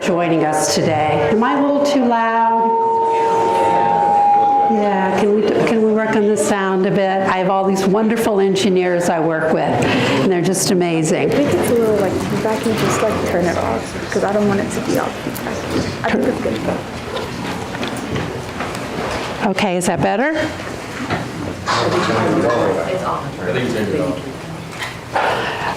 joining us today. Am I a little too loud? Yeah, can we work on the sound a bit? I have all these wonderful engineers I work with, and they're just amazing. I think it's a little like feedback, and just like turn it off, because I don't want it to be off feedback. I think it's good. Okay, is that better?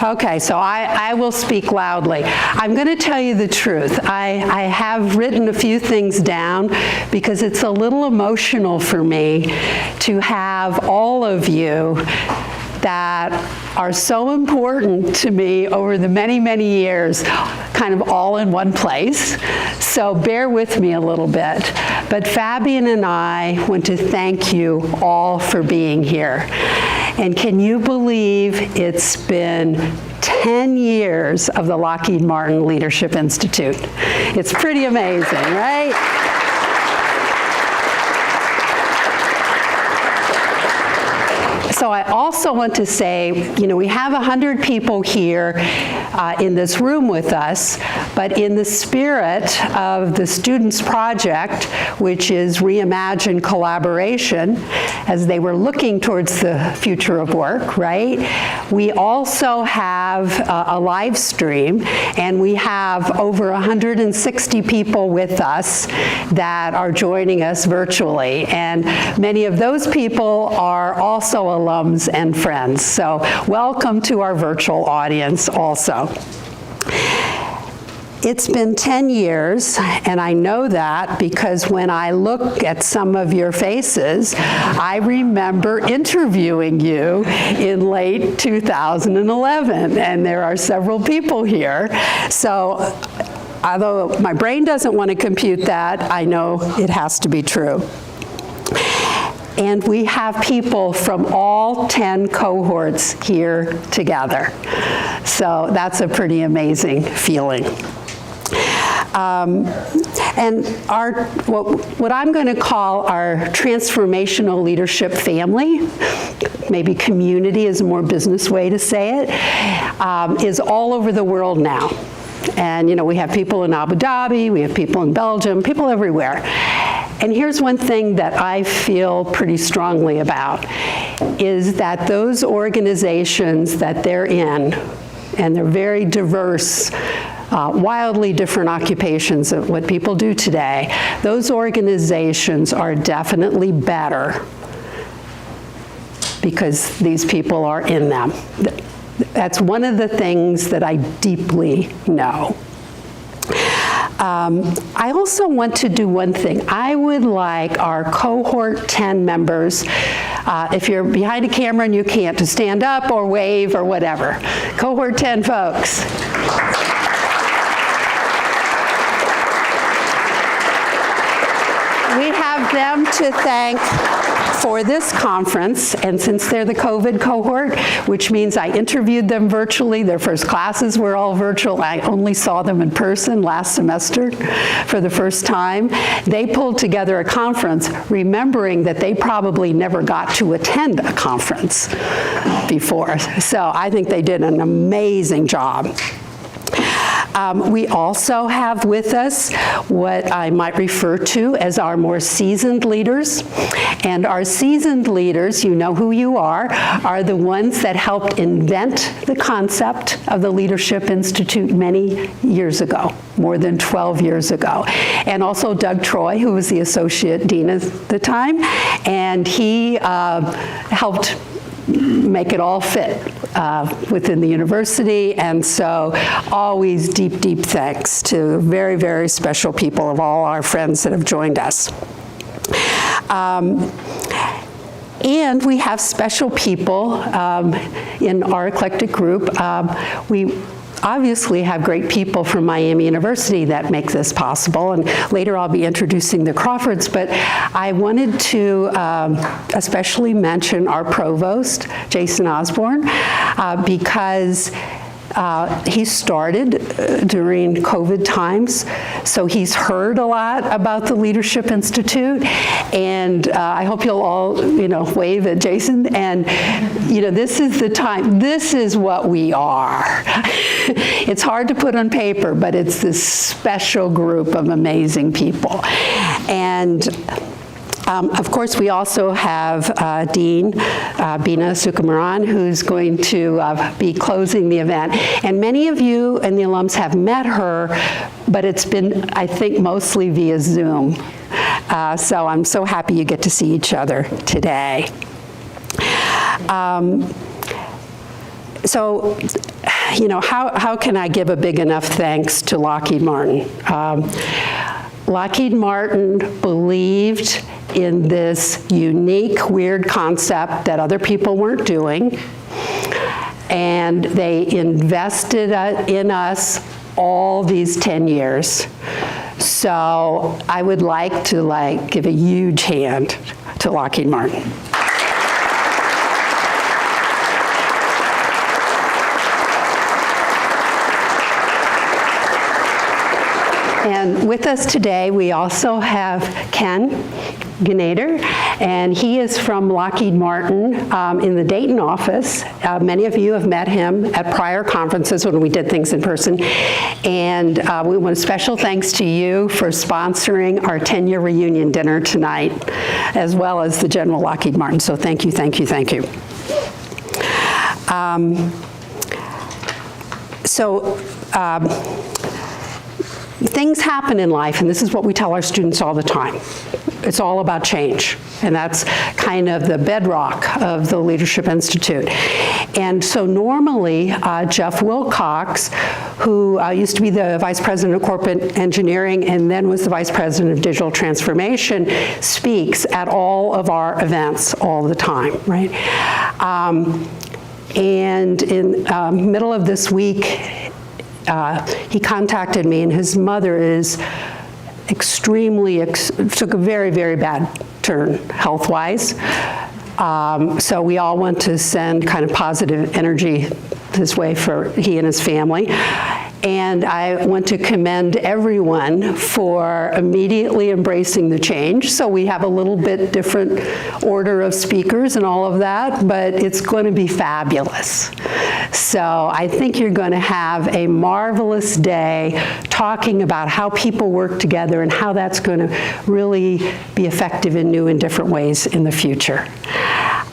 Okay, so I will speak loudly. I'm going to tell you the truth. I have written a few things down because it's a little emotional for me to have all of you that are so important to me over the many, many years kind of all in one place. So bear with me a little bit. But Fabian and I want to thank you all for being here. And can you believe it's been 10 years of the Lockheed Martin Leadership Institute? It's pretty amazing, right? So I also want to say, we have 100 people here in this room with us, but in the spirit of the Students Project, which is Reimagine Collaboration, as they were looking towards the future of work, right? We also have a live stream, and we have over 160 people with us that are joining us virtually. And many of those people are also alums and friends. So welcome to our virtual audience also. It's been 10 years, and I know that because when I look at some of your faces, I remember interviewing you in late 2011, and there are several people here. So although my brain doesn't want to compute that, I know it has to be true. And we have people from all 10 cohorts here together. So that's a pretty amazing feeling. And what I'm going to call our transformational leadership family, maybe community is a more business way to say it, is all over the world now. And we have people in Abu Dhabi, we have people in Belgium, people everywhere. And here's one thing that I feel pretty strongly about, is that those organizations that they're in, and they're very diverse, wildly different occupations of what people do today, those organizations are definitely better because these people are in them. That's one of the things that I deeply know. I also want to do one thing. I would like our Cohort 10 members, if you're behind a camera and you can't, to stand up or wave or whatever. Cohort 10 folks. We have them to thank for this conference, and since they're the COVID cohort, which means I interviewed them virtually, their first classes were all virtual, I only saw them in person last semester for the first time. They pulled together a conference remembering that they probably never got to attend a conference before. So I think they did an amazing job. We also have with us what I might refer to as our more seasoned leaders. And our seasoned leaders, you know who you are the ones that helped invent the concept of the Leadership Institute many years ago, more than 12 years ago. And also Doug Troy, who was the Associate Dean at the time, and he helped make it all fit within the university, and so always deep, deep thanks to very, very special people of all our friends that have joined us. And we have special people in our eclectic group. We obviously have great people from Miami University that make this possible, and later I'll be introducing the Crawfords, but I wanted to especially mention our provost, Jason Osborne, because He started during COVID times, so he's heard a lot about the Leadership Institute, and I hope you'll all, wave at Jason. And, this is the time, this is what we are. It's hard to put on paper, but it's this special group of amazing people. And of course, we also have Dean Bina Sukumaran, who's going to be closing the event. And many of you and the alums have met her, but it's been, I think, mostly via Zoom. So I'm so happy you get to see each other today. So, how can I give a big enough thanks to Lockheed Martin? Lockheed Martin believed in this unique, weird concept that other people weren't doing, and they invested in us all these 10 years. So I would like to give a huge hand to Lockheed Martin. And with us today, we also have Ken Gnader, and he is from Lockheed Martin in the Dayton office. Many of you have met him at prior conferences when we did things in person. And we want a special thanks to you for sponsoring our 10-year reunion dinner tonight, as well as the General Lockheed Martin. So thank you, thank you, thank you. Things happen in life, and this is what we tell our students all the time. It's all about change, and that's kind of the bedrock of the Leadership Institute. And so normally, Jeff Wilcox, who used to be the Vice President of Corporate Engineering and then was the Vice President of Digital Transformation, speaks at all of our events all the time, right? And in middle of this week, he contacted me, and his mother is took a very, very bad turn health-wise. So we all want to send kind of positive energy this way for he and his family. And I want to commend everyone for immediately embracing the change. So we have a little bit different order of speakers and all of that, but it's going to be fabulous. So I think you're going to have a marvelous day talking about how people work together and how that's going to really be effective in new and different ways in the future.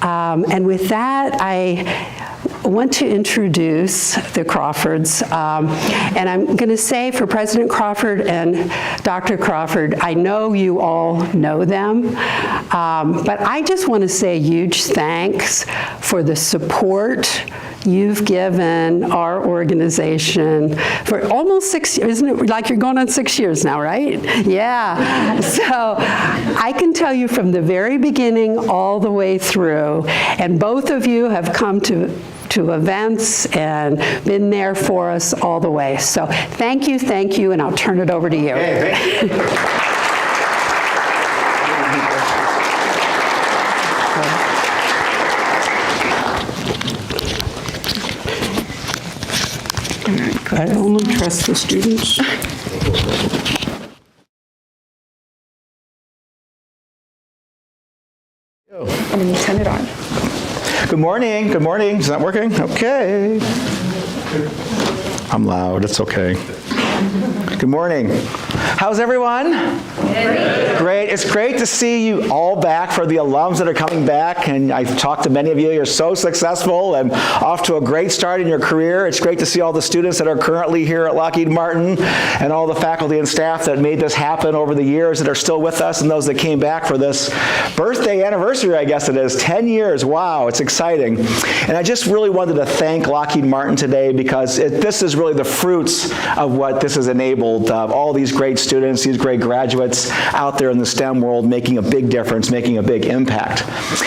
And with that, I want to introduce the Crawfords, and I'm going to say for President Crawford and Dr. Crawford, I know you all know them, but I just want to say a huge thanks for the support you've given our organization for almost 6 years. Isn't it like you're going on 6 years now, right? Yeah. So I can tell you from the very beginning all the way through, and both of you have come to events and been there for us all the way. So thank you, and I'll turn it over to you. Okay, thank you. I only trust the students. And then you turn it on. Good morning. Good morning. Is that working? Okay. I'm loud. It's okay. Good morning. How's everyone? Great. It's great to see you all back, for the alums that are coming back. And I've talked to many of you. You're so successful and off to a great start in your career. It's great to see all the students that are currently here at Lockheed Martin and all the faculty and staff that made this happen over the years that are still with us, and those that came back for this birthday anniversary, I guess it is. 10 years. Wow. It's exciting. And I just really wanted to thank Lockheed Martin today, because this is really the fruits of what this has enabled, all these great great students, these great graduates out there in the STEM world making a big difference, making a big impact.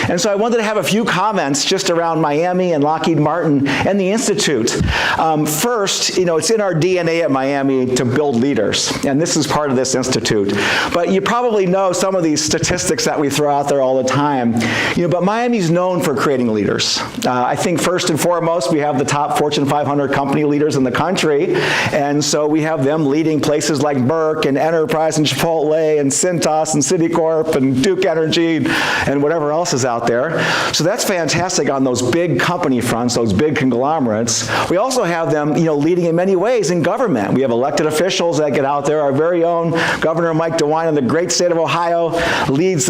And so I wanted to have a few comments just around Miami and Lockheed Martin and the Institute. First, it's in our DNA at Miami to build leaders, and this is part of this institute. But you probably know some of these statistics that we throw out there all the time. But Miami's known for creating leaders. I think first and foremost, we have the top Fortune 500 company leaders in the country, and so we have them leading places like Merck and Enterprise and Chipotle and Cintas and Citicorp and Duke Energy and whatever else is out there. So that's fantastic on those big company fronts, those big conglomerates. We also have them, leading in many ways in government. We have elected officials that get out there. Our very own Governor Mike DeWine in the great state of Ohio leads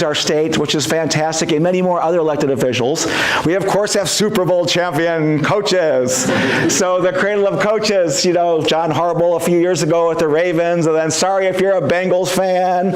our state, which is fantastic, and many more other elected officials. We, of course, have Super Bowl champion coaches. So the cradle of coaches, John Harbaugh a few years ago with the Ravens, and then sorry if you're a Bengals fan,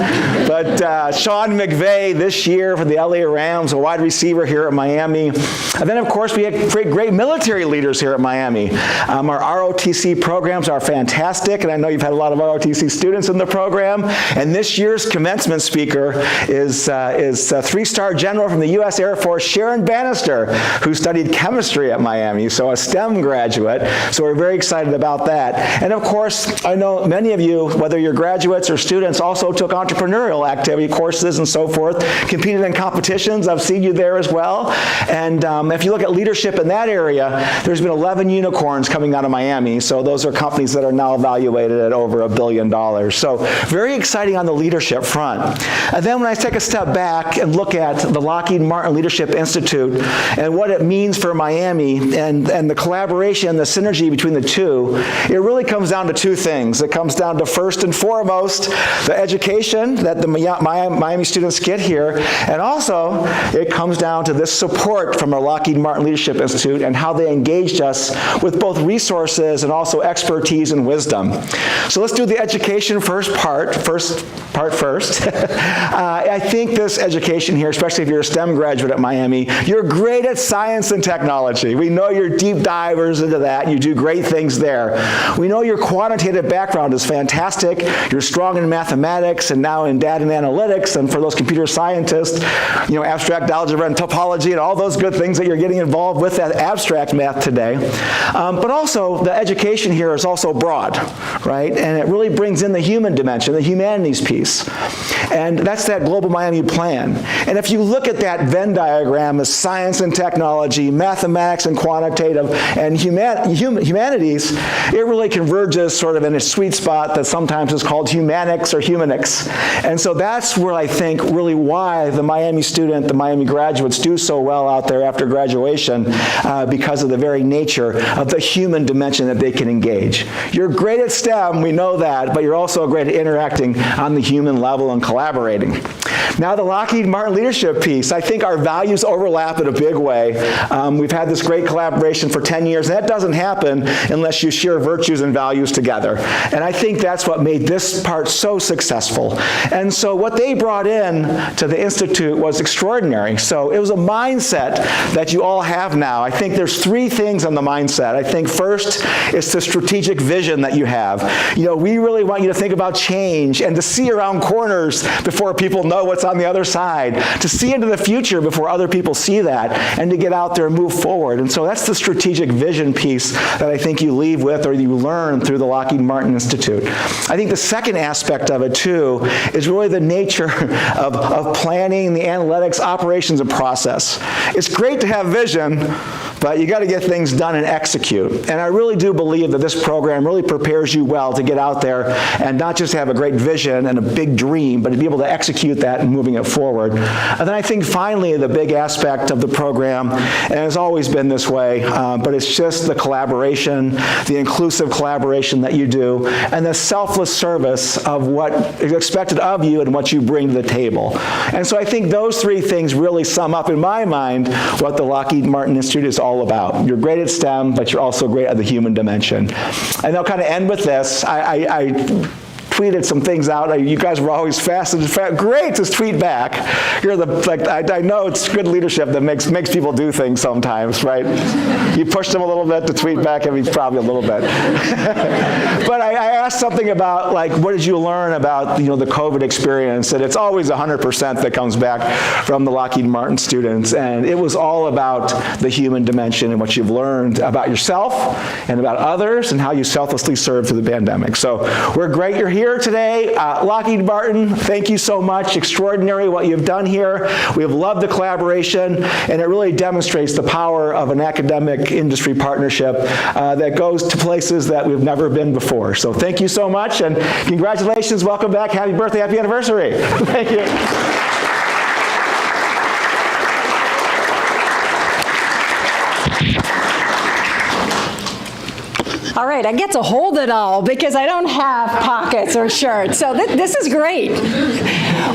but Sean McVay this year for the LA Rams, a wide receiver here at Miami. And then, of course, we have great military leaders here at Miami. Our ROTC programs are fantastic, and I know you've had a lot of ROTC students in the program. And this year's commencement speaker is a three-star general from the U.S. Air Force, Sharon Bannister, who studied chemistry at Miami, so a STEM graduate. So we're very excited about that. And of course, I know many of you, whether you're graduates or students, also took entrepreneurial activity courses and so forth, competed in competitions. I've seen you there as well. And if you look at leadership in that area, there's been 11 unicorns coming out of Miami. So those are companies that are now evaluated at over $1 billion. So very exciting on the leadership front. And then when I take a step back and look at the Lockheed Martin Leadership Institute and what it means for Miami and the collaboration, the synergy between the two, it really comes down to two things. It comes down to, first and foremost, the education that the Miami students get here, and also it comes down to this support from our Lockheed Martin Leadership Institute and how they engaged us with both resources and also expertise and wisdom. So let's do the education first. I think this education here, especially if you're a STEM graduate at Miami, you're great at science and technology. We know you're deep divers into that. You do great things there. We know your quantitative background is fantastic. You're strong in mathematics and now in data and analytics, and for those computer scientists, abstract algebra and topology and all those good things that you're getting involved with that abstract math today. But also, the education here is also broad, right? And it really brings in the human dimension, the humanities piece. And that's that Global Miami plan. And if you look at that Venn diagram of science and technology, mathematics and quantitative, and humanities, it really converges sort of in a sweet spot that sometimes is called humanics or humanics. And so that's where I think really why the Miami student, the Miami graduates do so well out there after graduation, because of the very nature of the human dimension that they can engage. You're great at STEM, we know that, but you're also great at interacting on the human level and collaborating. Now the Lockheed Martin leadership piece, I think our values overlap in a big way. We've had this great collaboration for 10 years, and that doesn't happen unless you share virtues and values together. And I think that's what made this part so successful. And so what they brought in to the Institute was extraordinary. So it was a mindset that you all have now. I think there's three things on the mindset. I think first is the strategic vision that you have. We really want you to think about change and to see around corners before people know what's on the other side, to see into the future before other people see that, and to get out there and move forward. And so that's the strategic vision piece that I think you leave with or you learn through the Lockheed Martin Institute. I think the second aspect of it, too, is really the nature of planning, the analytics, operations, and process. It's great to have vision, but you got to get things done and execute. And I really do believe that this program really prepares you well to get out there and not just have a great vision and a big dream, but to be able to execute that and moving it forward. And then I think finally the big aspect of the program, and it's always been this way, but it's just the collaboration, the inclusive collaboration that you do, and the selfless service of what is expected of you and what you bring to the table. And so I think those three things really sum up, in my mind, what the Lockheed Martin Institute is all about. You're great at STEM, but you're also great at the human dimension. And I'll kind of end with this. I tweeted some things out. You guys were always fast and great to tweet back. You're I know it's good leadership that makes people do things sometimes, right? You pushed them a little bit to tweet back, I mean, probably a little bit. But I asked something about, like, what did you learn about, the COVID experience? And it's always 100% that comes back from the Lockheed Martin students. And it was all about the human dimension and what you've learned about yourself and about others and how you selflessly served through the pandemic. So we're great you're here today. Lockheed Martin, thank you so much. Extraordinary what you've done here. We have loved the collaboration, and it really demonstrates the power of an academic industry partnership that goes to places that we've never been before. So thank you so much, and congratulations. Welcome back. Happy birthday, happy anniversary. Thank you. All right, I get to hold it all because I don't have pockets or shirts, so this is great.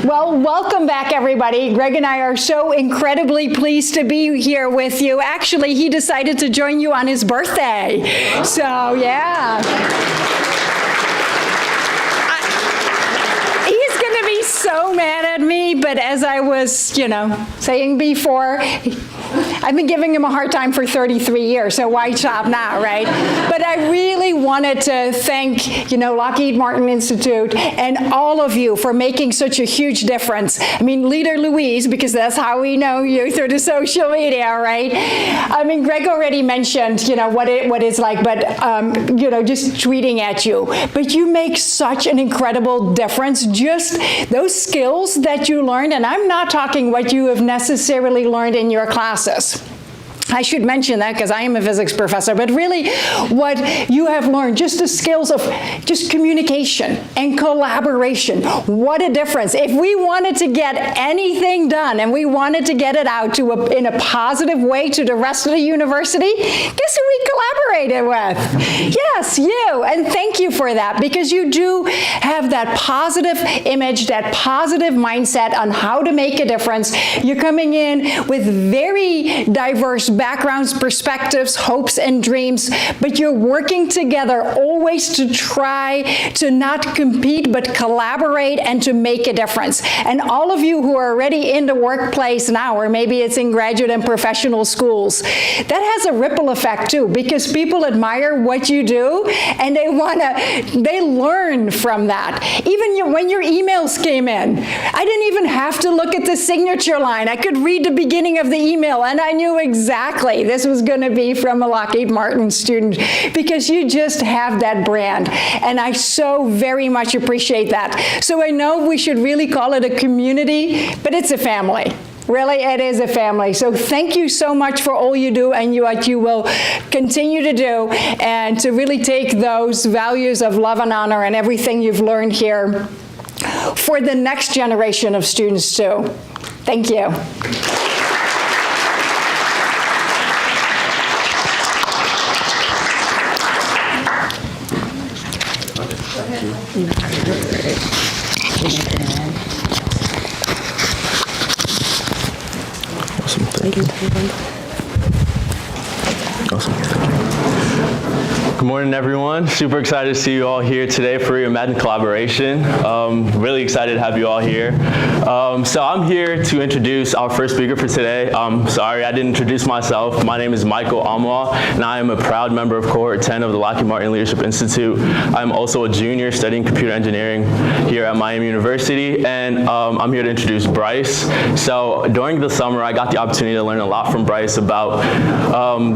Well, welcome back, everybody. Greg and I are so incredibly pleased to be here with you. Actually, he decided to join you on his birthday, so yeah. He's going to be so mad at me, but as I was, saying before, I've been giving him a hard time for 33 years, so why stop now, right? But I really wanted to thank, Lockheed Martin Institute and all of you for making such a huge difference. I mean, Leader Louise, because that's how we know you through the social media, right? I mean, Greg already mentioned, what it's like, but, just tweeting at you. But you make such an incredible difference. Just those skills that you learned, and I'm not talking what you have necessarily learned in your classes. I should mention that because I am a physics professor, but really what you have learned, just the skills of just communication and collaboration, what a difference. If we wanted to get anything done and we wanted to get it out in a positive way to the rest of the university, guess who we collaborated with? Yes, you, and thank you for that, because you do have that positive image, that positive mindset on how to make a difference. You're coming in with very diverse backgrounds, perspectives, hopes, and dreams, but you're working together always to try to not compete, but collaborate and to make a difference. And all of you who are already in the workplace now, or maybe it's in graduate and professional schools, that has a ripple effect too, because people admire what you do and they learn from that. Even when your emails came in, I didn't even have to look at the signature line. I could read the beginning of the email and I knew exactly this was going to be from a Lockheed Martin student, because you just have that brand. And I so very much appreciate that. So I know we should really call it a community, but it's a family. Really, it is a family. So thank you so much for all you do and what you will continue to do, and to really take those values of love and honor and everything you've learned here for the next generation of students too. Thank you. Awesome, thank you. Awesome, thank you. Good morning, everyone. Super excited to see you all here today for Reimagine Collaboration. Really excited to have you all here. So I'm here to introduce our first speaker for today. Sorry, I didn't introduce myself. My name is Michael Amwa, and I am a proud member of Cohort 10 of the Lockheed Martin Leadership Institute. I'm also a junior studying computer engineering here at Miami University, and I'm here to introduce Bryce. So during the summer, I got the opportunity to learn a lot from Bryce about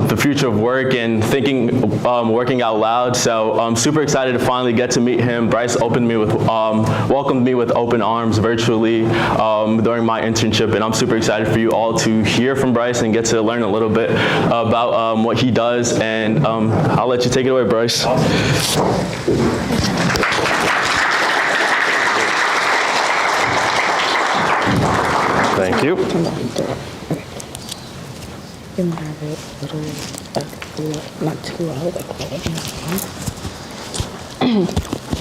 the future of work and thinking, working out loud. So I'm super excited to finally get to meet him. Bryce welcomed me with open arms virtually during my internship, and I'm super excited for you all to hear from Bryce and get to learn a little bit about what he does. And I'll let you take it away, Bryce. Thank you.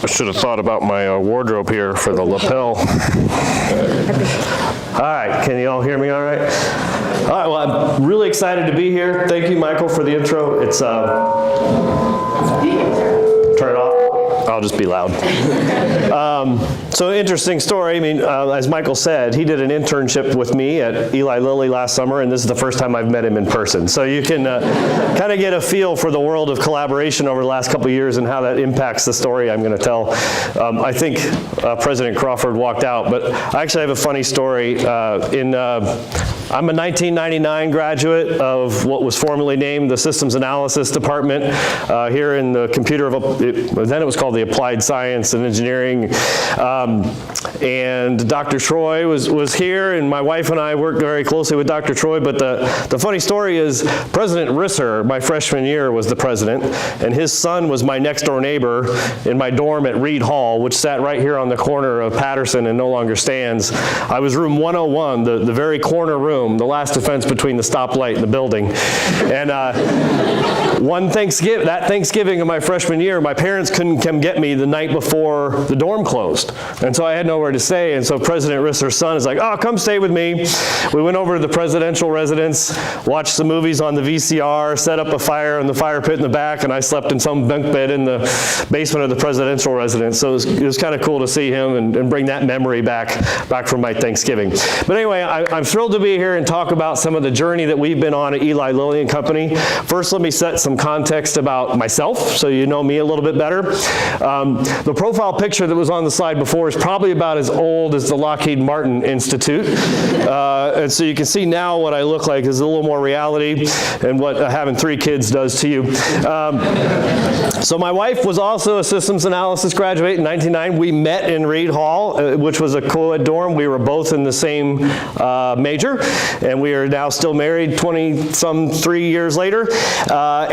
I should have thought about my wardrobe here for the lapel. All right, can you all hear me all right? All right, well, I'm really excited to be here. Thank you, Michael, for the intro. It's, turn it off. I'll just be loud. So interesting story. I mean, as Michael said, he did an internship with me at Eli Lilly last summer, and this is the first time I've met him in person. So you can kind of get a feel for the world of collaboration over the last couple of years and how that impacts the story I'm going to tell. I think President Crawford walked out, but I actually have a funny story. I'm a 1999 graduate of what was formerly named the Systems Analysis Department here in the then it was called the Applied Science and Engineering. And Dr. Troy was here, and my wife and I worked very closely with Dr. Troy, but the funny story is President Risser, my freshman year, was the president, and his son was my next door neighbor in my dorm at Reed Hall, which sat right here on the corner of Patterson and no longer stands. I was room 101, the very corner room, the last defense between the stoplight and the building. And that Thanksgiving of my freshman year, my parents couldn't come get me the night before the dorm closed. And so I had nowhere to stay, and so President Risser's son is like, oh, come stay with me. We went over to the presidential residence, watched some movies on the VCR, set up a fire in the fire pit in the back, and I slept in some bunk bed in the basement of the presidential residence. So it was kind of cool to see him and bring that memory back from my Thanksgiving. But anyway, I'm thrilled to be here and talk about some of the journey that we've been on at Eli Lilly and Company. First, let me set some context about myself so you know me a little bit better. The profile picture that was on the slide before is probably about as old as the Lockheed Martin Institute. And so you can see now what I look like is a little more reality and what having 3 kids does to you. So my wife was also a systems analysis graduate in 1999. We met in Reed Hall, which was a co-ed dorm. We were both in the same major, and we are now still married 3 years later.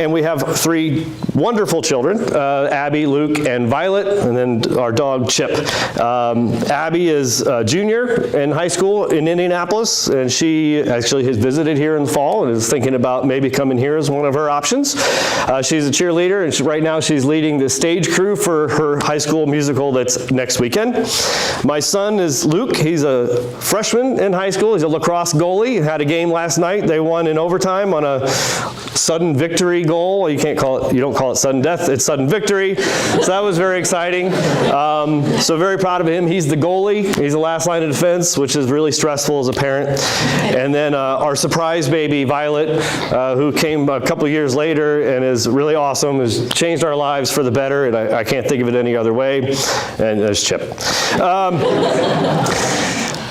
And we have 3 wonderful children, Abby, Luke, and Violet, and then our dog Chip. Abby is a junior in high school in Indianapolis, and she actually has visited here in the fall and is thinking about maybe coming here as one of her options. She's a cheerleader, and right now she's leading the stage crew for her high school musical that's next weekend. My son is Luke. He's a freshman in high school. He's a lacrosse goalie. Had a game last night. They won in overtime on a sudden victory goal. You don't call it sudden death, it's sudden victory. So that was very exciting. So very proud of him. He's the goalie. He's the last line of defense, which is really stressful as a parent. And then our surprise baby, Violet, who came a couple years later and is really awesome, has changed our lives for the better, and I can't think of it any other way. And there's Chip.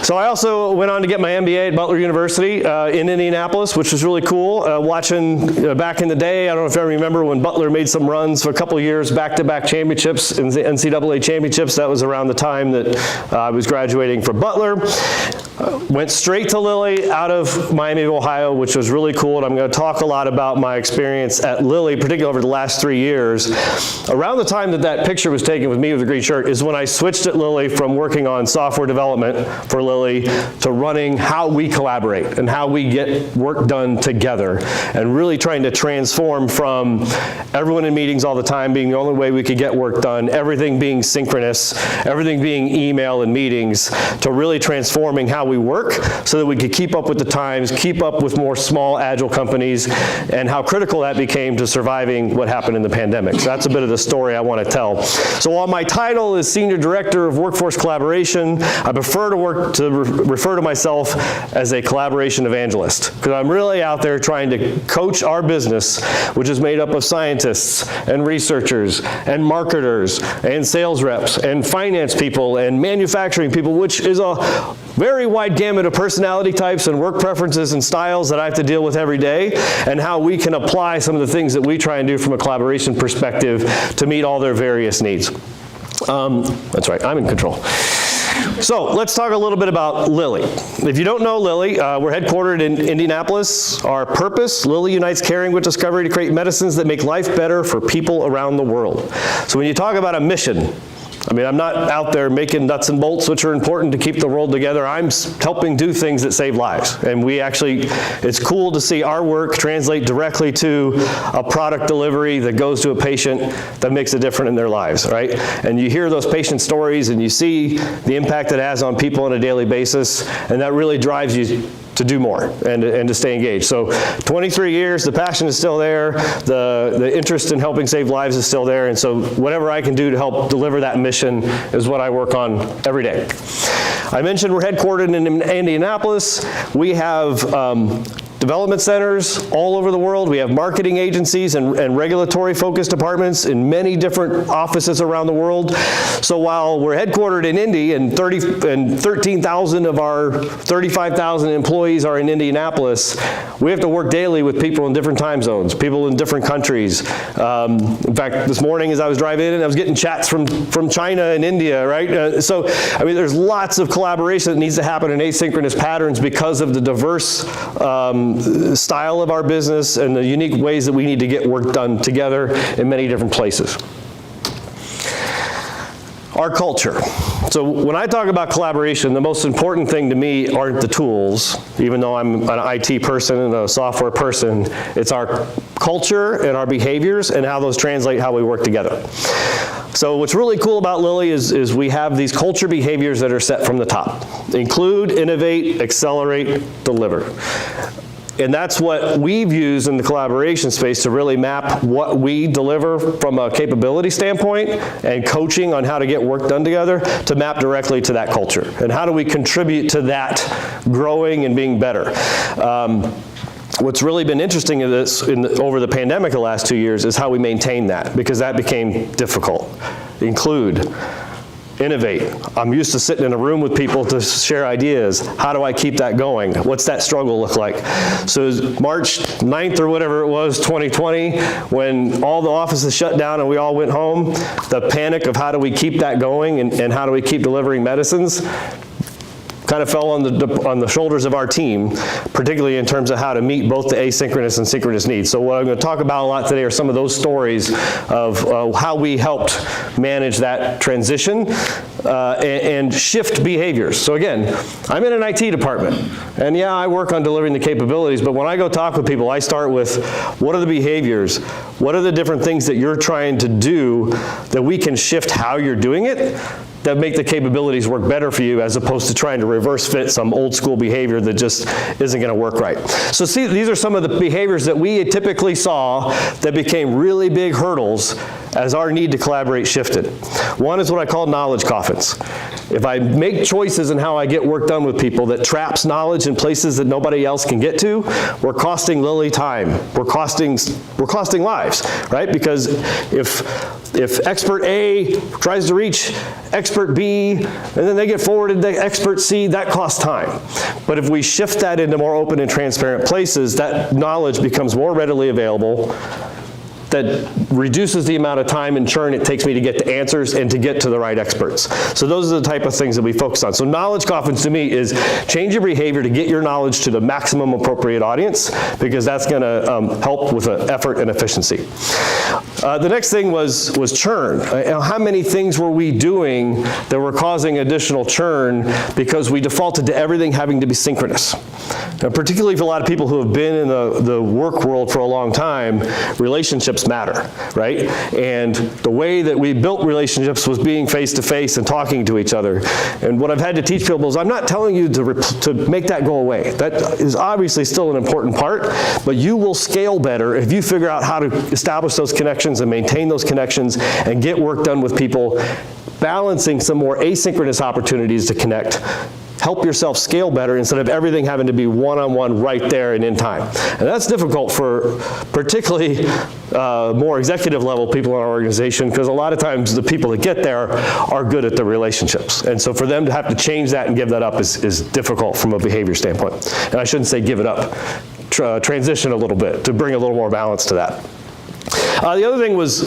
So I also went on to get my MBA at Butler University in Indianapolis, which was really cool. Watching back in the day, I don't know if you remember when Butler made some runs for a couple of years, back-to-back championships in the NCAA championships. That was around the time that I was graduating from Butler. Went straight to Lilly out of Miami of Ohio, which was really cool. And I'm going to talk a lot about my experience at Lilly, particularly over the last 3 years. Around the time that picture was taken with me with the green shirt is when I switched at Lilly from working on software development for Lilly to running how we collaborate and how we get work done together, and really trying to transform from everyone in meetings all the time being the only way we could get work done, everything being synchronous, everything being email and meetings, to really transforming how we work so that we could keep up with the times, keep up with more small, agile companies, and how critical that became to surviving what happened in the pandemic. So that's a bit of the story I want to tell. So while my title is Senior Director of Workforce Collaboration, I prefer to refer to myself as a collaboration evangelist, because I'm really out there trying to coach our business, which is made up of scientists and researchers and marketers and sales reps and finance people and manufacturing people, which is a very wide gamut of personality types and work preferences and styles that I have to deal with every day, and how we can apply some of the things that we try and do from a collaboration perspective to meet all their various needs. That's right, I'm in control. So let's talk a little bit about Lilly. If you don't know Lilly, we're headquartered in Indianapolis. Our purpose, Lilly unites caring with discovery to create medicines that make life better for people around the world. So when you talk about a mission, I mean, I'm not out there making nuts and bolts, which are important to keep the world together. I'm helping do things that save lives. And it's cool to see our work translate directly to a product delivery that goes to a patient that makes a difference in their lives, right? And you hear those patient stories and you see the impact it has on people on a daily basis, and that really drives you to do more and to stay engaged. So 23 years, the passion is still there, the interest in helping save lives is still there, and so whatever I can do to help deliver that mission is what I work on every day. I mentioned we're headquartered in Indianapolis. We have development centers all over the world. We have marketing agencies and regulatory-focused departments in many different offices around the world. So while we're headquartered in Indy and 13,000 of our 35,000 employees are in Indianapolis, we have to work daily with people in different time zones, people in different countries. In fact, this morning as I was driving in, I was getting chats from China and India, right? So, I mean, there's lots of collaboration that needs to happen in asynchronous patterns because of the diverse style of our business and the unique ways that we need to get work done together in many different places. Our culture. So when I talk about collaboration, the most important thing to me aren't the tools, even though I'm an IT person and a software person. It's our culture and our behaviors and how those translate how we work together. So what's really cool about Lilly is we have these culture behaviors that are set from the top. Include, innovate, accelerate, deliver. And that's what we've used in the collaboration space to really map what we deliver from a capability standpoint and coaching on how to get work done together to map directly to that culture. And how do we contribute to that growing and being better? What's really been interesting in this over the pandemic the last 2 years is how we maintain that, because that became difficult. Include, innovate. I'm used to sitting in a room with people to share ideas. How do I keep that going? What's that struggle look like? So March 9th or whatever it was, 2020, when all the offices shut down and we all went home, the panic of how do we keep that going and how do we keep delivering medicines kind of fell on the shoulders of our team, particularly in terms of how to meet both the asynchronous and synchronous needs. So what I'm going to talk about a lot today are some of those stories of how we helped manage that transition and shift behaviors. So again, I'm in an IT department, and yeah, I work on delivering the capabilities, but when I go talk with people, I start with what are the behaviors? What are the different things that you're trying to do that we can shift how you're doing it that make the capabilities work better for you, as opposed to trying to reverse fit some old school behavior that just isn't going to work right. So see, these are some of the behaviors that we typically saw that became really big hurdles as our need to collaborate shifted. One is what I call knowledge coffins. If I make choices in how I get work done with people that traps knowledge in places that nobody else can get to, we're costing Lilly time. We're costing lives, right? Because if expert A tries to reach expert B, and then they get forwarded to expert C, that costs time. But if we shift that into more open and transparent places, that knowledge becomes more readily available. That reduces the amount of time and churn it takes me to get to answers and to get to the right experts. So those are the type of things that we focus on. So knowledge coffins to me is change your behavior to get your knowledge to the maximum appropriate audience, because that's going to help with effort and efficiency. The next thing was churn. How many things were we doing that were causing additional churn because we defaulted to everything having to be synchronous? Now, particularly for a lot of people who have been in the work world for a long time, relationships matter, right? And the way that we built relationships was being face-to-face and talking to each other. And what I've had to teach people is I'm not telling you to make that go away. That is obviously still an important part, but you will scale better if you figure out how to establish those connections and maintain those connections and get work done with people, balancing some more asynchronous opportunities to connect. Help yourself scale better instead of everything having to be one-on-one right there and in time. And that's difficult for particularly more executive level people in our organization, because a lot of times the people that get there are good at the relationships. And so for them to have to change that and give that up is difficult from a behavior standpoint. And I shouldn't say give it up, transition a little bit to bring a little more balance to that. The other thing was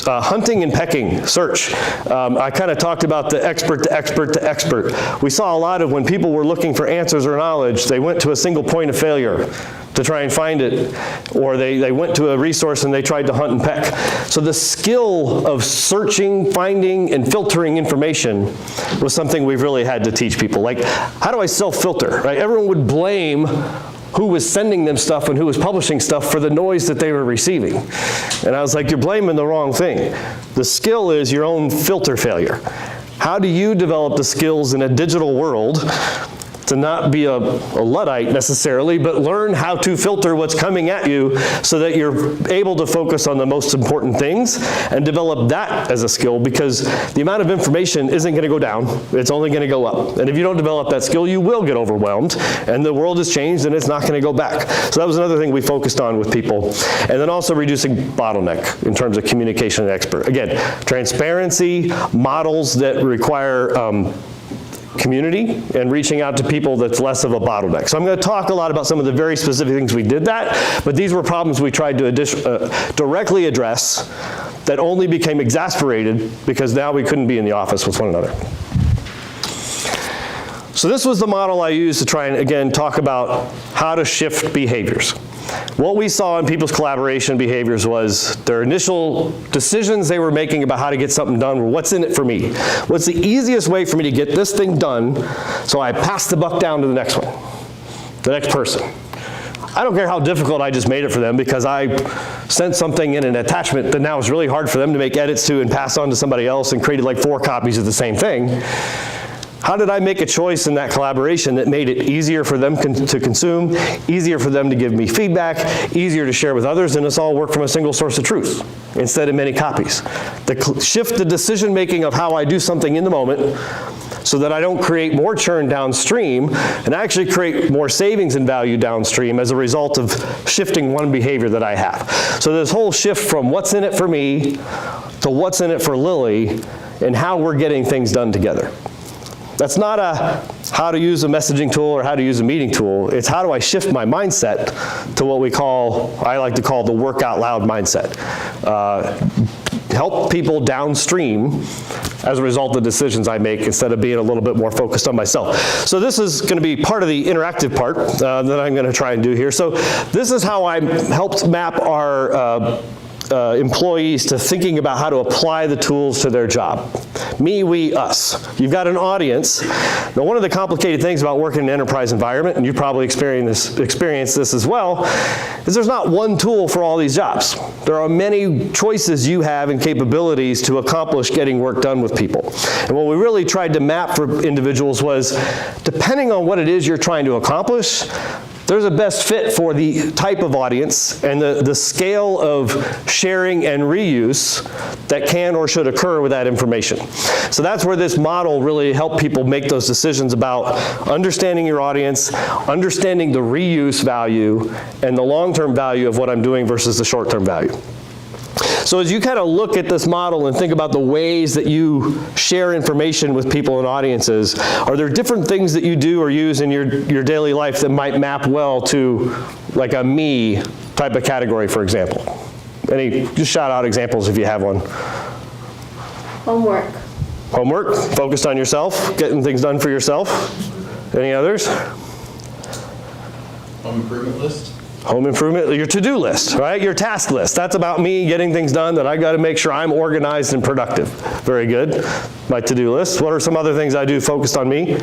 hunting and pecking, search. I kind of talked about the expert to expert to expert. We saw a lot of when people were looking for answers or knowledge, they went to a single point of failure to try and find it, or they went to a resource and they tried to hunt and peck. So the skill of searching, finding, and filtering information was something we've really had to teach people. Like, how do I self-filter, right? Everyone would blame who was sending them stuff and who was publishing stuff for the noise that they were receiving. And I was like, you're blaming the wrong thing. The skill is your own filter failure. How do you develop the skills in a digital world to not be a Luddite necessarily, but learn how to filter what's coming at you so that you're able to focus on the most important things and develop that as a skill, because the amount of information isn't going to go down, it's only going to go up. And if you don't develop that skill, you will get overwhelmed, and the world has changed and it's not going to go back. So that was another thing we focused on with people. And then also reducing bottleneck in terms of communication and expert. Again, transparency, models that require community, and reaching out to people that's less of a bottleneck. So I'm going to talk a lot about some of the very specific things we did that, but these were problems we tried to directly address that only became exasperated because now we couldn't be in the office with one another. So this was the model I used to try and, again, talk about how to shift behaviors. What we saw in people's collaboration behaviors was their initial decisions they were making about how to get something done were, what's in it for me? What's the easiest way for me to get this thing done so I pass the buck down to the next one, the next person? I don't care how difficult I just made it for them, because I sent something in an attachment that now is really hard for them to make edits to and pass on to somebody else, and created like 4 copies of the same thing. How did I make a choice in that collaboration that made it easier for them to consume, easier for them to give me feedback, easier to share with others, and us all work from a single source of truth instead of many copies? Shift the decision making of how I do something in the moment so that I don't create more churn downstream, and I actually create more savings and value downstream as a result of shifting one behavior that I have. So this whole shift from what's in it for me to what's in it for Lily, and how we're getting things done together. That's not a how to use a messaging tool or how to use a meeting tool. It's how do I shift my mindset to what I like to call the work out loud mindset. Help people downstream as a result of the decisions I make, instead of being a little bit more focused on myself. So this is going to be part of the interactive part that I'm going to try and do here. So this is how I helped map our employees to thinking about how to apply the tools to their job. Me, we, us. You've got an audience. Now, one of the complicated things about working in an enterprise environment, and you've probably experienced this as well, is there's not one tool for all these jobs. There are many choices you have and capabilities to accomplish getting work done with people. And what we really tried to map for individuals was, depending on what it is you're trying to accomplish, there's a best fit for the type of audience and the scale of sharing and reuse that can or should occur with that information. So that's where this model really helped people make those decisions about understanding your audience, understanding the reuse value, and the long-term value of what I'm doing versus the short-term value. So as you kind of look at this model and think about the ways that you share information with people and audiences, are there different things that you do or use in your daily life that might map well to like a me type of category, for example? Just shout out examples if you have one. Homework. Homework, focused on yourself, getting things done for yourself. Any others? Home improvement list. Home improvement, your to-do list, right? Your task list. That's about me getting things done that I got to make sure I'm organized and productive. Very good. My to-do list. What are some other things I do focused on me?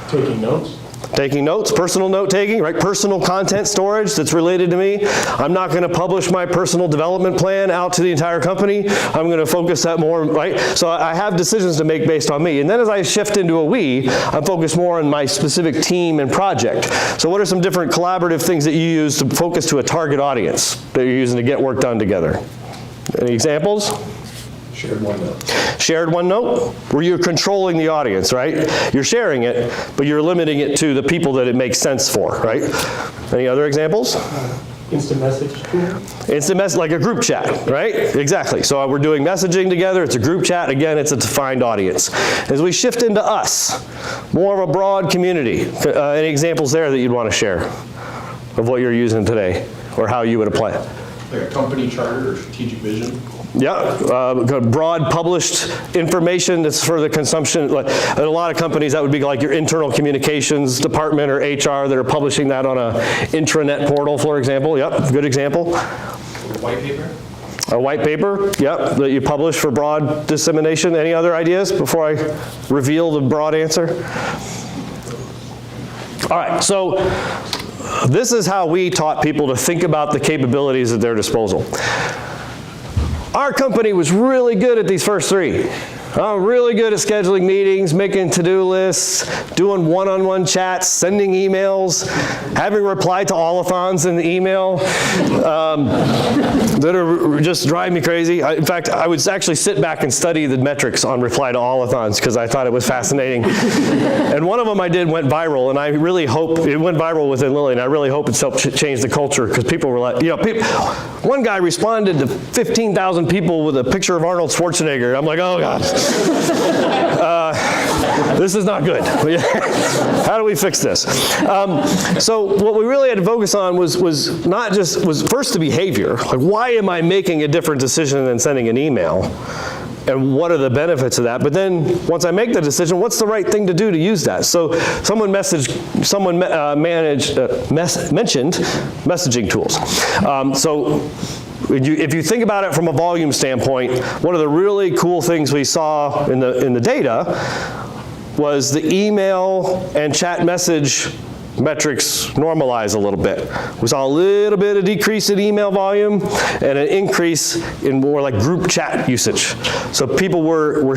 Taking notes. Taking notes, personal note taking, right? Personal content storage that's related to me. I'm not going to publish my personal development plan out to the entire company. I'm going to focus that more, right? So I have decisions to make based on me. And then as I shift into a we, I'm focused more on my specific team and project. So what are some different collaborative things that you use to focus to a target audience that you're using to get work done together? Any examples? Shared OneNote. Shared OneNote, where you're controlling the audience, right? You're sharing it, but you're limiting it to the people that it makes sense for, right? Any other examples? Instant message tool. Instant message, like a group chat, right? Exactly. So we're doing messaging together. It's a group chat. Again, it's a defined audience. As we shift into us, more of a broad community, any examples there that you'd want to share of what you're using today or how you would apply it? Like a company charter or strategic vision. Yeah, broad published information that's for the consumption. Like, in a lot of companies, that would be like your internal communications department or HR that are publishing that on a intranet portal, for example. Yep, good example. A white paper. A white paper, yep, that you publish for broad dissemination. Any other ideas before I reveal the broad answer? All right, so this is how we taught people to think about the capabilities at their disposal. Our company was really good at these first 3. I'm really good at scheduling meetings, making to-do lists, doing one-on-one chats, sending emails, having replied to all-a-thons in the email that are just driving me crazy. In fact, I would actually sit back and study the metrics on reply to all-a-thons because I thought it was fascinating. And one of them I did went viral, and I really hope, it went viral within Lilly, and I really hope it's helped change the culture because people were like, one guy responded to 15,000 people with a picture of Arnold Schwarzenegger. I'm like, oh God. This is not good. How do we fix this? So what we really had to focus on was first the behavior. Like, why am I making a different decision than sending an email? And what are the benefits of that? But then once I make the decision, what's the right thing to do to use that? So someone mentioned messaging tools. So if you think about it from a volume standpoint, one of the really cool things we saw in the data was the email and chat message metrics normalize a little bit. We saw a little bit of decrease in email volume and an increase in more like group chat usage. So people were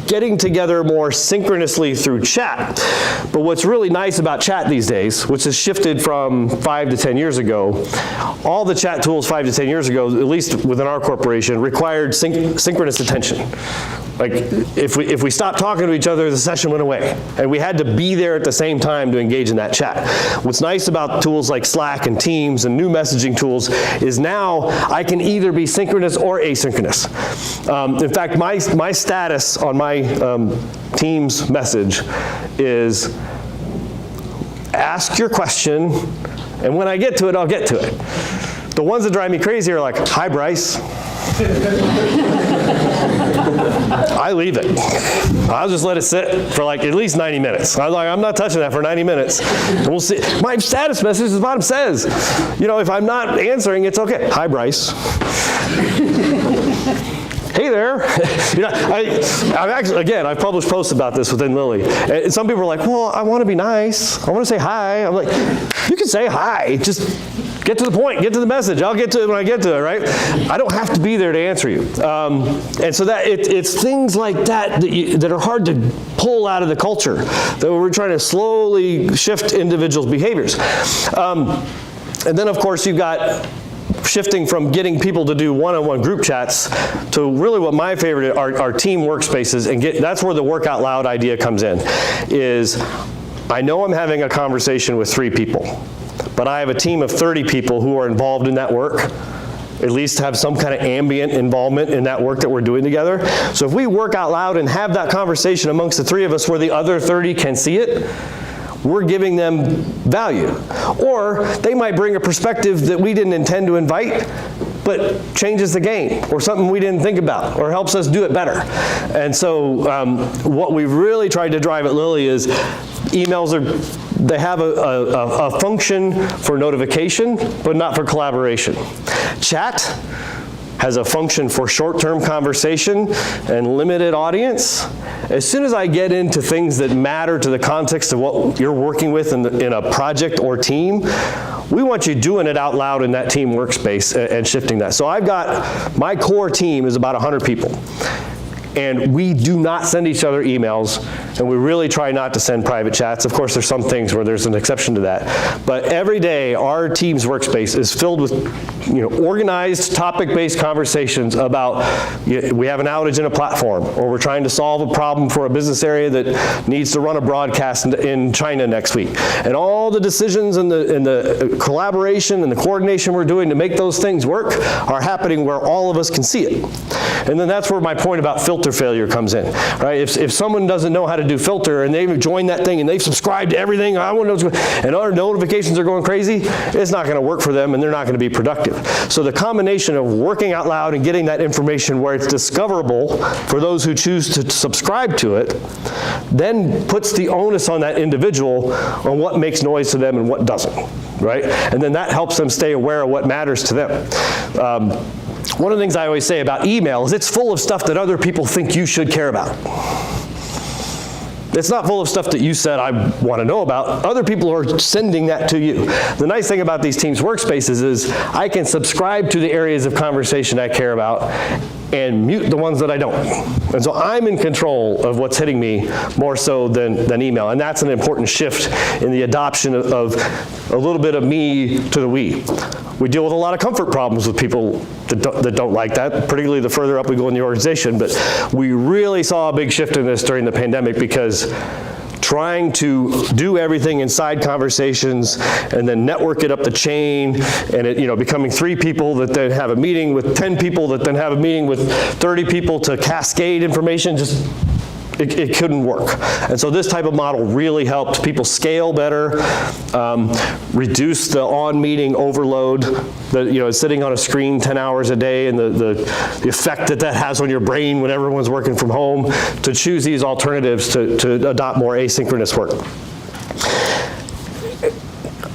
getting together more synchronously through chat. But what's really nice about chat these days, which has shifted from 5 to 10 years ago, all the chat tools 5 to 10 years ago, at least within our corporation, required synchronous attention. Like, if we stopped talking to each other, the session went away. And we had to be there at the same time to engage in that chat. What's nice about tools like Slack and Teams and new messaging tools is now I can either be synchronous or asynchronous. In fact, my status on my Teams message is ask your question, and when I get to it, I'll get to it. The ones that drive me crazy are like, hi, Bryce. I leave it. I'll just let it sit for like at least 90 minutes. I'm not touching that for 90 minutes. And we'll see. My status message at the bottom says, if I'm not answering, it's okay. Hi, Bryce. Hey there. I've published posts about this within Lilly. And some people are like, well, I want to be nice. I want to say hi. I'm like, you can say hi. Just get to the point. Get to the message. I'll get to it when I get to it, right? I don't have to be there to answer you. And so that it's things like that that are hard to pull out of the culture, that we're trying to slowly shift individuals' behaviors. And then, of course, you've got shifting from getting people to do one-on-one group chats to really what my favorite are team workspaces, and that's where the work out loud idea comes in, is I know I'm having a conversation with 3 people, but I have a team of 30 people who are involved in that work, at least have some kind of ambient involvement in that work that we're doing together. So if we work out loud and have that conversation amongst the 3 of us where the other 30 can see it, we're giving them value. Or they might bring a perspective that we didn't intend to invite, but changes the game, or something we didn't think about, or helps us do it better. And so what we've really tried to drive at Lilly is emails they have a function for notification, but not for collaboration. Chat has a function for short-term conversation and limited audience. As soon as I get into things that matter to the context of what you're working with in a project or team, we want you doing it out loud in that team workspace and shifting that. So I've got, my core team is about 100 people. And we do not send each other emails, and we really try not to send private chats. Of course, there's some things where there's an exception to that. But every day, our team's workspace is filled with organized, topic-based conversations about, we have an outage in a platform, or we're trying to solve a problem for a business area that needs to run a broadcast in China next week. And all the decisions and the collaboration and the coordination we're doing to make those things work are happening where all of us can see it. And then that's where my point about filter failure comes in, right? If someone doesn't know how to do filter and they've joined that thing and they've subscribed to everything, I want to know what's going on, and our notifications are going crazy, it's not going to work for them and they're not going to be productive. So the combination of working out loud and getting that information where it's discoverable for those who choose to subscribe to it, then puts the onus on that individual on what makes noise to them and what doesn't, right? And then that helps them stay aware of what matters to them. One of the things I always say about email is it's full of stuff that other people think you should care about. It's not full of stuff that you said I want to know about. Other people are sending that to you. The nice thing about these Teams workspaces is I can subscribe to the areas of conversation I care about and mute the ones that I don't. And so I'm in control of what's hitting me more so than email. And that's an important shift in the adoption of a little bit of me to the we. We deal with a lot of comfort problems with people that don't like that, particularly the further up we go in the organization. But we really saw a big shift in this during the pandemic because trying to do everything inside conversations and then network it up the chain, and it, becoming 3 people that then have a meeting with 10 people that then have a meeting with 30 people to cascade information, just it couldn't work. And so this type of model really helped people scale better, reduce the on-meeting overload, sitting on a screen 10 hours a day and the effect that has on your brain when everyone's working from home, to choose these alternatives to adopt more asynchronous work.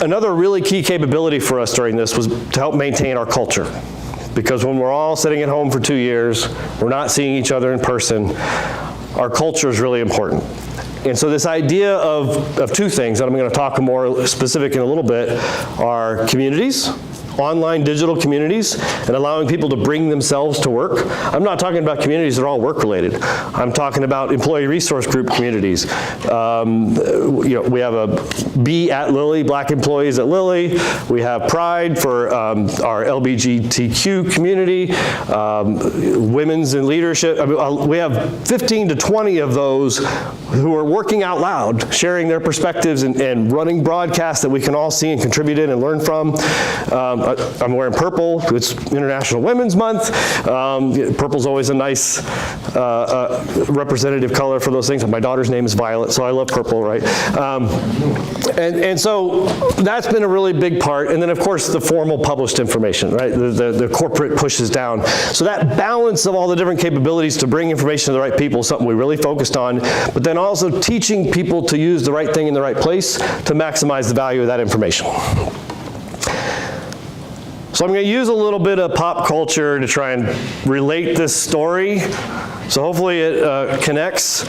Another really key capability for us during this was to help maintain our culture. Because when we're all sitting at home for 2 years, we're not seeing each other in person, our culture is really important. And so this idea of 2 things, and I'm going to talk more specific in a little bit, are communities, online digital communities, and allowing people to bring themselves to work. I'm not talking about communities that are all work-related. I'm talking about employee resource group communities. We have a Be at Lilly, Black employees at Lilly. We have Pride for our LGBTQ community, women's in leadership. We have 15 to 20 of those who are working out loud, sharing their perspectives and running broadcasts that we can all see and contribute in and learn from. I'm wearing purple. It's International Women's Month. Purple's always a nice representative color for those things. My daughter's name is Violet, so I love purple, right? And so that's been a really big part. And then, of course, the formal published information, right? The corporate pushes down. So that balance of all the different capabilities to bring information to the right people is something we really focused on, but then also teaching people to use the right thing in the right place to maximize the value of that information. So I'm going to use a little bit of pop culture to try and relate this story. So hopefully it connects.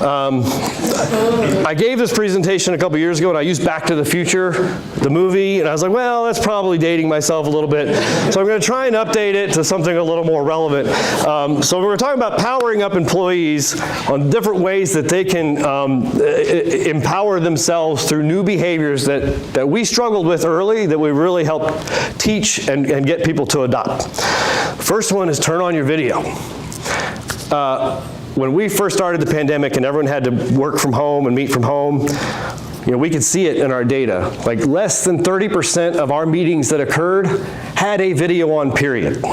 I gave this presentation a couple years ago, and I used Back to the Future, the movie, and I was like, well, that's probably dating myself a little bit. So I'm going to try and update it to something a little more relevant. So we're talking about powering up employees on different ways that they can empower themselves through new behaviors that we struggled with early, that we really helped teach and get people to adopt. First one is turn on your video. When we first started the pandemic and everyone had to work from home and meet from home, we could see it in our data. Like less than 30% of our meetings that occurred had a video on, period.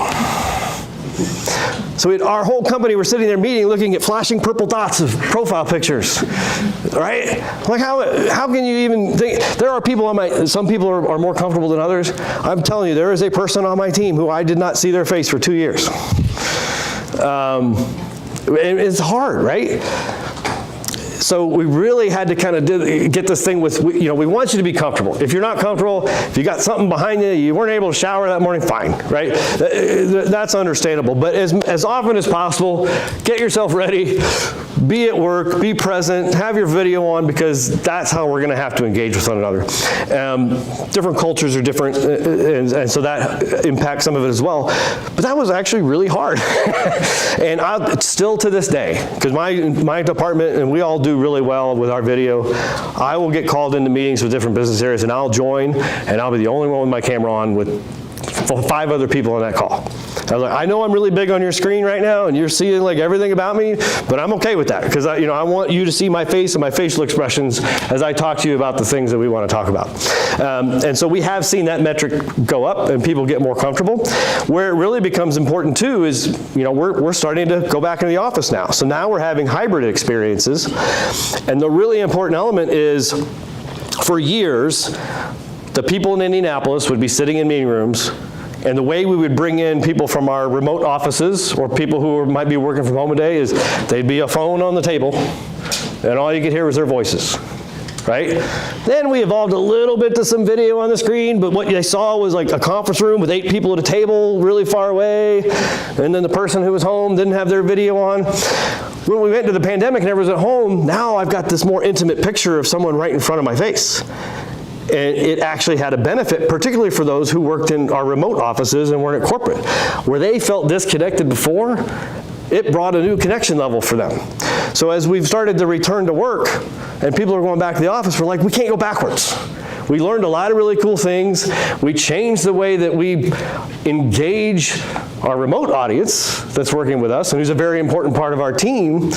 So our whole company were sitting there meeting, looking at flashing purple dots of profile pictures, right? Like how can you even think? There are people on some people are more comfortable than others. I'm telling you, there is a person on my team who I did not see their face for 2 years. It's hard, right? So we really had to kind of get this thing with, we want you to be comfortable. If you're not comfortable, if you got something behind you, you weren't able to shower that morning, fine, right? That's understandable. But as often as possible, get yourself ready, be at work, be present, have your video on, because that's how we're going to have to engage with one another. Different cultures are different, and so that impacts some of it as well. But that was actually really hard. And still to this day, because my department, and we all do really well with our video, I will get called into meetings with different business areas, and I'll join, and I'll be the only one with my camera on with 5 other people on that call. I was like, I know I'm really big on your screen right now, and you're seeing like everything about me, but I'm okay with that, because I want you to see my face and my facial expressions as I talk to you about the things that we want to talk about. And so we have seen that metric go up, and people get more comfortable. Where it really becomes important too is, we're starting to go back into the office now. So now we're having hybrid experiences, and the really important element is, for years, the people in Indianapolis would be sitting in meeting rooms, and the way we would bring in people from our remote offices or people who might be working from home a day is they'd be a phone on the table, and all you could hear was their voices. right? Then we evolved a little bit to some video on the screen, but what they saw was like a conference room with 8 people at a table really far away, and then the person who was home didn't have their video on. When we went into the pandemic and everyone was at home, now I've got this more intimate picture of someone right in front of my face. And it actually had a benefit, particularly for those who worked in our remote offices and weren't at corporate. Where they felt disconnected before, it brought a new connection level for them. So as we've started to return to work and people are going back to the office, we're like, we can't go backwards. We learned a lot of really cool things. We changed the way that we engage our remote audience that's working with us and who's a very important part of our team,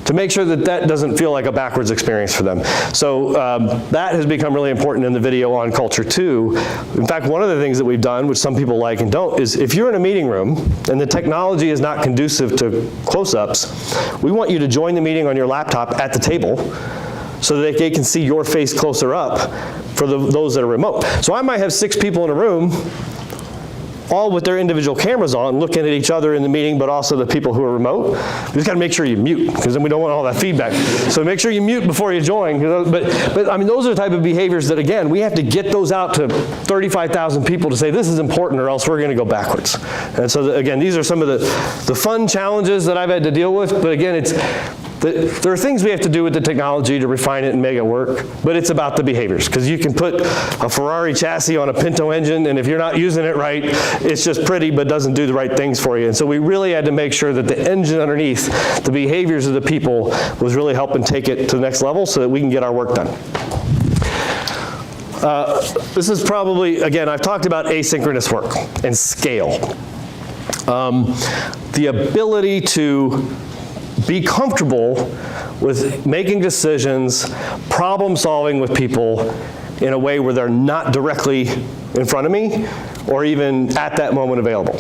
to make sure that that doesn't feel like a backwards experience for them. So that has become really important in the video on culture too. In fact, one of the things that we've done, which some people like and don't, is if you're in a meeting room and the technology is not conducive to close-ups, we want you to join the meeting on your laptop at the table so that they can see your face closer up for those that are remote. So I might have 6 people in a room, all with their individual cameras on, looking at each other in the meeting, but also the people who are remote. You just got to make sure you mute, because then we don't want all that feedback. So make sure you mute before you join. But I mean, those are the type of behaviors that, again, we have to get those out to 35,000 people to say this is important, or else we're going to go backwards. And so, again, these are some of the fun challenges that I've had to deal with. But again, there are things we have to do with the technology to refine it and make it work, but it's about the behaviors, because you can put a Ferrari chassis on a Pinto engine, and if you're not using it right, it's just pretty but doesn't do the right things for you. And so we really had to make sure that the engine underneath, the behaviors of the people, was really helping take it to the next level so that we can get our work done. This is probably, again, I've talked about asynchronous work and scale. The ability to be comfortable with making decisions, problem solving with people in a way where they're not directly in front of me or even at that moment available.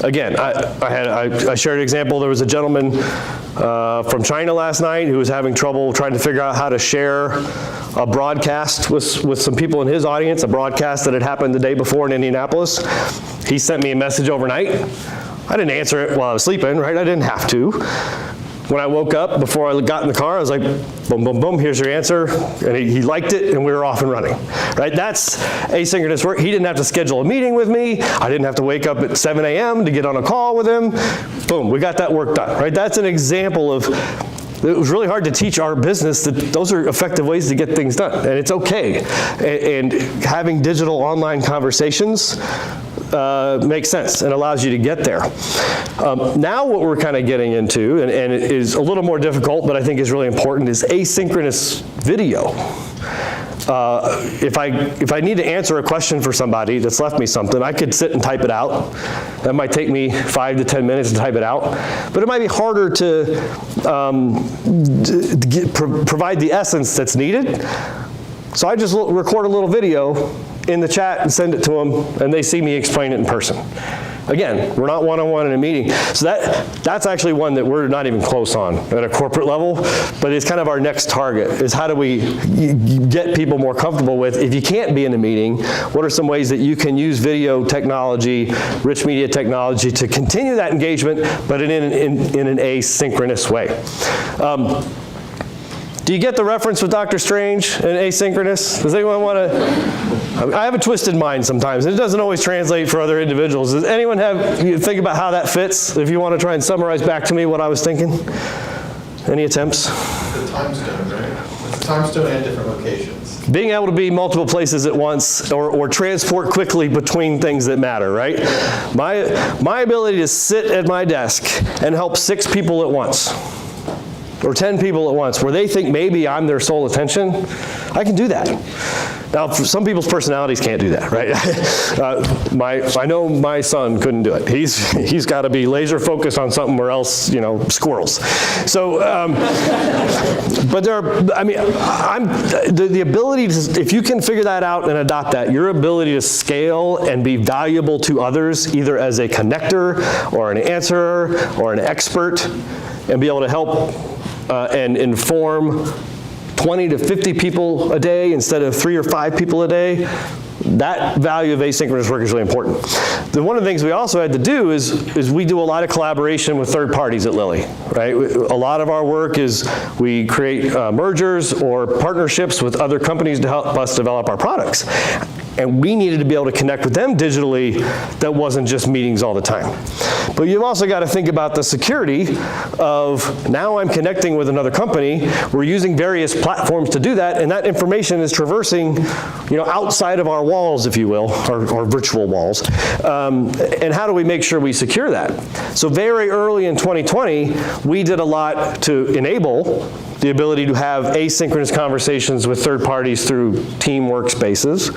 Again, I shared an example. There was a gentleman from China last night who was having trouble trying to figure out how to share a broadcast with some people in his audience, a broadcast that had happened the day before in Indianapolis. He sent me a message overnight. I didn't answer it while I was sleeping, right? I didn't have to. When I woke up, before I got in the car, I was like, boom, boom, boom, here's your answer. And he liked it, and we were off and running, right? That's asynchronous work. He didn't have to schedule a meeting with me. I didn't have to wake up at 7 a.m. to get on a call with him. Boom, we got that work done, right? That's an example of, it was really hard to teach our business that those are effective ways to get things done, and it's okay. And having digital online conversations makes sense and allows you to get there. Now what we're kind of getting into, and it is a little more difficult, but I think is really important, is asynchronous video. If I need to answer a question for somebody that's left me something, I could sit and type it out. That might take me 5 to 10 minutes to type it out. But it might be harder to provide the essence that's needed. So I just record a little video in the chat and send it to them, and they see me explain it in person. Again, we're not one-on-one in a meeting. So that's actually one that we're not even close on at a corporate level, but it's kind of our next target, is how do we get people more comfortable with, if you can't be in a meeting, what are some ways that you can use video technology, rich media technology, to continue that engagement, but in an asynchronous way. Do you get the reference with Dr. Strange and asynchronous? Does anyone want to? I have a twisted mind sometimes. It doesn't always translate for other individuals. Does anyone think about how that fits? If you want to try and summarize back to me what I was thinking. Any attempts? The time zone, right? It's time zone and different locations. Being able to be multiple places at once, or transport quickly between things that matter, right? My ability to sit at my desk and help 6 people at once, or 10 people at once, where they think maybe I'm their sole attention, I can do that. Now, some people's personalities can't do that, right? I know my son couldn't do it. He's got to be laser focused on something, or else, squirrels. So, but there are, the ability to, if you can figure that out and adopt that, your ability to scale and be valuable to others, either as a connector, or an answerer, or an expert, and be able to help and inform 20 to 50 people a day instead of 3 or 5 people a day, That value of asynchronous work is really important. Then one of the things we also had to do is we do a lot of collaboration with third parties at Lilly, right? A lot of our work is we create mergers or partnerships with other companies to help us develop our products. And we needed to be able to connect with them digitally. That wasn't just meetings all the time. But you've also got to think about the security of, now I'm connecting with another company, we're using various platforms to do that, and that information is traversing, outside of our walls, if you will, our virtual walls. And how do we make sure we secure that? So very early in 2020, we did a lot to enable the ability to have asynchronous conversations with third parties through team workspaces,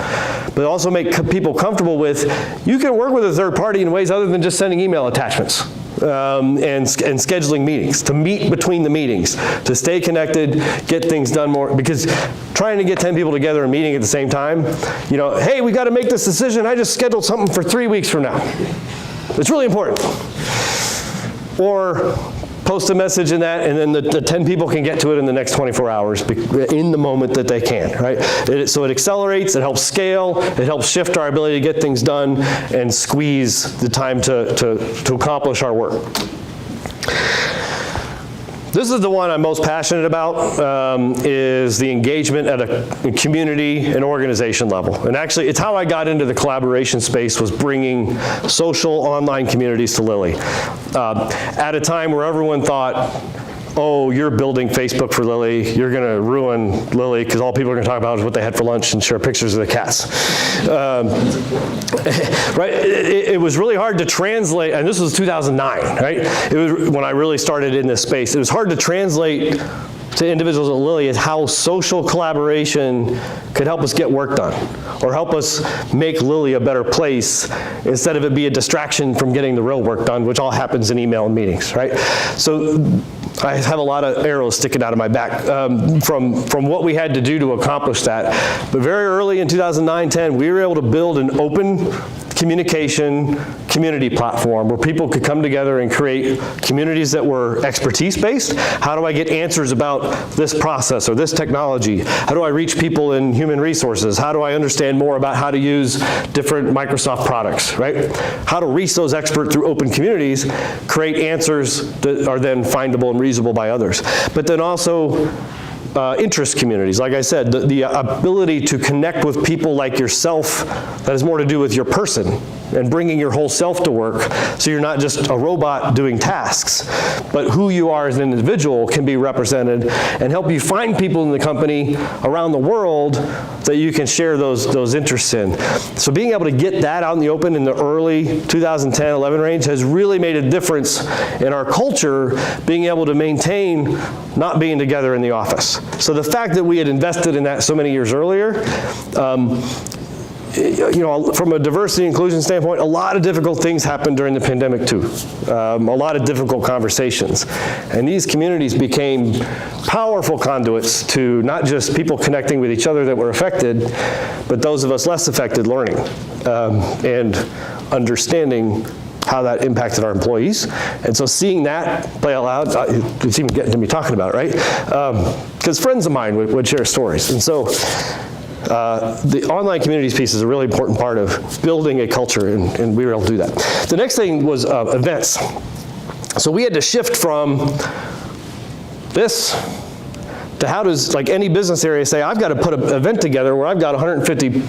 but also make people comfortable with, you can work with a third party in ways other than just sending email attachments and scheduling meetings, to meet between the meetings, to stay connected, get things done more, because trying to get 10 people together and meeting at the same time, hey, we got to make this decision, I just scheduled something for 3 weeks from now. It's really important. Or post a message in that, and then the 10 people can get to it in the next 24 hours in the moment that they can, right? So it accelerates, it helps scale, it helps shift our ability to get things done and squeeze the time to accomplish our work. This is the one I'm most passionate about, is the engagement at a community and organization level. And actually, it's how I got into the collaboration space, was bringing social online communities to Lilly. At a time where everyone thought, oh, you're building Facebook for Lilly, you're going to ruin Lilly because all people are going to talk about is what they had for lunch and share pictures of the cats. Right? It was really hard to translate, and this was 2009, right? It was when I really started in this space. It was hard to translate to individuals at Lilly is how social collaboration could help us get work done, or help us make Lilly a better place, instead of it be a distraction from getting the real work done, which all happens in email and meetings, right? So I have a lot of arrows sticking out of my back from what we had to do to accomplish that. But very early in 2009-10, we were able to build an open communication community platform where people could come together and create communities that were expertise-based. How do I get answers about this process or this technology? How do I reach people in human resources? How do I understand more about how to use different Microsoft products, right? How to reach those experts through open communities, create answers that are then findable and reasonable by others. But then also interest communities. Like I said, the ability to connect with people like yourself that has more to do with your person and bringing your whole self to work, so you're not just a robot doing tasks, but who you are as an individual can be represented, and help you find people in the company around the world that you can share those interests in. So being able to get that out in the open in the early 2010-11 range has really made a difference in our culture, being able to maintain not being together in the office. So the fact that we had invested in that so many years earlier, from a diversity and inclusion standpoint, a lot of difficult things happened during the pandemic too. A lot of difficult conversations. And these communities became powerful conduits to not just people connecting with each other that were affected, but those of us less affected learning and understanding how that impacted our employees. And so seeing that play out loud, it's even getting to me talking about it, right? Because friends of mine would share stories. And so the online communities piece is a really important part of building a culture, and we were able to do that. The next thing was events. So we had to shift from this to how does, like any business area, say, I've got to put an event together where I've got 150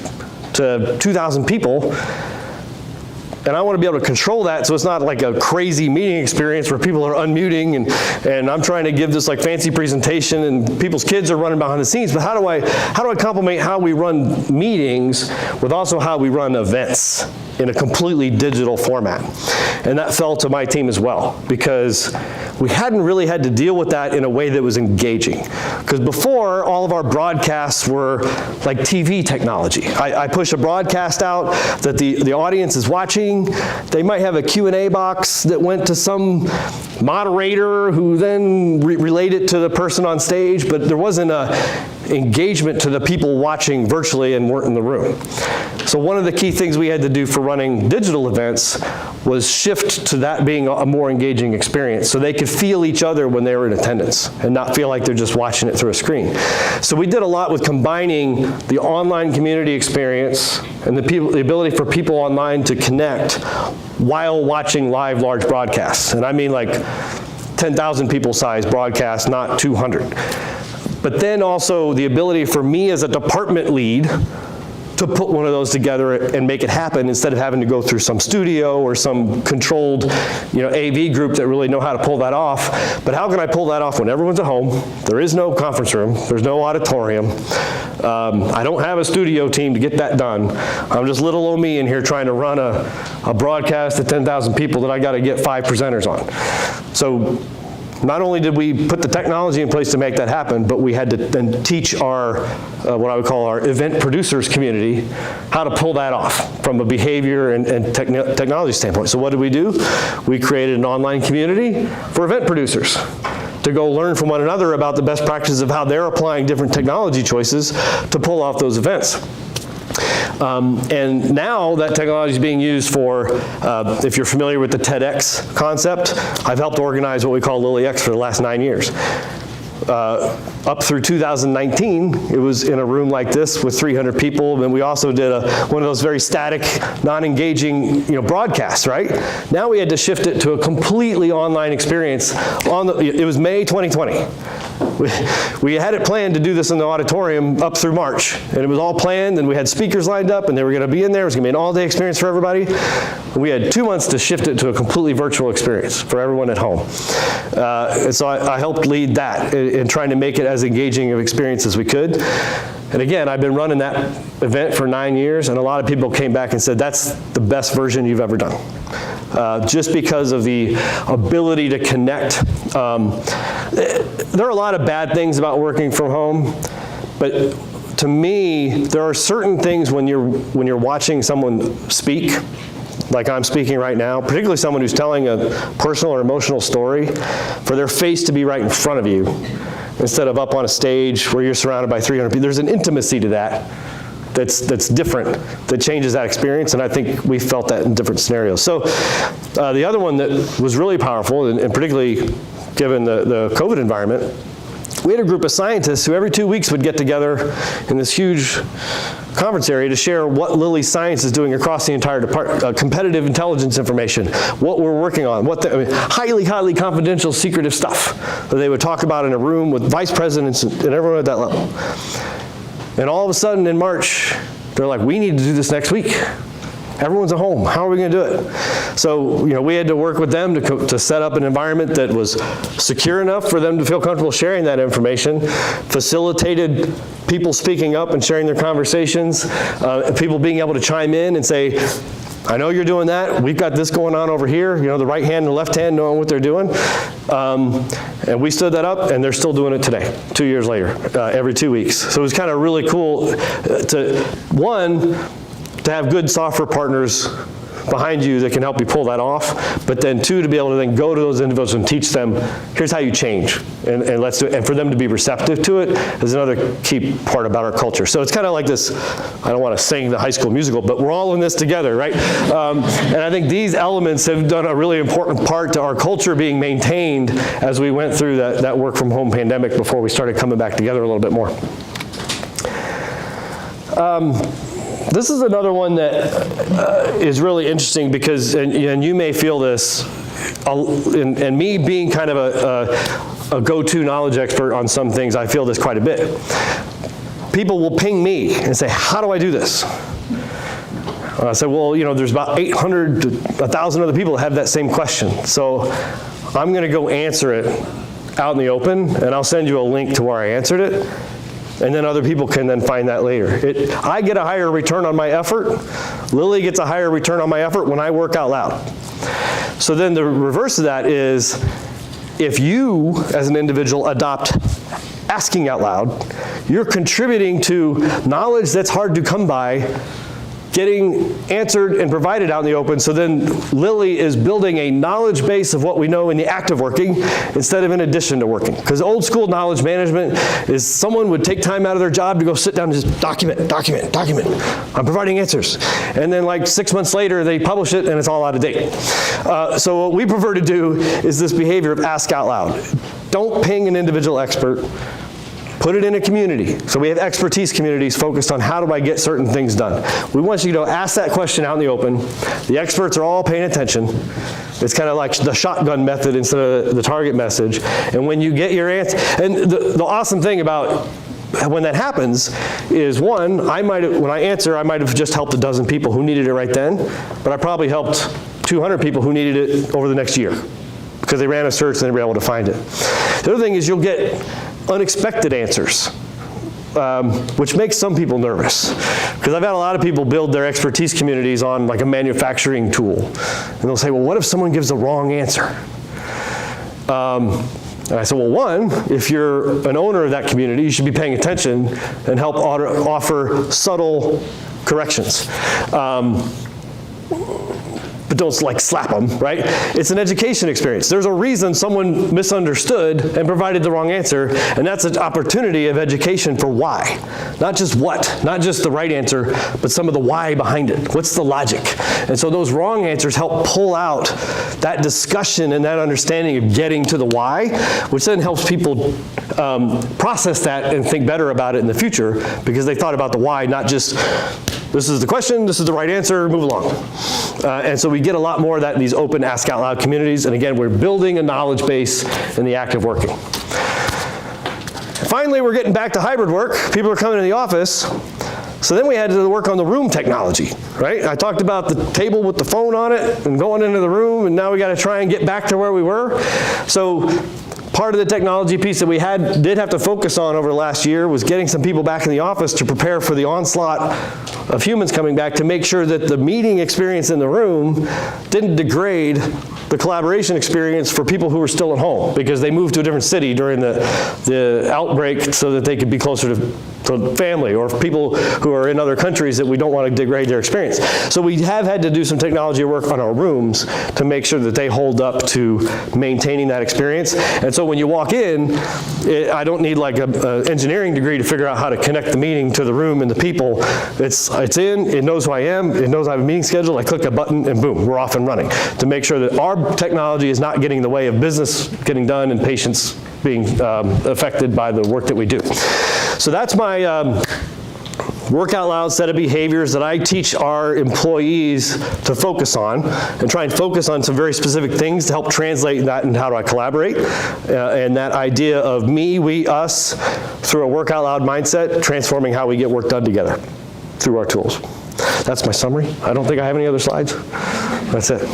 to 2,000 people, and I want to be able to control that so it's not like a crazy meeting experience where people are unmuting and I'm trying to give this like fancy presentation and people's kids are running behind the scenes. But how do I complement how we run meetings with also how we run events in a completely digital format? And that fell to my team as well, because we hadn't really had to deal with that in a way that was engaging. Because before, all of our broadcasts were like TV technology. I push a broadcast out that the audience is watching. They might have a Q&A box that went to some moderator who then relayed it to the person on stage, but there wasn't a engagement to the people watching virtually and weren't in the room. So one of the key things we had to do for running digital events was shift to that being a more engaging experience so they could feel each other when they were in attendance and not feel like they're just watching it through a screen. So we did a lot with combining the online community experience and the ability for people online to connect while watching live large broadcasts. And I mean like 10,000 people size broadcasts, not 200. But then also the ability for me as a department lead to put one of those together and make it happen instead of having to go through some studio or some controlled, AV group that really know how to pull that off. But how can I pull that off when everyone's at home? There is no conference room. There's no auditorium. I don't have a studio team to get that done. I'm just little old me in here trying to run a broadcast to 10,000 people that I got to get 5 presenters on. So not only did we put the technology in place to make that happen, but we had to then teach our, what I would call our event producers community, how to pull that off from a behavior and technology standpoint. So what did we do? We created an online community for event producers to go learn from one another about the best practices of how they're applying different technology choices to pull off those events. And now that technology is being used for, if you're familiar with the TEDx concept, I've helped organize what we call Lily X for the last 9 years. Up through 2019, it was in a room like this with 300 people, and we also did one of those very static, non-engaging, broadcasts, right? Now we had to shift it to a completely online experience. It was May 2020. We had it planned to do this in the auditorium up through March, and it was all planned, and we had speakers lined up, and they were going to be in there. It was going to be an all-day experience for everybody. We had 2 months to shift it to a completely virtual experience for everyone at home. And so I helped lead that in trying to make it as engaging of experience as we could. And again, I've been running that event for 9 years, and a lot of people came back and said, that's the best version you've ever done. Just because of the ability to connect. There are a lot of bad things about working from home, but to me, there are certain things when you're watching someone speak, like I'm speaking right now, particularly someone who's telling a personal or emotional story, for their face to be right in front of you, instead of up on a stage where you're surrounded by 300 people. There's an intimacy to that that's different, that changes that experience, and I think we felt that in different scenarios. So the other one that was really powerful, and particularly given the COVID environment, we had a group of scientists who every 2 weeks would get together in this huge conference area to share what Lilly Science is doing across the entire department, competitive intelligence information, what we're working on, highly, highly confidential, secretive stuff that they would talk about in a room with vice presidents and everyone at that level. And all of a sudden in March, they're like, we need to do this next week. Everyone's at home. How are we going to do it? So, we had to work with them to set up an environment that was secure enough for them to feel comfortable sharing that information, facilitated people speaking up and sharing their conversations, people being able to chime in and say, I know you're doing that. We've got this going on over here. The right hand and the left hand knowing what they're doing. And we stood that up, and they're still doing it today, 2 years later, every 2 weeks. So it was kind of really cool to have good software partners behind you that can help you pull that off, but then 2, to be able to then go to those individuals and teach them, here's how you change, and let's do it. And for them to be receptive to it is another key part about our culture. So it's kind of like this, I don't want to sing the High School Musical, but we're all in this together, right? And I think these elements have done a really important part to our culture being maintained as we went through that work from home pandemic before we started coming back together a little bit more. This is another one that is really interesting because, and you may feel this, and me being kind of a go-to knowledge expert on some things, I feel this quite a bit. People will ping me and say, how do I do this? I said, well, there's about 800 to 1,000 other people that have that same question. So I'm going to go answer it out in the open, and I'll send you a link to where I answered it. And then other people can then find that later. I get a higher return on my effort. Lily gets a higher return on my effort when I work out loud. So then the reverse of that is, if you, as an individual, adopt asking out loud, you're contributing to knowledge that's hard to come by getting answered and provided out in the open. So then Lily is building a knowledge base of what we know in the act of working instead of in addition to working. Because old school knowledge management is someone would take time out of their job to go sit down and just document. I'm providing answers. And then like 6 months later, they publish it and it's all out of date. So what we prefer to do is this behavior of ask out loud. Don't ping an individual expert. Put it in a community. So we have expertise communities focused on how do I get certain things done. We want you to ask that question out in the open. The experts are all paying attention. It's kind of like the shotgun method instead of the target message. And when you get your answer, and the awesome thing about when that happens is, one, when I answer, I might have just helped a dozen people who needed it right then, but I probably helped 200 people who needed it over the next year because they ran a search and they were able to find it. The other thing is you'll get unexpected answers, which makes some people nervous. Because I've had a lot of people build their expertise communities on like a manufacturing tool. And they'll say, well, what if someone gives the wrong answer? And I said, well, one, if you're an owner of that community, you should be paying attention and help offer subtle corrections. But don't like slap them, right? It's an education experience. There's a reason someone misunderstood and provided the wrong answer, and that's an opportunity of education for why. Not just what, not just the right answer, but some of the why behind it. What's the logic? And so those wrong answers help pull out that discussion and that understanding of getting to the why, which then helps people process that and think better about it in the future because they thought about the why, not just this is the question, this is the right answer, move along. And so we get a lot more of that in these open Ask Out Loud communities. And again, we're building a knowledge base in the act of working. Finally, we're getting back to hybrid work. People are coming to the office. So then we had to work on the room technology, right? I talked about the table with the phone on it and going into the room, and now we got to try and get back to where we were. So part of the technology piece that we did have to focus on over the last year was getting some people back in the office to prepare for the onslaught of humans coming back to make sure that the meeting experience in the room didn't degrade the collaboration experience for people who were still at home because they moved to a different city during the outbreak so that they could be closer to family or people who are in other countries that we don't want to degrade their experience. So we have had to do some technology work on our rooms to make sure that they hold up to maintaining that experience. And so when you walk in, I don't need like an engineering degree to figure out how to connect the meeting to the room and the people. It's in, it knows who I am, it knows I have a meeting schedule, I click a button and boom, we're off and running to make sure that our technology is not getting in the way of business getting done and patients being affected by the work that we do. So that's my work out loud set of behaviors that I teach our employees to focus on and try and focus on some very specific things to help translate that and how do I collaborate and that idea of me, we, us through a work out loud mindset, transforming how we get work done together through our tools. That's my summary. I don't think I have any other slides. That's it.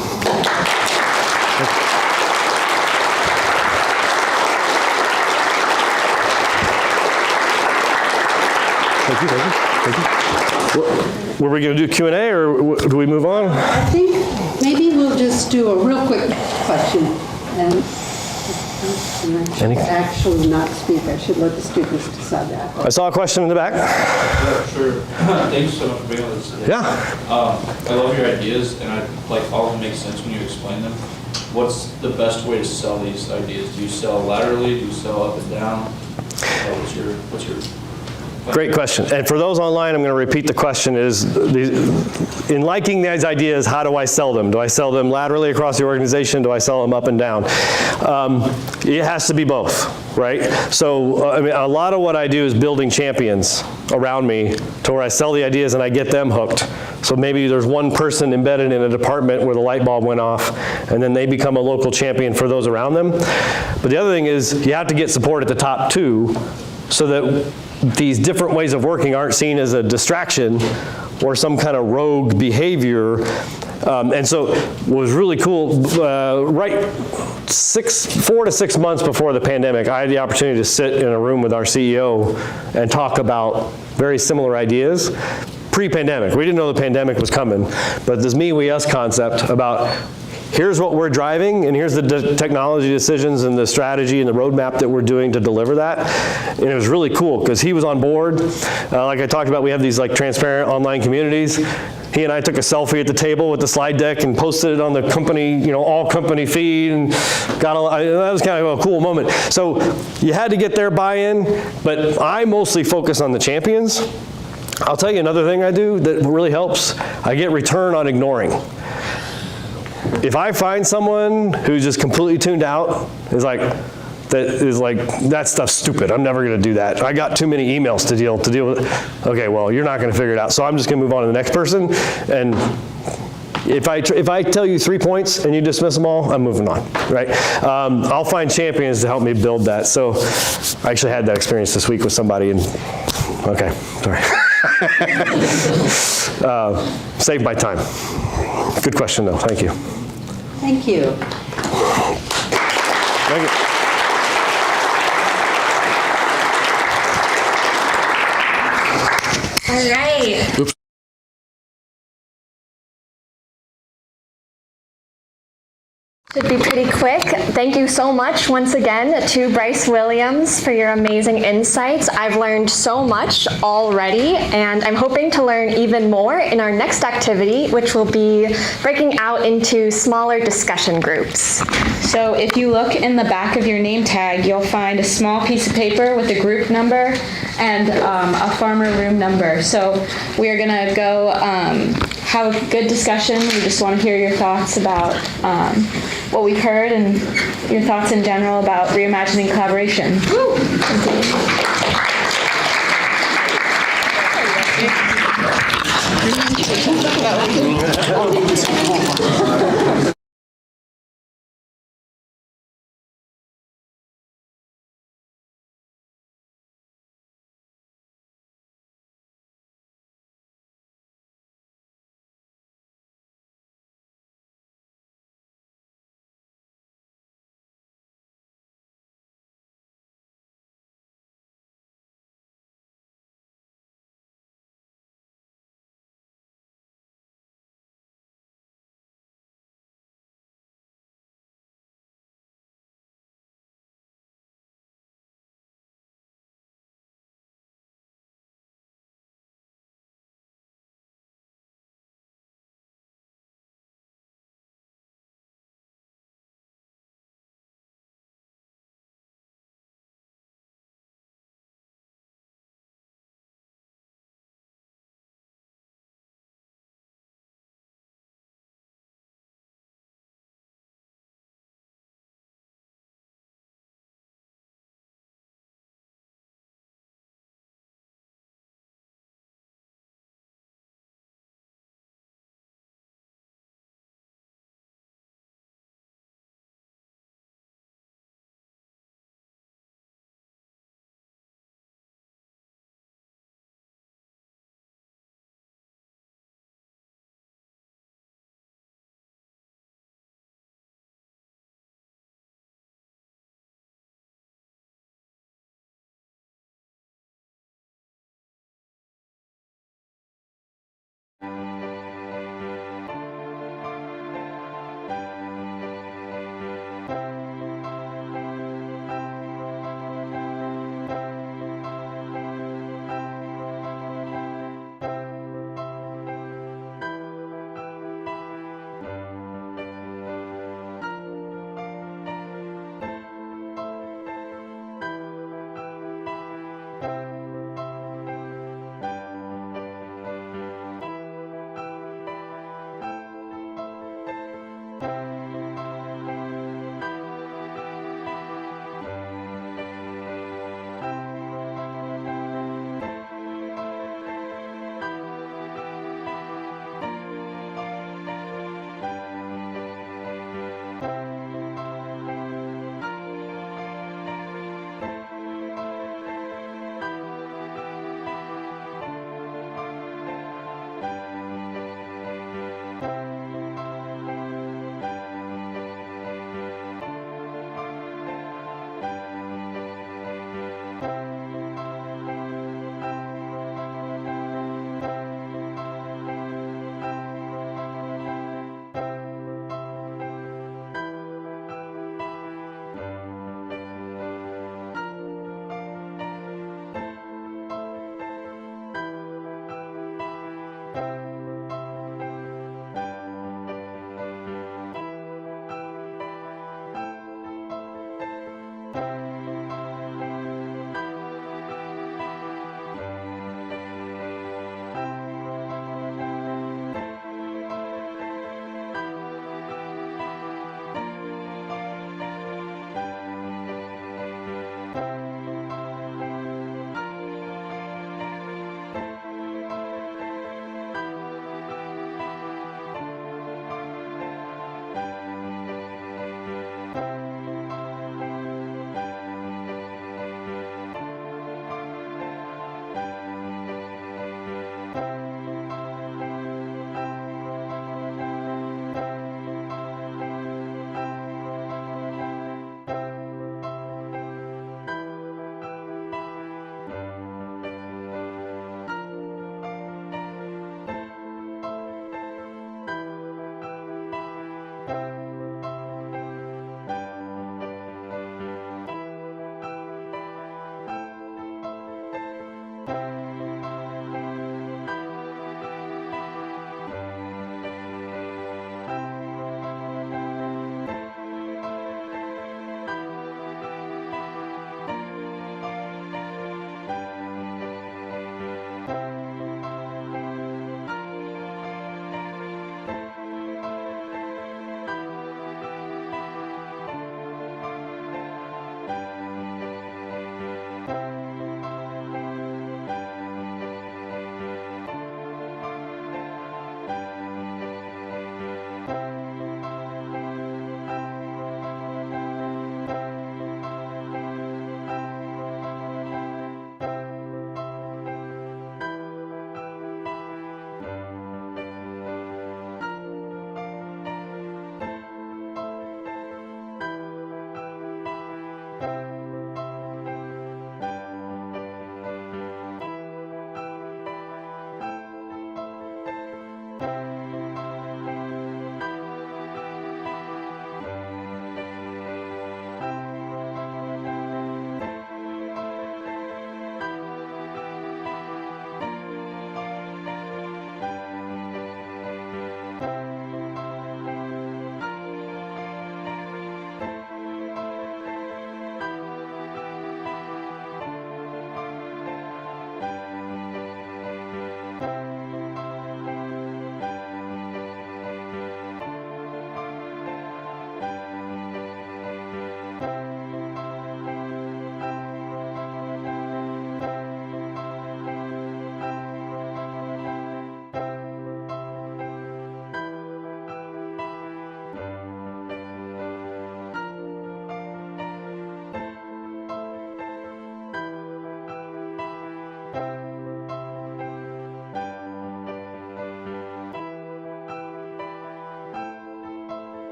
Thank you, thank you. Were we going to do Q&A or do we move on? I think maybe we'll just do a real quick question. And I should actually not speak. I should let the students decide that. I saw a question in the back. Yeah, sure. Thanks so much for being with us today. Yeah. I love your ideas, and all of them make sense when you explain them. What's the best way to sell these ideas? Do you sell laterally? Do you sell up and down? What's your Great question. And for those online, I'm going to repeat the question is, in liking these ideas, how do I sell them? Do I sell them laterally across the organization? Do I sell them up and down? It has to be both, right? So I mean, a lot of what I do is building champions around me to where I sell the ideas and I get them hooked. So maybe there's one person embedded in a department where the light bulb went off, and then they become a local champion for those around them. But the other thing is you have to get support at the top too, so that these different ways of working aren't seen as a distraction or some kind of rogue behavior. And so what was really cool, right 4 to 6 months before the pandemic, I had the opportunity to sit in a room with our CEO and talk about very similar ideas. Pre-pandemic, we didn't know the pandemic was coming, but this me, we, us concept about here's what we're driving, and here's the technology decisions and the strategy and the roadmap that we're doing to deliver that. And it was really cool because he was on board. Like I talked about, we have these like transparent online communities. he and I took a selfie at the table with the slide deck and posted it on the company, all company feed, and that was kind of a cool moment. So you had to get their buy-in, but I mostly focus on the champions. I'll tell you another thing I do that really helps. I get return on ignoring. If I find someone who's just completely tuned out, that stuff's stupid. I'm never going to do that. I got too many emails to deal with. Okay, well, you're not going to figure it out. So I'm just going to move on to the next person. And if I tell you 3 points and you dismiss them all, I'm moving on, right? I'll find champions to help me build that. So I actually had that experience this week with somebody, and okay, sorry. Saved my time. Good question, though. Thank you. Thank you. Thank you. All right. Oops. Should be pretty quick. Thank you so much once again to Bryce Williams for your amazing insights. I've learned so much already, and I'm hoping to learn even more in our next activity, which will be breaking out into smaller discussion groups. So if you look in the back of your name tag, you'll find a small piece of paper with a group number and a farmer room number. So we're gonna go have a good discussion. We just want to hear your thoughts about what we've heard and your thoughts in general about reimagining collaboration.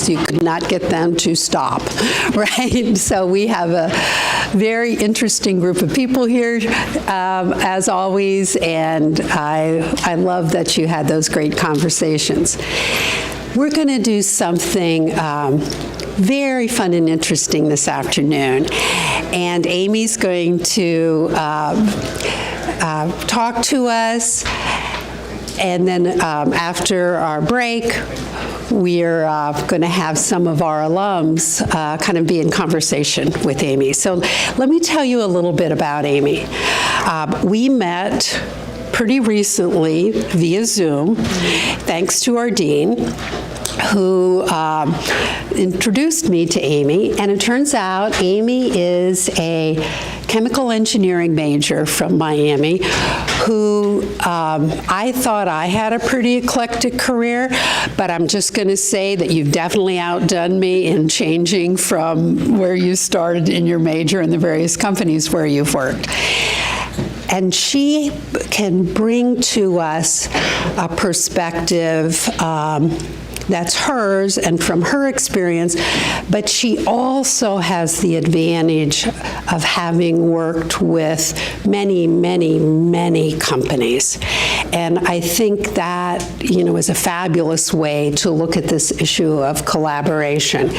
because you could not get them to stop, right? So we have a very interesting group of people here, as always, and I love that you had those great conversations. We're going to do something very fun and interesting this afternoon, and Amy's going to talk to us, and then after our break, we're going to have some of our alums kind of be in conversation with Amy. So let me tell you a little bit about Amy. We met pretty recently via Zoom, thanks to our dean, who introduced me to Amy, and it turns out Amy is a chemical engineering major from Miami who I thought I had a pretty eclectic career, but I'm just going to say that you've definitely outdone me in changing from where you started in your major and the various companies where you've worked. And she can bring to us a perspective that's hers and from her experience, but she also has the advantage of having worked with many, many, many companies. And I think that, is a fabulous way to look at this issue of collaboration.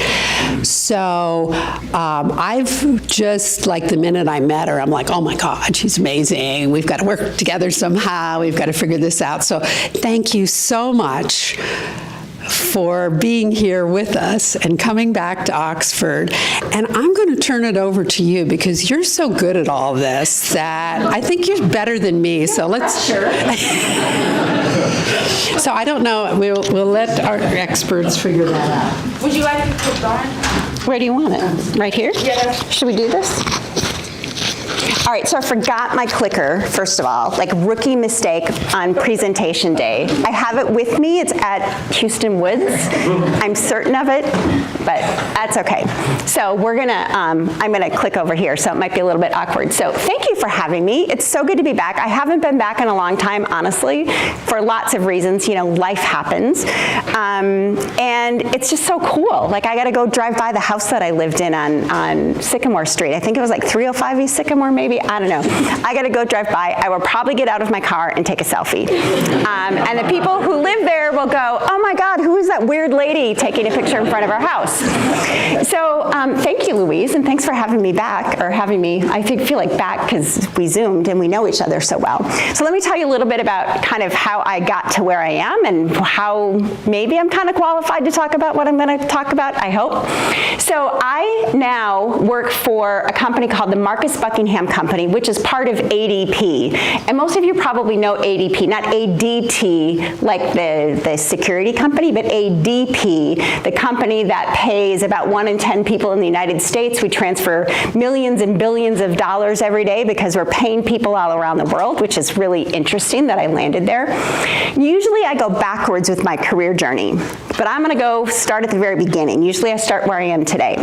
So I've just, like the minute I met her, I'm like, oh my God, she's amazing. We've got to work together somehow. We've got to figure this out. So thank you so much for being here with us and coming back to Oxford. And I'm going to turn it over to you because you're so good at all this that I think you're better than me. So let's. Sure. So I don't know. We'll let our experts figure that out. Would you like to keep going? Where do you want it? Right here? Yeah. Should we do this? All right, so I forgot my clicker, first of all, like rookie mistake on presentation day. I have it with me, it's at Houston Woods. I'm certain of it, but that's okay. So we're gonna, I'm gonna click over here, so it might be a little bit awkward. So thank you for having me. It's so good to be back. I haven't been back in a long time, honestly, for lots of reasons. Life happens. And it's just so cool. Like I gotta go drive by the house that I lived in on Sycamore Street. I think it was like 305 East Sycamore, maybe. I don't know. I got to go drive by. I will probably get out of my car and take a selfie. And the people who live there will go, oh my God, who is that weird lady taking a picture in front of our house? So thank you, Louise, and thanks for having me back, or having me, I feel like back because we Zoomed and we know each other so well. So let me tell you a little bit about kind of how I got to where I am and how maybe I'm kind of qualified to talk about what I'm going to talk about, I hope. So I now work for a company called the Marcus Buckingham Company, which is part of ADP. And most of you probably know ADP, not ADT, like the security company, but ADP, the company that pays about 1 in 10 people in the United States. We transfer millions and billions of dollars every day because we're paying people all around the world, which is really interesting that I landed there. Usually I go backwards with my career journey, but I'm gonna go start at the very beginning. Usually I start where I am today.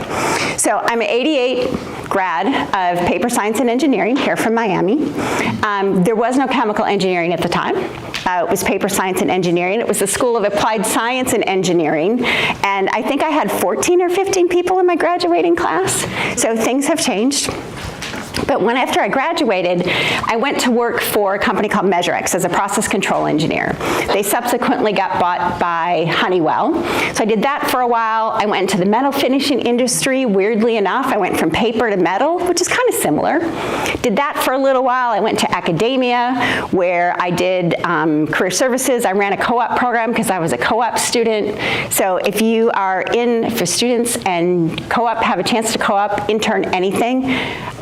So I'm an 88 grad of paper science and engineering here from Miami. There was no chemical engineering at the time. It was paper science and engineering. It was the School of Applied Science and Engineering. And I think I had 14 or 15 people in my graduating class. So things have changed. But after I graduated, I went to work for a company called X as a process control engineer. They subsequently got bought by Honeywell. So I did that for a while. I went into the metal finishing industry. Weirdly enough, I went from paper to metal, which is kind of similar. Did that for a little while. I went to academia, where I did career services. I ran a co-op program because I was a co-op student. So if you are for students and co-op, have a chance to co-op, intern, anything,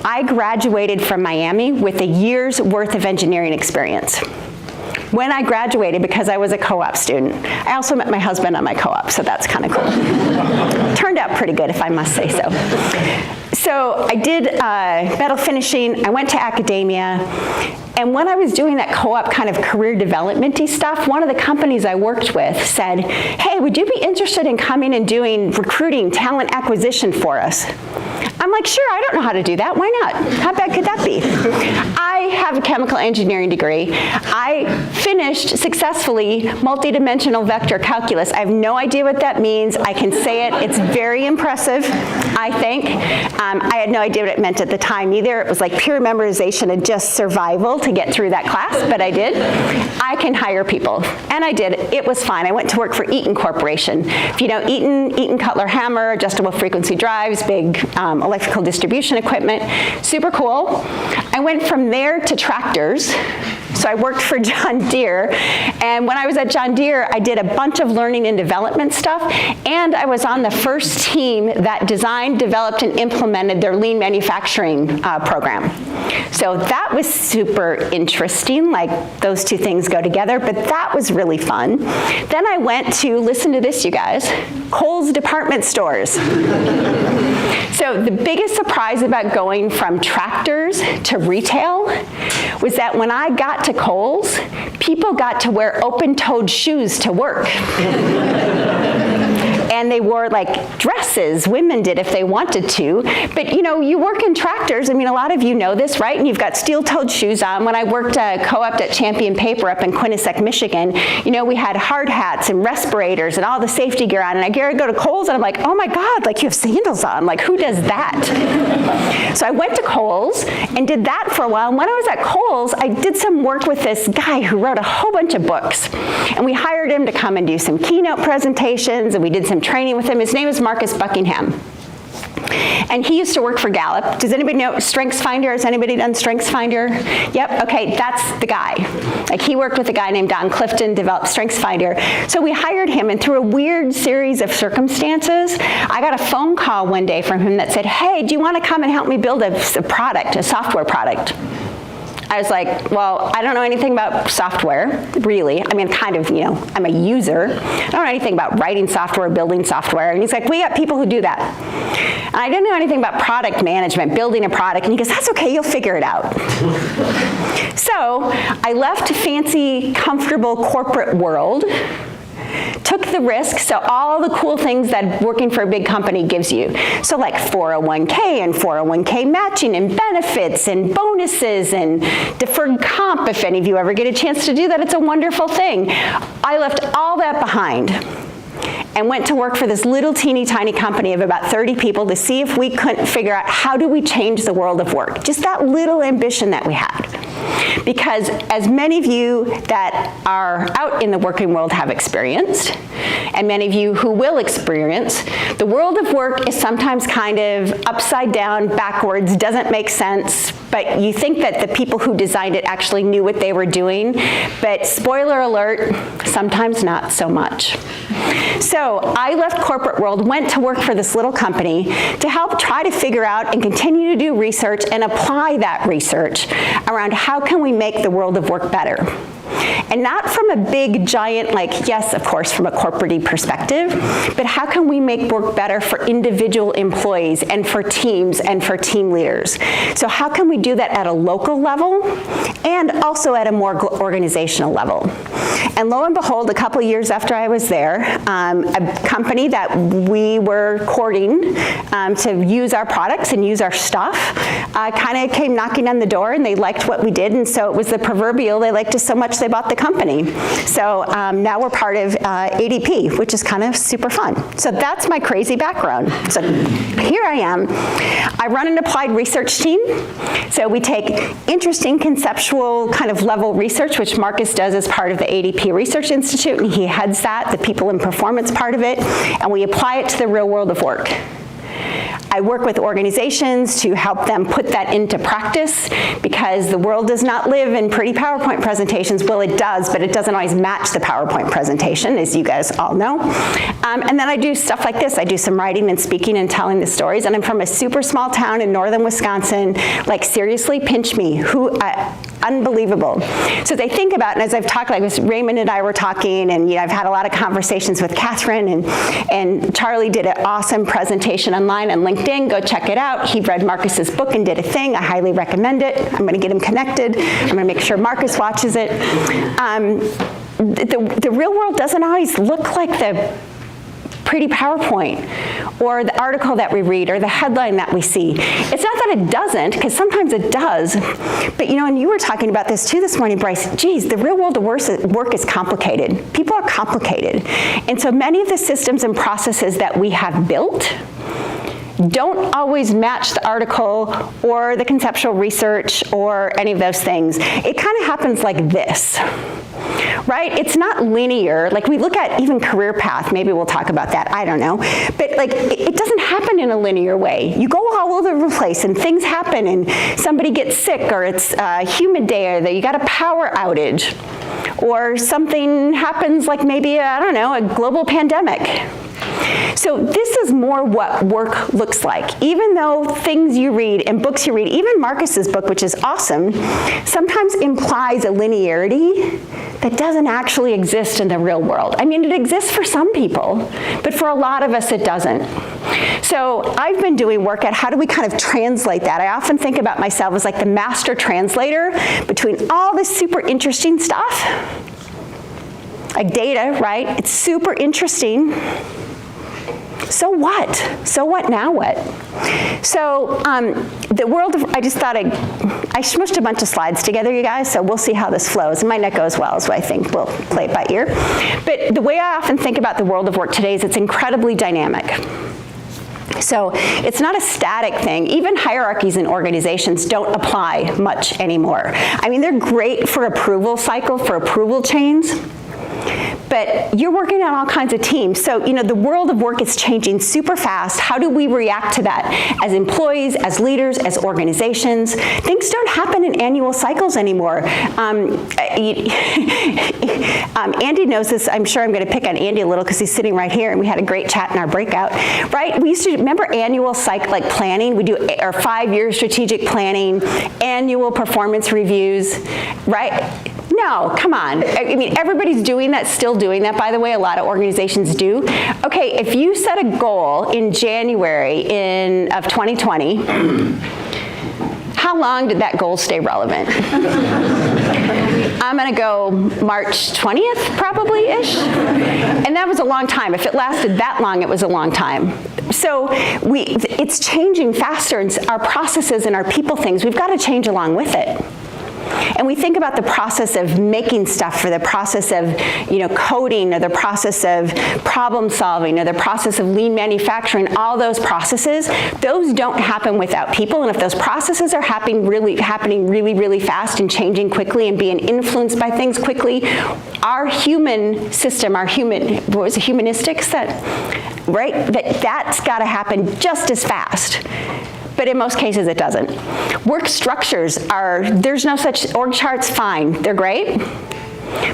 I graduated from Miami with a year's worth of engineering experience. When I graduated, because I was a co-op student, I also met my husband on my co-op, so that's kind of cool. Turned out pretty good, if I must say so. So I did metal finishing, I went to academia, and when I was doing that co-op kind of career development-y stuff, one of the companies I worked with said, hey, would you be interested in coming and doing recruiting, talent acquisition for us? I'm like, sure, I don't know how to do that. Why not? How bad could that be? I have chemical engineering degree. I finished successfully multidimensional vector calculus. I have no idea what that means. I can say it. It's very impressive, I think. I had no idea what it meant at the time either. It was like pure memorization and just survival to get through that class, but I did. I can hire people, and I did. It was fine. I went to work for Eaton Corporation. If you know Eaton Cutler Hammer, adjustable frequency drives, big electrical distribution equipment, super cool. I went from there to tractors. So I worked for John Deere, and when I was at John Deere, I did a bunch of learning and development stuff, and I was on the first team that designed, developed, and implemented their lean manufacturing program. So that was super interesting, like those two things go together, but that was really fun. Then I went to, listen to this, you guys, Kohl's department stores. So the biggest surprise about going from tractors to retail was that when I got to Kohl's, people got to wear open-toed shoes to work. And they wore like dresses, women did if they wanted to. But you know, you work in tractors, I mean, a lot of you know this, right? And you've got steel-toed shoes on. When I worked co-op at Champion Paper up in Quinnipiac, Michigan, you know, we had hard hats and respirators and all the safety gear on. And I go to Kohl's and I'm like, oh my God, like you have sandals on. Like, who does that? So I went to Kohl's and did that for a while. And when I was at Kohl's, I did some work with this guy who wrote a whole bunch of books. And we hired him to come and do some keynote presentations, and we did some training with him. His name is Marcus Buckingham. And he used to work for Gallup. Does anybody know StrengthsFinder? Has anybody done StrengthsFinder? Yep, okay, that's the guy. Like, he worked with a guy named Don Clifton, developed StrengthsFinder. So we hired him, and through a weird series of circumstances, I got a phone call one day from him that said, hey, do you want to come and help me build a product, a software product? I was like, well, I don't know anything about software, really. I mean, kind of, you know, I'm a user. I don't know anything about writing software, building software. And he's like, we got people who do that. And I didn't know anything about product management, building a product. And he goes, that's okay, you'll figure it out. So I left fancy, comfortable corporate world, took the risk, so all the cool things that working for a big company gives you. So like 401k and 401k matching and benefits and bonuses and deferred comp, if any of you ever get a chance to do that, it's a wonderful thing. I left all that behind and went to work for this little teeny tiny company of about 30 people to see if we couldn't figure out how do we change the world of work. Just that little ambition that we had. Because as many of you that are out in the working world have experienced, and many of you who will experience, the world of work is sometimes kind of upside down, backwards, doesn't make sense, but you think that the people who designed it actually knew what they were doing, but spoiler alert, sometimes not so much. So I left corporate world, went to work for this little company to help try to figure out and continue to do research and apply that research around how can we make the world of work better. And not from a big, giant, like, yes, of course, from a corporate-y perspective, but how can we make work better for individual employees and for teams and for team leaders? So how can we do that at a local level and also at a more organizational level? And lo and behold, a couple of years after I was there, a company that we were courting to use our products and use our stuff kind of came knocking on the door, and they liked what we did, and so it was the proverbial, they liked us so much they bought the company. So now we're part of ADP, which is kind of super fun. So that's my crazy background. So here I am. I run an applied research team. So we take interesting conceptual kind of level research, which Marcus does as part of the ADP Research Institute, and he heads that, the people and performance part of it, and we apply it to the real world of work. I work with organizations to help them put that into practice, because the world does not live in pretty PowerPoint presentations. Well, it does, but it doesn't always match the PowerPoint presentation, as you guys all know. And then I do stuff like this. I do some writing and speaking and telling the stories, and I'm from a super small town in northern Wisconsin. Like, seriously, pinch me. Unbelievable. So as I think about, and as I've talked, like Raymond and I were talking, and I've had a lot of conversations with Catherine, and Charlie did an awesome presentation online on LinkedIn. Go check it out. He read Marcus's book and did a thing. I highly recommend it. I'm going to get him connected. I'm going to make sure Marcus watches it. The real world doesn't always look like the pretty PowerPoint or the article that we read or the headline that we see. It's not that it doesn't, because sometimes it does, but and you were talking about this too this morning, Bryce, geez, the real world of work is complicated. People are complicated. And so many of the systems and processes that we have built don't always match the article or the conceptual research or any of those things. It kind of happens like this, right? It's not linear. Like we look at even career path, maybe we'll talk about that, I don't know. But like it doesn't happen in a linear way. You go all over the place and things happen and somebody gets sick or it's a humid day or that you got a power outage or something happens like maybe, I don't know, a global pandemic. So this is more what work looks like. Even though things you read and books you read, even Marcus's book, which is awesome, sometimes implies a linearity that doesn't actually exist in the real world. I mean, it exists for some people, but for a lot of us it doesn't. So I've been doing work at how do we kind of translate that. I often think about myself as like the master translator between all this super interesting stuff, like data, right? It's super interesting. So what? So what, now what? So the world of, I just thought I smushed a bunch of slides together, you guys, so we'll see how this flows. It might not go as well, so I think we'll play it by ear. But the way I often think about the world of work today is it's incredibly dynamic. So it's not a static thing. Even hierarchies in organizations don't apply much anymore. I mean, they're great for approval cycle, for approval chains, but you're working on all kinds of teams. So, the world of work is changing super fast. How do we react to that as employees, as leaders, as organizations? Things don't happen in annual cycles anymore. Andy knows this. I'm sure I'm going to pick on Andy a little because he's sitting right here and we had a great chat in our breakout, right? We used to, remember annual like planning? We do our 5-year strategic planning, annual performance reviews, right? No, come on. I mean, everybody's doing that, still doing that, by the way. A lot of organizations do. Okay, if you set a goal in January of 2020, how long did that goal stay relevant? I'm going to go March 20th, probably-ish. And that was a long time. If it lasted that long, it was a long time. So it's changing faster, and our processes and our people things, we've got to change along with it. And we think about the process of making stuff, or the process of, coding, or the process of problem solving, or the process of lean manufacturing. All those processes, those don't happen without people. And if those processes are happening really, really fast and changing quickly and being influenced by things quickly, our human system, humanistics, right? That's got to happen just as fast. But in most cases, it doesn't. Work structures there's no such, org charts, fine, they're great.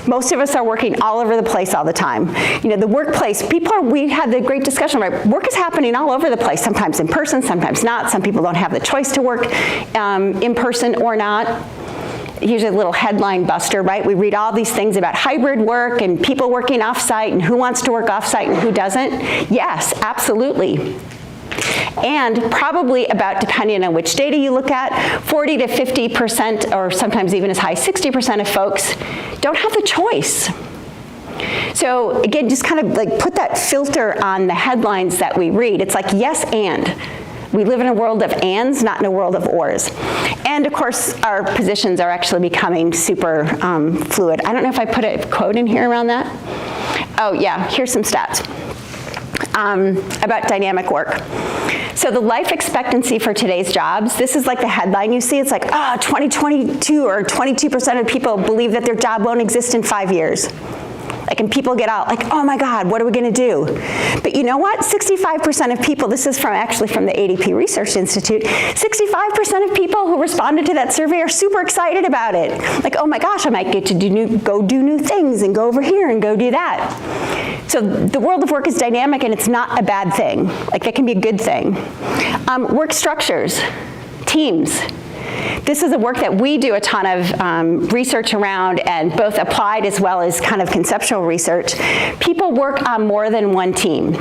Most of us are working all over the place all the time. The workplace, we had the great discussion, right? Work is happening all over the place, sometimes in person, sometimes not. Some people don't have the choice to work in person or not. Here's a little headline buster, right? We read all these things about hybrid work and people working offsite and who wants to work offsite and who doesn't. Yes, absolutely. And probably about, depending on which data you look at, 40 to 50%, or sometimes even as high as 60% of folks don't have the choice. So again, just kind of like put that filter on the headlines that we read. It's like yes and. We live in a world of ands, not in a world of ors. And of course, our positions are actually becoming super fluid. I don't know if I put a quote in here around that. Oh yeah, here's some stats about dynamic work. So the life expectancy for today's jobs, this is like the headline you see. It's like, 2022 or 22% of people believe that their job won't exist in 5 years. Like, and people get out like, oh my God, what are we going to do? But you know what? 65% of people, this is actually from the ADP Research Institute, 65% of people who responded to that survey are super excited about it. Like, oh my gosh, I might get to go do new things and go over here and go do that. So the world of work is dynamic, and it's not a bad thing. Like, that can be a good thing. Work structures, teams. This is a work that we do a ton of research around, and both applied as well as kind of conceptual research. People work on more than one team.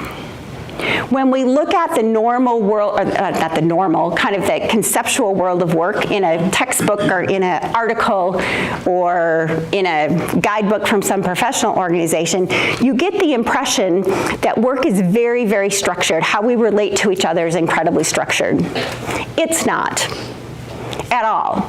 When we look at the normal world, or not the normal, kind of the conceptual world of work in a textbook or in an article or in a guidebook from some professional organization, you get the impression that work is very, very structured. How we relate to each other is incredibly structured. It's not. At all.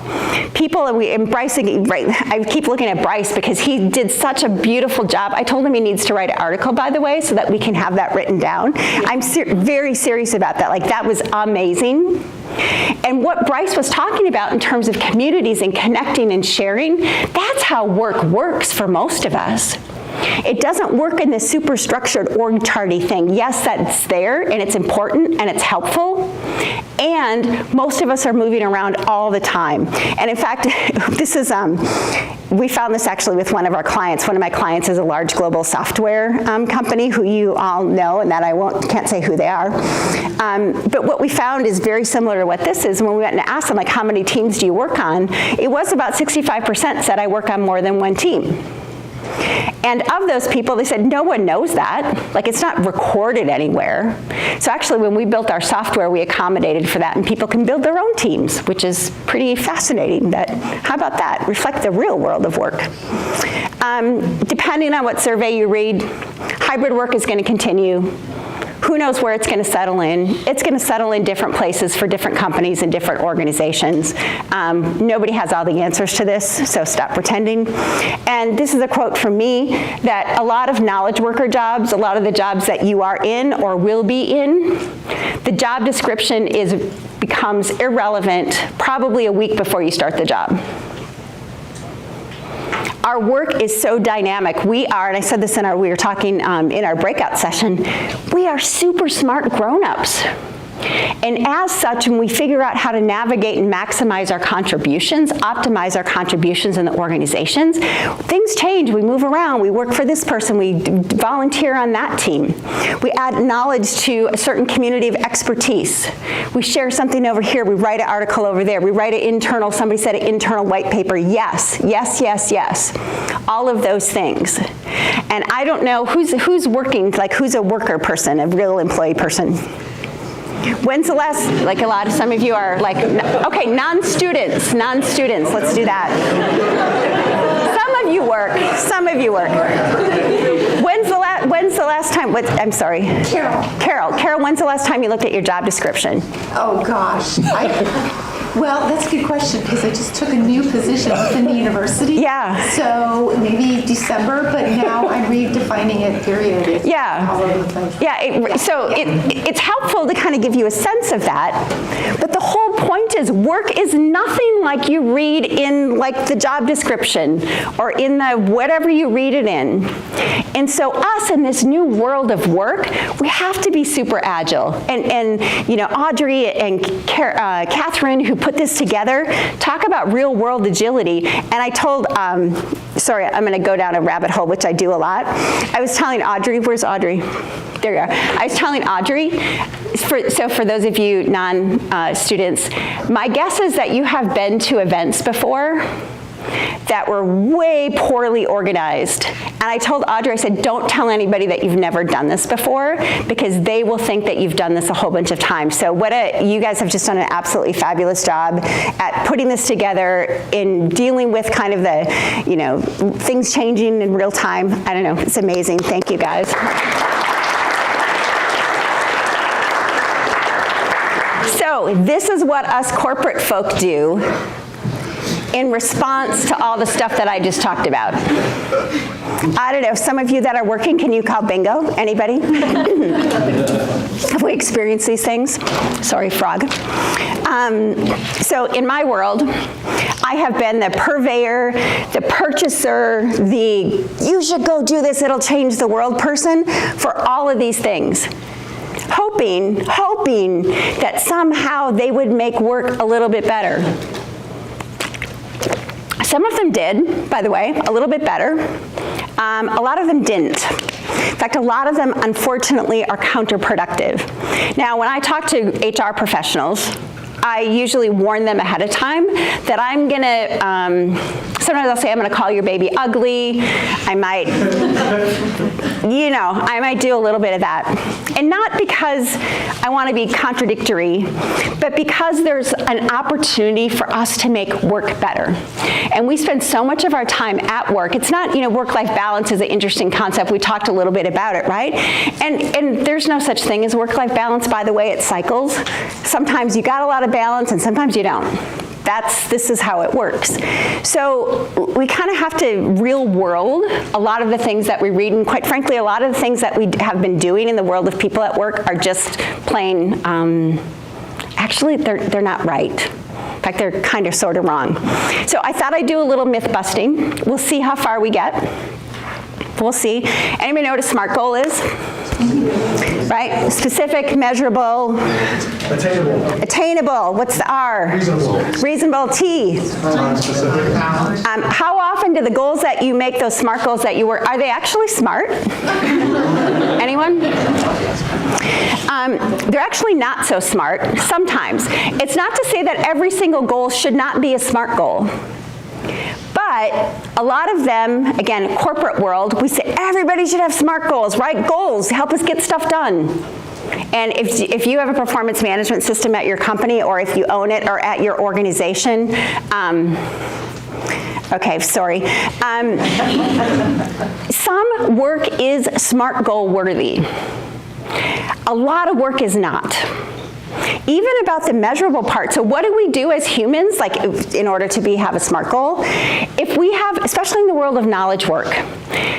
People, and Bryce, right, I keep looking at Bryce because he did such a beautiful job. I told him he needs to write an article, by the way, so that we can have that written down. I'm very serious about that. Like, that was amazing. And what Bryce was talking about in terms of communities and connecting and sharing, that's how work works for most of us. It doesn't work in this super structured org charty thing. Yes, that's there, and it's important, and it's helpful, and most of us are moving around all the time. And in fact, this is, we found this actually with one of our clients. One of my clients is a large global software company who you all know, and that can't say who they are. But what we found is very similar to what this is. When we went and asked them, like, how many teams do you work on? It was about 65% said I work on more than one team. And of those people, they said, no one knows that. Like, it's not recorded anywhere. So actually, when we built our software, we accommodated for that, and people can build their own teams, which is pretty fascinating. How about that? Reflect the real world of work. Depending on what survey you read, hybrid work is going to continue. Who knows where it's going to settle in? It's going to settle in different places for different companies and different organizations. Nobody has all the answers to this, so stop pretending. And this is a quote from me, that a lot of knowledge worker jobs, a lot of the jobs that you are in or will be in, the job description becomes irrelevant probably a week before you start the job. Our work is so dynamic. We are, and I said this we were talking in our breakout session, we are super smart grown-ups. And as such, when we figure out how to navigate and maximize our contributions, optimize our contributions in the organizations, things change. We move around. We work for this person. We volunteer on that team. We add knowledge to a certain community of expertise. We share something over here. We write an article over there. We write somebody said an internal white paper. Yes, yes, yes, yes. All of those things. And I don't know who's working, like who's a worker person, a real employee person. When's the last, some of you are like, okay, non-students, let's do that. Some of you work. When's the last time, I'm sorry. Carol, when's the last time you looked at your job description? Oh gosh, well, that's a good question, because I just took a new position within the university. Yeah. So maybe December, but now I'm redefining it, period. It's all over the place. Yeah, it's helpful to kind of give you a sense of that. But the whole point is work is nothing like you read in like the job description or in the whatever you read it in. And so us in this new world of work, we have to be super agile. And you know, Audrey and Catherine, who put this together, talk about real world agility. And I told, sorry, I'm going to go down a rabbit hole, which I do a lot. I was telling Audrey, where's Audrey? There you are. I was telling Audrey, so for those of you non-students, my guess is that you have been to events before that were way poorly organized. And I told Audrey, I said, don't tell anybody that you've never done this before, because they will think that you've done this a whole bunch of times. So you guys have just done an absolutely fabulous job at putting this together, in dealing with kind of the, you know, things changing in real time. I don't know, it's amazing. Thank you guys. So this is what us corporate folk do in response to all the stuff that I just talked about. I don't know, some of you that are working, can you call bingo? Anybody? Have we experienced these things? Sorry, frog. So in my world, I have been the purveyor, the purchaser, you should go do this, it'll change the world person for all of these things. Hoping that somehow they would make work a little bit better. Some of them did, by the way, a little bit better. A lot of them didn't. In fact, a lot of them, unfortunately, are counterproductive. Now, when I talk to HR professionals, I usually warn them ahead of time that I'm gonna, sometimes I'll say I'm gonna call your baby ugly. I might, I might do a little bit of that. And not because I wanna be contradictory, but because there's an opportunity for us to make work better. And we spend so much of our time at work. It's not, work-life balance is an interesting concept. We talked a little bit about it, right? And there's no such thing as work-life balance, by the way, it cycles. Sometimes you got a lot of balance and sometimes you don't. This is how it works. So we kind of have to real world a lot of the things that we read, and quite frankly, a lot of the things that we have been doing in the world of people at work are just plain, actually, they're not right. In fact, they're kind of sort of wrong. So I thought I'd do a little myth busting. We'll see how far we get. We'll see. Anybody know what a SMART goal is? Right? Specific, measurable. Attainable. Attainable. What's the R? Reasonable. Reasonable. T. Specific. How often do the goals that you make, those SMART goals that you work, are they actually smart? Anyone? They're actually not so smart sometimes. It's not to say that every single goal should not be a SMART goal. But a lot of them, again, corporate world, we say everybody should have SMART goals, right? Goals help us get stuff done. And if you have a performance management system at your company, or if you own it, or at your organization, okay, sorry. Some work is SMART goal worthy. A lot of work is not. Even about the measurable part. So what do we do as humans, like in order to have a SMART goal? If we have, especially in the world of knowledge work,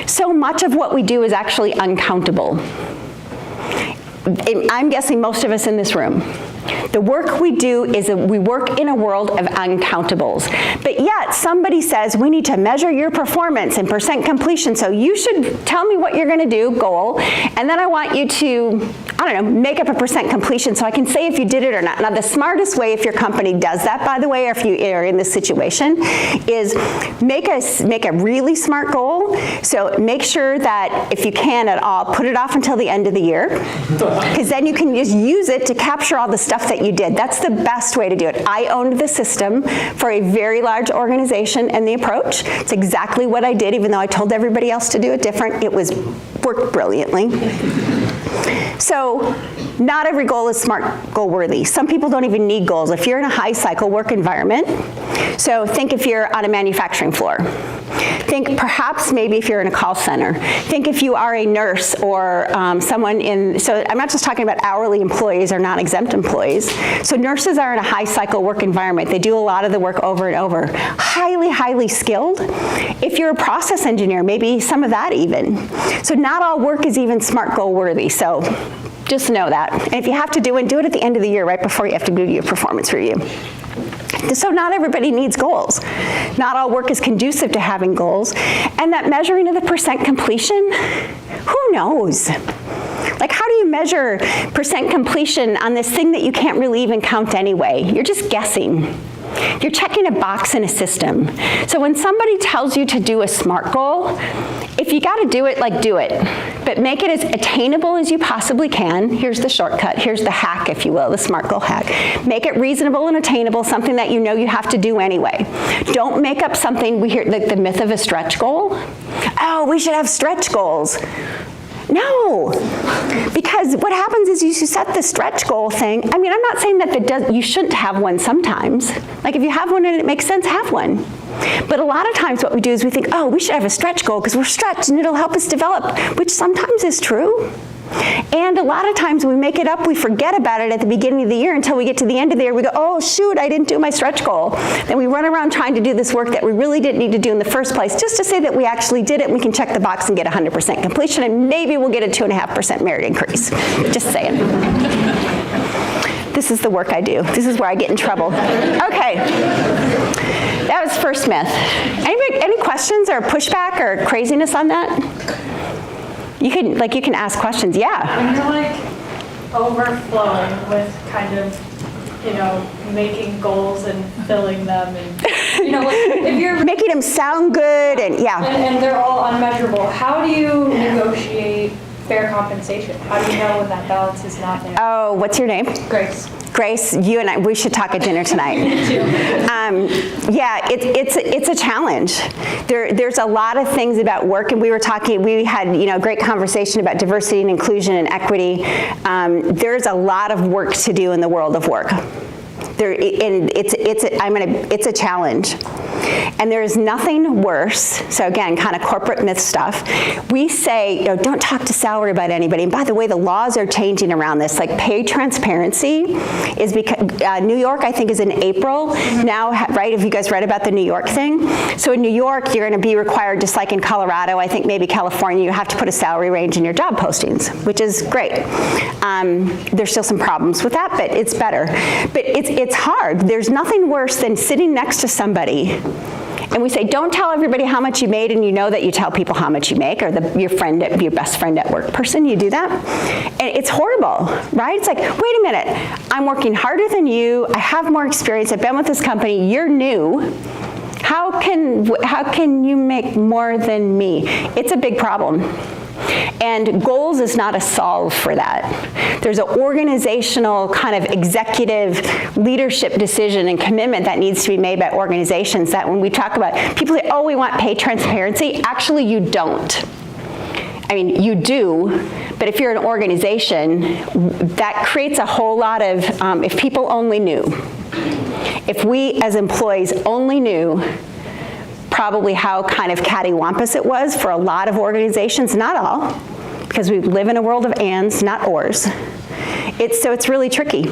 so much of what we do is actually uncountable. I'm guessing most of us in this room. The work we do is we work in a world of uncountables. But yet somebody says we need to measure your performance and percent completion, so you should tell me what you're going to do, goal, and then I want you to, make up a percent completion so I can say if you did it or not. Now the smartest way if your company does that, by the way, or if you are in this situation, is make a really smart goal. So make sure that if you can at all, put it off until the end of the year, because then you can just use it to capture all the stuff that you did. That's the best way to do it. I owned the system for a very large organization and the approach. It's exactly what I did, even though I told everybody else to do it different. It worked brilliantly. So not every goal is SMART goal worthy. Some people don't even need goals. If you're in a high cycle work environment, so think if you're on a manufacturing floor. Think perhaps maybe if you're in a call center. Think if you are a nurse or someone so I'm not just talking about hourly employees or non-exempt employees. So nurses are in a high cycle work environment. They do a lot of the work over and over. Highly, highly skilled. If you're a process engineer, maybe some of that even. So not all work is even SMART goal worthy. So just know that. And if you have to do it at the end of the year, right before you have to do your performance review. So not everybody needs goals. Not all work is conducive to having goals. And that measuring of the percent completion, who knows? Like, how do you measure percent completion on this thing that you can't really even count anyway? You're just guessing. You're checking a box in a system. So when somebody tells you to do a SMART goal, if you got to do it, do it. But make it as attainable as you possibly can. Here's the shortcut. Here's the hack, if you will, the SMART goal hack. Make it reasonable and attainable, something that you know you have to do anyway. Don't make up something, we hear the myth of a stretch goal. Oh, we should have stretch goals. No, because what happens is you set the stretch goal thing. I'm not saying that you shouldn't have one sometimes. Like if you have one and it makes sense, have one. But a lot of times what we do is we think, oh, we should have a stretch goal because we're stretched and it'll help us develop, which sometimes is true. And a lot of times we make it up, we forget about it at the beginning of the year until we get to the end of the year. We go, oh, shoot, I didn't do my stretch goal. Then we run around trying to do this work that we really didn't need to do in the first place, just to say that we actually did it, and we can check the box and get 100% completion, and maybe we'll get a 2.5% merit increase. Just saying. This is the work I do. This is where I get in trouble. Okay. That was first myth. Any questions or pushback or craziness on that? You can ask questions, yeah. When you're overflowing with kind of, making goals and filling them and, if you're making them sound good and yeah. And they're all unmeasurable, how do you negotiate fair compensation? How do you know when that balance is not there? Oh, what's your name? Grace. Grace, you and I, we should talk at dinner tonight. Yeah, it's a challenge. There's a lot of things about work, and we had a great conversation about diversity and inclusion and equity. There's a lot of work to do in the world of work. It's a challenge. And there is nothing worse, so again, kind of corporate myth stuff. We say, don't talk to salary about anybody. And by the way, the laws are changing around this. Like pay transparency is because, New York, I think, is in April now, right? Have you guys read about the New York thing? So in New York, you're going to be required, just like in Colorado, I think maybe California, you have to put a salary range in your job postings, which is great. There's still some problems with that, but it's better. But it's hard. There's nothing worse than sitting next to somebody and we say, don't tell everybody how much you made, and you know that you tell people how much you make, or your best friend at work person, you do that. And it's horrible, right? It's like, wait a minute, I'm working harder than you, I have more experience, I've been with this company, you're new. How can you make more than me? It's a big problem. And goals is not a solve for that. There's an organizational kind of executive leadership decision and commitment that needs to be made by organizations that when we talk about, people say, oh, we want pay transparency. Actually, you don't. I mean, you do, but if you're an organization, that creates a whole lot of, if people only knew, if we as employees only knew probably how kind of cattywampus it was for a lot of organizations, not all, because we live in a world of ands, not ors. So it's really tricky.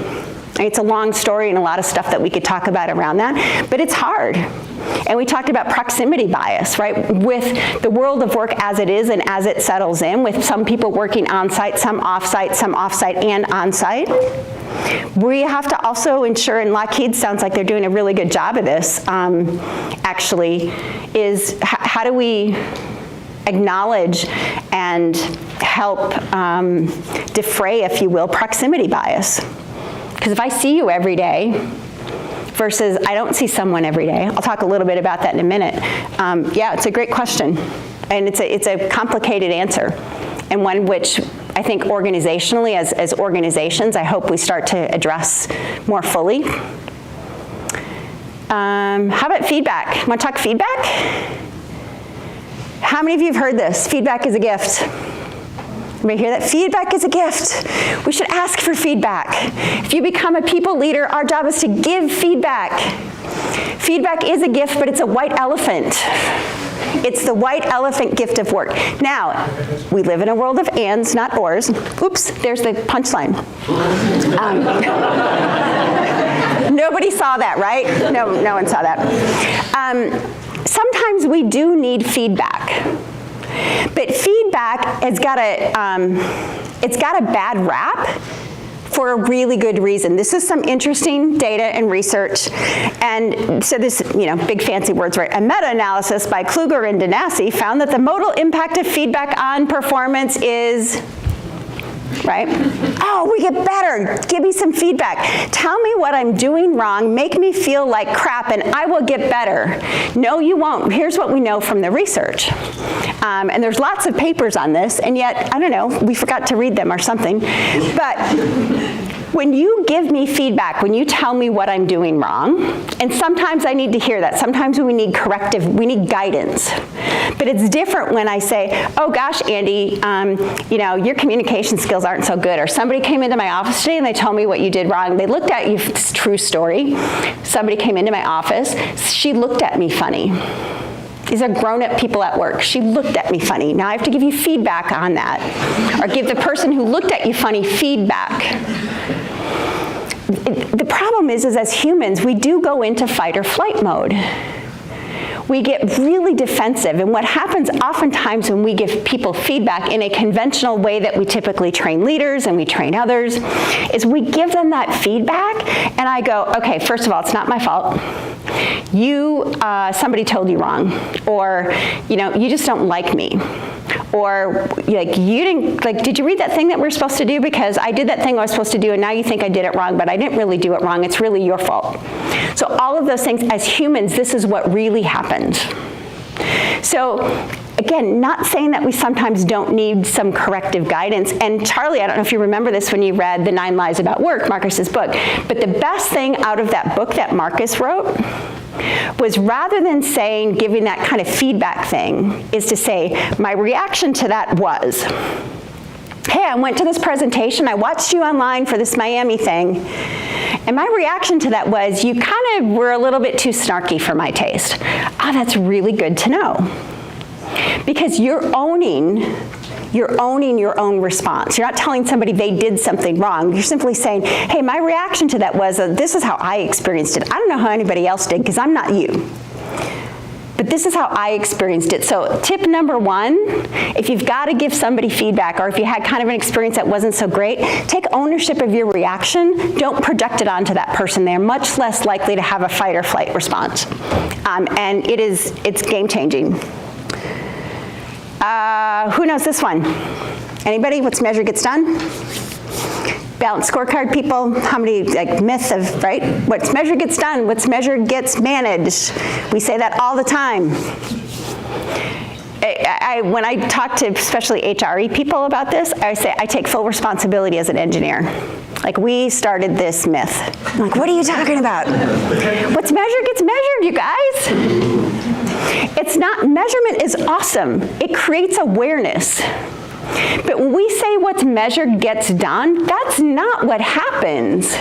It's a long story and a lot of stuff that we could talk about around that, but it's hard. And we talked about proximity bias, right? With the world of work as it is and as it settles in, with some people working on-site, some off-site and on-site. We have to also ensure, and Lockheed sounds like they're doing a really good job of this, actually, is how do we acknowledge and help defray, if you will, proximity bias. Because if I see you every day versus I don't see someone every day, I'll talk a little bit about that in a minute. Yeah, it's a great question. And it's a complicated answer, and one which I think organizationally, as organizations, I hope we start to address more fully. How about feedback? Want to talk feedback? How many of you have heard this? Feedback is a gift. Anybody hear that? Feedback is a gift. We should ask for feedback. If you become a people leader, our job is to give feedback. Feedback is a gift, but it's a white elephant. It's the white elephant gift of work. Now, we live in a world of ands, not ors. Oops, there's the punchline. Nobody saw that, right? No one saw that. Sometimes we do need feedback. But feedback has got it's got a bad rap for a really good reason. This is some interesting data and research. And so this, big fancy words, right? A meta-analysis by Kluger and Danasi found that the modal impact of feedback on performance is, right? Oh, we get better. Give me some feedback. Tell me what I'm doing wrong. Make me feel like crap, and I will get better. No, you won't. Here's what we know from the research. And there's lots of papers on this, and yet, I don't know, we forgot to read them or something. But when you give me feedback, when you tell me what I'm doing wrong, and sometimes I need to hear that. Sometimes we need corrective, we need guidance. But it's different when I say, oh gosh, Andy, your communication skills aren't so good. Or somebody came into my office today and they told me what you did wrong. They looked at you, it's a true story. Somebody came into my office, she looked at me funny. These are grown-up people at work. She looked at me funny. Now I have to give you feedback on that. Or give the person who looked at you funny feedback. The problem is as humans, we do go into fight or flight mode. We get really defensive, and what happens oftentimes when we give people feedback in a conventional way that we typically train leaders and we train others, is we give them that feedback, and I go, okay, first of all, it's not my fault. Somebody told you wrong, or you just don't like me. Or did you read that thing that we're supposed to do? Because I did that thing I was supposed to do, and now you think I did it wrong, but I didn't really do it wrong. It's really your fault. So all of those things, as humans, this is what really happened. So Again, not saying that we sometimes don't need some corrective guidance. And Charlie, I don't know if you remember this when you read The 9 Lies About Work, Marcus's book, but the best thing out of that book that Marcus wrote was, rather than saying, giving that kind of feedback thing, is to say, my reaction to that was, hey, I went to this presentation, I watched you online for this Miami thing, and my reaction to that was, you kind of were a little bit too snarky for my taste. Ah, that's really good to know. Because you're owning your own response. You're not telling somebody they did something wrong. You're simply saying, hey, my reaction to that was, this is how I experienced it. I don't know how anybody else did, because I'm not you. But this is how I experienced it. So tip number 1, if you've got to give somebody feedback, or if you had kind of an experience that wasn't so great, take ownership of your reaction. Don't project it onto that person. They're much less likely to have a fight or flight response. And it's game changing. Who knows this one? Anybody? What's measured gets done? Balanced scorecard people. How many, like, myth of, right? What's measured gets done. What's measured gets managed. We say that all the time. When I talk to especially HRE people about this, I say I take full responsibility as an engineer. Like, we started this myth. I'm like, what are you talking about? What's measured gets measured, you guys. It's not, measurement is awesome. It creates awareness. But when we say what's measured gets done, that's not what happens.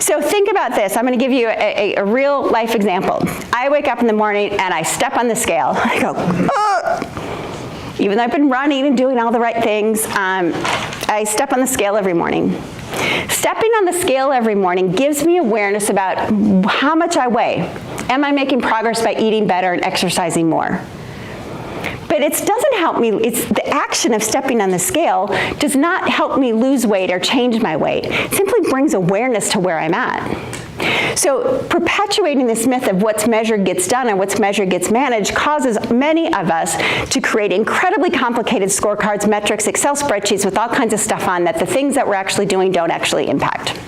So think about this. I'm going to give you a real life example. I wake up in the morning and I step on the scale. I go, oh. Even though I've been running and doing all the right things, I step on the scale every morning. Stepping on the scale every morning gives me awareness about how much I weigh. Am I making progress by eating better and exercising more? But it doesn't help me, it's the action of stepping on the scale does not help me lose weight or change my weight. It simply brings awareness to where I'm at. So perpetuating this myth of what's measured gets done and what's measured gets managed causes many of us to create incredibly complicated scorecards, metrics, Excel spreadsheets with all kinds of stuff on that the things that we're actually doing don't actually impact.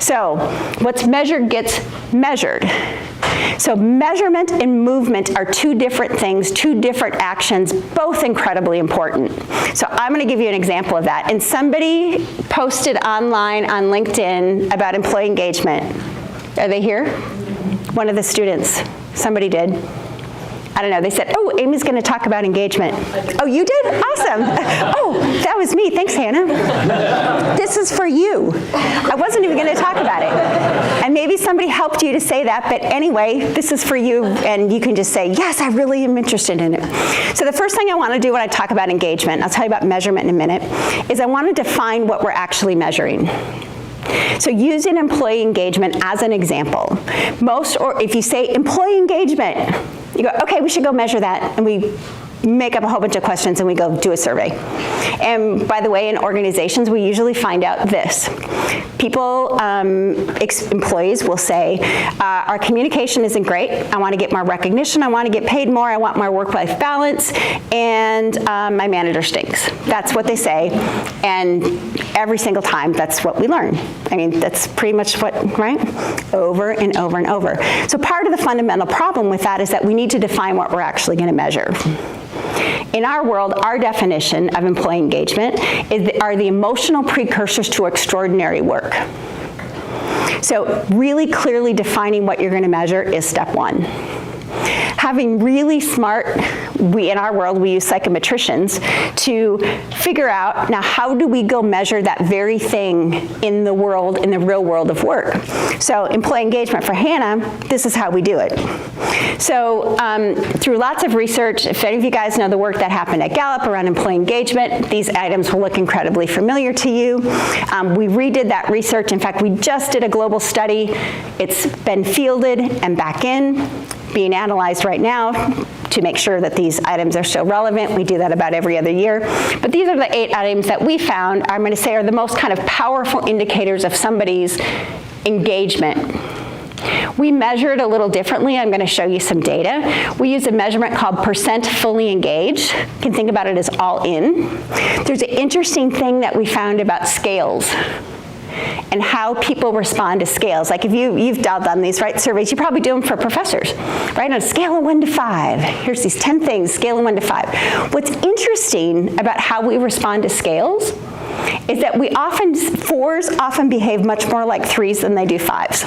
So what's measured gets measured. So measurement and movement are 2 different things, 2 different actions, both incredibly important. So I'm going to give you an example of that. And somebody posted online on LinkedIn about employee engagement. Are they here? One of the students. Somebody did. I don't know, they said, oh, Amy's going to talk about engagement. Oh, you did? Awesome. Oh, that was me. Thanks, Hannah. This is for you. I wasn't even going to talk about it. And maybe somebody helped you to say that, but anyway, this is for you, and you can just say, yes, I really am interested in it. So the first thing I want to do when I talk about engagement, I'll tell you about measurement in a minute, is I want to define what we're actually measuring. So using employee engagement as an example. Or if you say employee engagement, you go, okay, we should go measure that, and we make up a whole bunch of questions and we go do a survey. And by the way, in organizations, we usually find out this. People, employees will say, our communication isn't great. I want to get more recognition. I want to get paid more. I want more work-life balance. And my manager stinks. That's what they say. And every single time, that's what we learn. I mean, that's pretty much what, right? Over and over and over. So part of the fundamental problem with that is that we need to define what we're actually going to measure. In our world, our definition of employee engagement are the emotional precursors to extraordinary work. So really clearly defining what you're going to measure is step 1. Having really smart, in our world, we use psychometricians to figure out, now how do we go measure that very thing in the world, in the real world of work? So employee engagement for Hannah, this is how we do it. So through lots of research, if any of you guys know the work that happened at Gallup around employee engagement, these items will look incredibly familiar to you. We redid that research. In fact, we just did a global study. It's been fielded and back in, being analyzed right now to make sure that these items are still relevant. We do that about every other year. But these are the 8 items that we found, I'm going to say, are the most kind of powerful indicators of somebody's engagement. We measure it a little differently. I'm going to show you some data. We use a measurement called % fully engaged. You can think about it as all in. There's an interesting thing that we found about scales. and how people respond to scales. Like if you've done these, right, surveys, you probably do them for professors, right? On a scale of 1 to 5, here's these 10 things, scale of 1 to 5. What's interesting about how we respond to scales is that 4s often behave much more like 3s than they do 5s.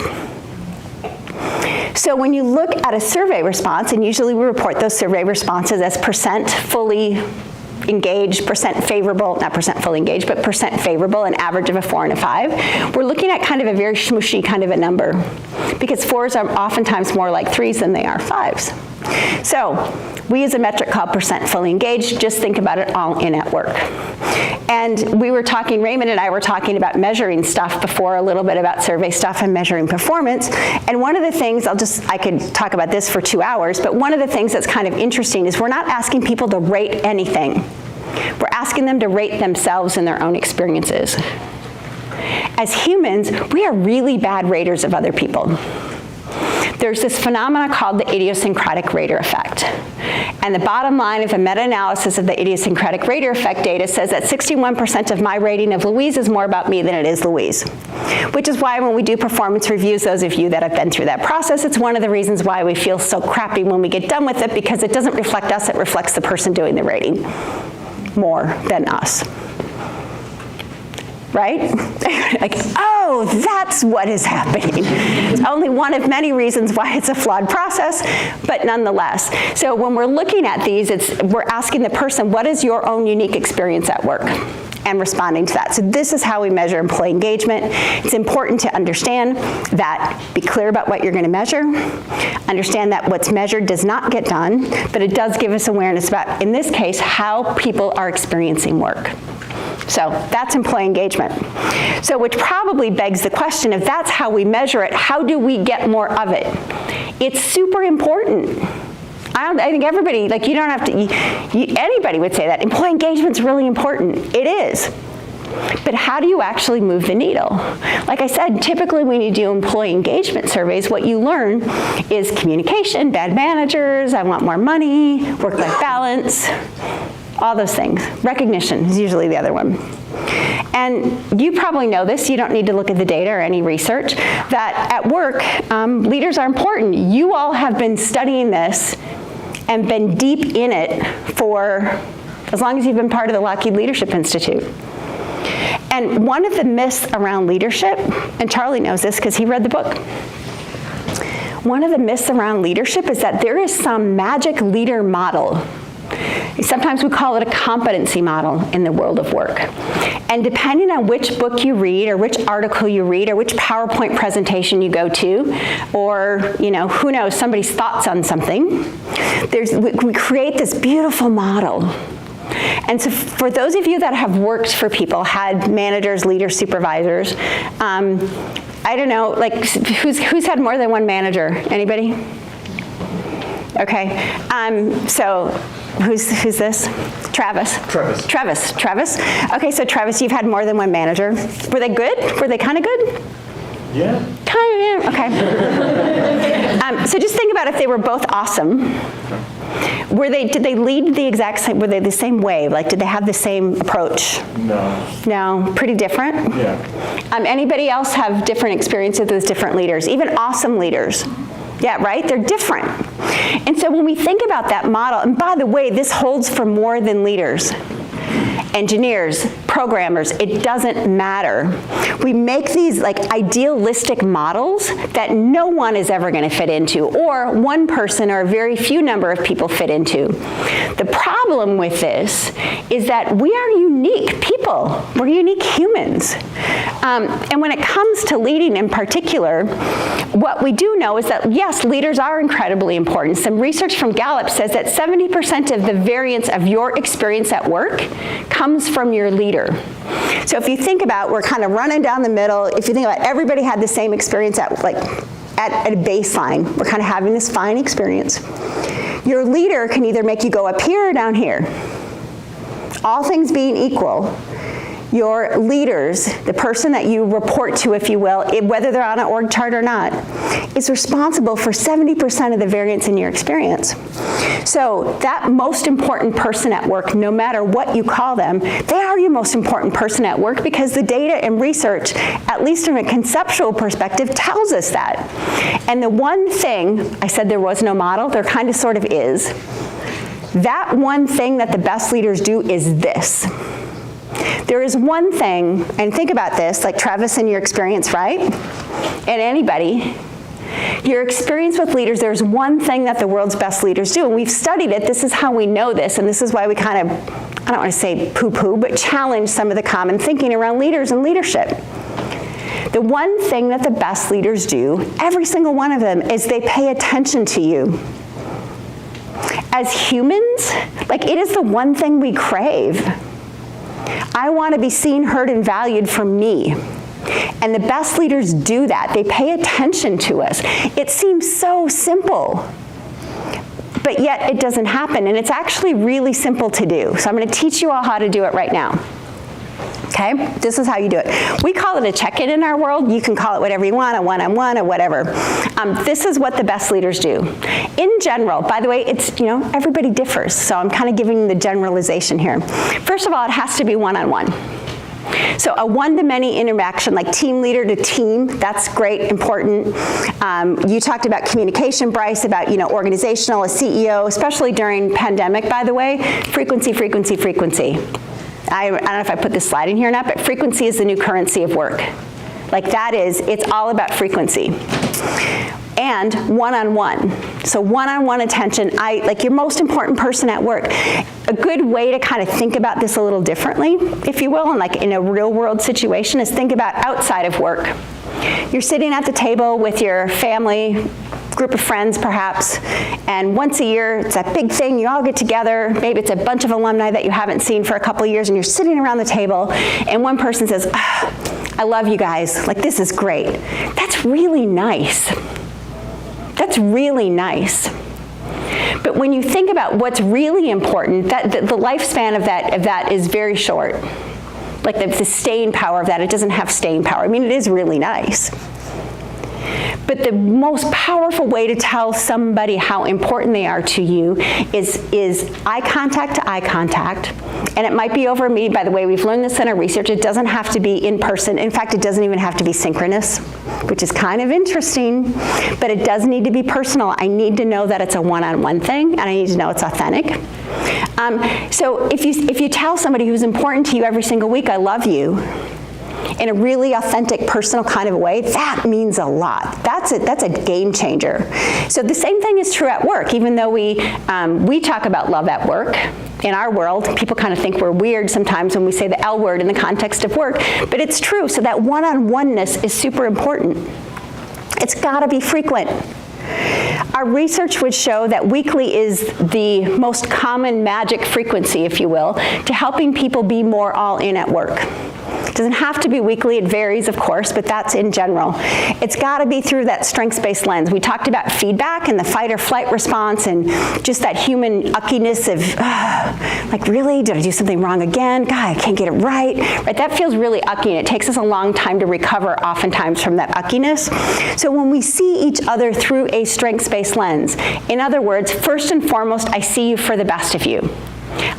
So when you look at a survey response, and usually we report those survey responses as percent fully engaged, percent favorable, not percent fully engaged, but percent favorable, an average of a 4 and a 5, we're looking at kind of a very smooshy kind of a number, because 4s are oftentimes more like 3s than they are 5s. So we use a metric called percent fully engaged. Just think about it all in at work. And we were talking, Raymond and I were talking about measuring stuff before, a little bit about survey stuff and measuring performance. And one of the things, I could talk about this for 2 hours, but one of the things that's kind of interesting is we're not asking people to rate anything. We're asking them to rate themselves and their own experiences. As humans, we are really bad raters of other people. There's this phenomenon called the idiosyncratic rater effect. And the bottom line of a meta-analysis of the idiosyncratic rater effect data says that 61% of my rating of Louise is more about me than it is Louise. Which is why when we do performance reviews, those of you that have been through that process, it's one of the reasons why we feel so crappy when we get done with it, because it doesn't reflect us, it reflects the person doing the rating more than us. Right? Like, oh, that's what is happening. It's only one of many reasons why it's a flawed process, but nonetheless. So when we're looking at these, we're asking the person, what is your own unique experience at work? And responding to that. So this is how we measure employee engagement. It's important to understand that, be clear about what you're going to measure, understand that what's measured does not get done, but it does give us awareness about, in this case, how people are experiencing work. So that's employee engagement. So which probably begs the question, if that's how we measure it, how do we get more of it? It's super important. I think everybody, like you don't have to, anybody would say that. Employee engagement's really important. It is. But how do you actually move the needle? Like I said, typically when you do employee engagement surveys, what you learn is communication, bad managers, I want more money, work-life balance, all those things. Recognition is usually the other one. And you probably know this, you don't need to look at the data or any research, that at work, leaders are important. You all have been studying this and been deep in it for as long as you've been part of the Lockheed Leadership Institute. And one of the myths around leadership, and Charlie knows this because he read the book, one of the myths around leadership is that there is some magic leader model. Sometimes we call it a competency model in the world of work. And depending on which book you read or which article you read or which PowerPoint presentation you go to, or who knows, somebody's thoughts on something, we create this beautiful model. And so for those of you that have worked for people, had managers, leaders, supervisors, I don't know, like who's had more than one manager? Anybody? Okay, so who's this? Travis. Travis. Okay, so Travis, you've had more than one manager. Were they good? Were they kind of good? Yeah. Kind of, okay. So just think about if they were both awesome. Did they lead the exact same, were they the same way? Like, did they have the same approach? No. No, pretty different? Yeah. Anybody else have different experiences with different leaders, even awesome leaders? Yeah, right? They're different. And so when we think about that model, and by the way, this holds for more than leaders. Engineers, programmers, it doesn't matter. We make these like idealistic models that no one is ever going to fit into, or one person or a very few number of people fit into. The problem with this is that we are unique people. We're unique humans. And when it comes to leading in particular, what we do know is that, yes, leaders are incredibly important. Some research from Gallup says that 70% of the variance of your experience at work comes from your leader. So if you think about, we're kind of running down the middle, if you think about everybody had the same experience at a baseline, we're kind of having this fine experience. Your leader can either make you go up here or down here. All things being equal, Your leaders, the person that you report to, if you will, whether they're on an org chart or not, is responsible for 70% of the variance in your experience. So that most important person at work, no matter what you call them, they are your most important person at work because the data and research, at least from a conceptual perspective, tells us that. And the one thing, I said there was no model, there kind of sort of is. That one thing that the best leaders do is this. There is one thing, and think about this, like Travis in your experience, right? And anybody, your experience with leaders, there's one thing that the world's best leaders do, and we've studied it. This is how we know this, and this is why we kind of, I don't want to say poo-poo, but challenge some of the common thinking around leaders and leadership. The one thing that the best leaders do, every single one of them, is they pay attention to you. As humans, like it is the one thing we crave. I want to be seen, heard, and valued for me. And the best leaders do that. They pay attention to us. It seems so simple, but yet it doesn't happen. And it's actually really simple to do. So I'm going to teach you all how to do it right now. Okay? This is how you do it. We call it a check-in in our world. You can call it whatever you want, a one-on-one or whatever. This is what the best leaders do. In general, by the way, it's, everybody differs. So I'm kind of giving you the generalization here. First of all, it has to be one-on-one. So a one-to-many interaction, like team leader to team, that's great, important. You talked about communication, Bryce, about organizational, a CEO, especially during pandemic, by the way, frequency, frequency, frequency. I don't know if I put this slide in here or not, but frequency is the new currency of work. Like that is, it's all about frequency. And one-on-one. So one-on-one attention, like your most important person at work. A good way to kind of think about this a little differently, if you will, and like in a real world situation, is think about outside of work. You're sitting at the table with your family, group of friends perhaps, and once a year, it's that big thing, you all get together, maybe it's a bunch of alumni that you haven't seen for a couple of years, and you're sitting around the table, and one person says, I love you guys, like this is great. That's really nice. That's really nice. But when you think about what's really important, the lifespan of that is very short. Like the staying power of that, it doesn't have staying power. I mean, it is really nice. But the most powerful way to tell somebody how important they are to you is eye contact to eye contact. And it might be over me. By the way, we've learned this in our research. It doesn't have to be in person. In fact, it doesn't even have to be synchronous, which is kind of interesting. But it does need to be personal. I need to know that it's a one-on-one thing, and I need to know it's authentic. So if you tell somebody who's important to you every single week, I love you, in a really authentic, personal kind of a way, that means a lot. That's a game changer. So the same thing is true at work. Even though we talk about love at work, in our world, people kind of think we're weird sometimes when we say the L word in the context of work, but it's true. So that one-on-oneness is super important. It's got to be frequent. Our research would show that weekly is the most common magic frequency, if you will, to helping people be more all in at work. It doesn't have to be weekly, it varies of course, but that's in general. It's got to be through that strengths-based lens. We talked about feedback and the fight or flight response and just that human uckiness of, like really, did I do something wrong again? God, I can't get it right. Right? That feels really ucky, and it takes us a long time to recover oftentimes from that uckiness. So when we see each other through a strengths-based lens, in other words, first and foremost, I see you for the best of you.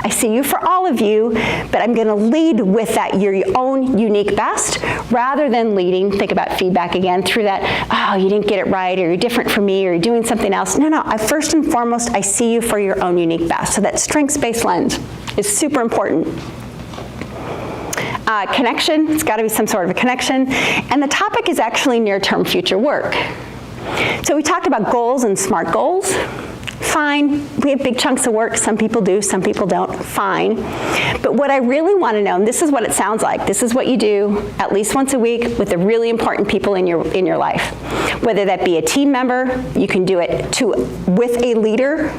I see you for all of you, but I'm going to lead with that your own unique best rather than leading, think about feedback again, through that, oh, you didn't get it right, or you're different from me, or you're doing something else. No, first and foremost, I see you for your own unique best. So that strengths-based lens is super important. Connection, it's got to be some sort of a connection. And the topic is actually near-term future work. So we talked about goals and SMART goals. Fine, we have big chunks of work. Some people do, some people don't. Fine. But what I really want to know, and this is what it sounds like, this is what you do at least once a week with the really important people in your life. Whether that be a team member, you can do it with a leader,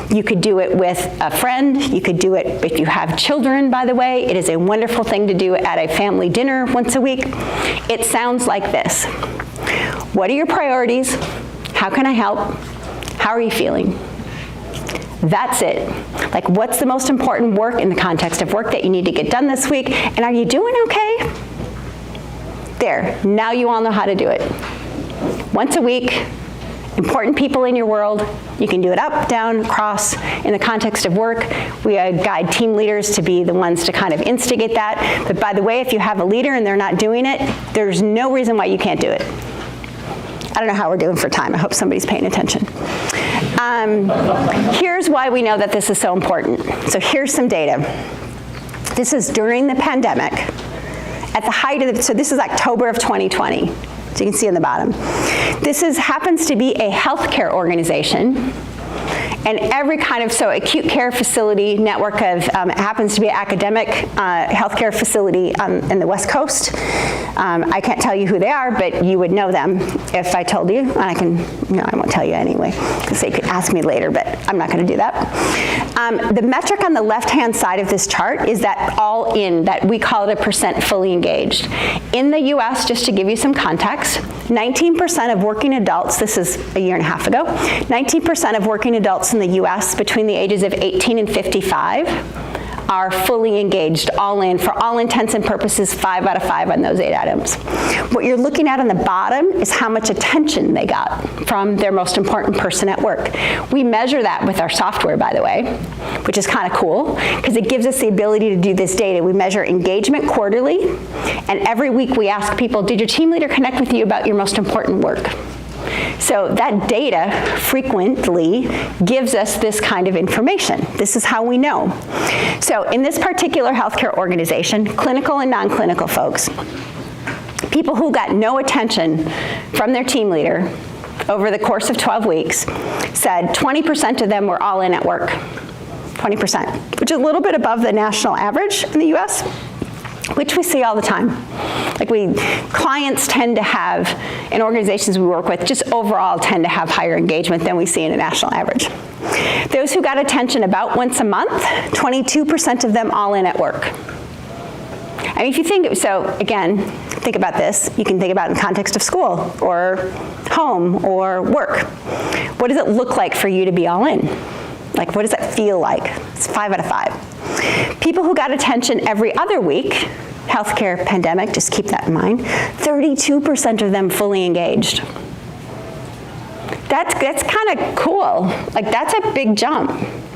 you could do it with a friend, you could do it if you have children, by the way. It is a wonderful thing to do at a family dinner once a week. It sounds like this. What are your priorities? How can I help? How are you feeling? That's it. Like, what's the most important work in the context of work that you need to get done this week, and are you doing okay? There, now you all know how to do it. Once a week, important people in your world, you can do it up, down, across. In the context of work, we guide team leaders to be the ones to kind of instigate that. But by the way, if you have a leader and they're not doing it, there's no reason why you can't do it. I don't know how we're doing for time. I hope somebody's paying attention. Here's why we know that this is so important. So here's some data. This is during the pandemic. At the height of so this is October of 2020. So you can see on the bottom. This happens to be a healthcare organization. And every kind of, so acute care facility network of, happens to be an academic healthcare facility in the West Coast. I can't tell you who they are, but you would know them if I told you. I won't tell you anyway, because they could ask me later, but I'm not going to do that. The metric on the left-hand side of this chart is that all in, that we call it a percent fully engaged. In the US, just to give you some context, 19% of working adults, this is a year and a half ago, 19% of working adults in the US between the ages of 18 and 55 are fully engaged, all in, for all intents and purposes, 5 out of 5 on those 8 items. What you're looking at on the bottom is how much attention they got from their most important person at work. We measure that with our software, by the way, which is kind of cool, because it gives us the ability to do this data. We measure engagement quarterly, and every week we ask people, did your team leader connect with you about your most important work? So that data frequently gives us this kind of information. This is how we know. So in this particular healthcare organization, clinical and non-clinical folks, people who got no attention from their team leader over the course of 12 weeks said 20% of them were all in at work. 20%, which is a little bit above the national average in the US, which we see all the time. Like clients tend to have, and organizations we work with, just overall tend to have higher engagement than we see in a national average. Those who got attention about once a month, 22% of them all in at work. I mean, if you think, so again, think about this. You can think about it in the context of school or home or work. What does it look like for you to be all in? Like, what does that feel like? It's 5 out of 5. People who got attention every other week, healthcare pandemic, just keep that in mind, 32% of them fully engaged. That's kind of cool. Like, that's a big jump.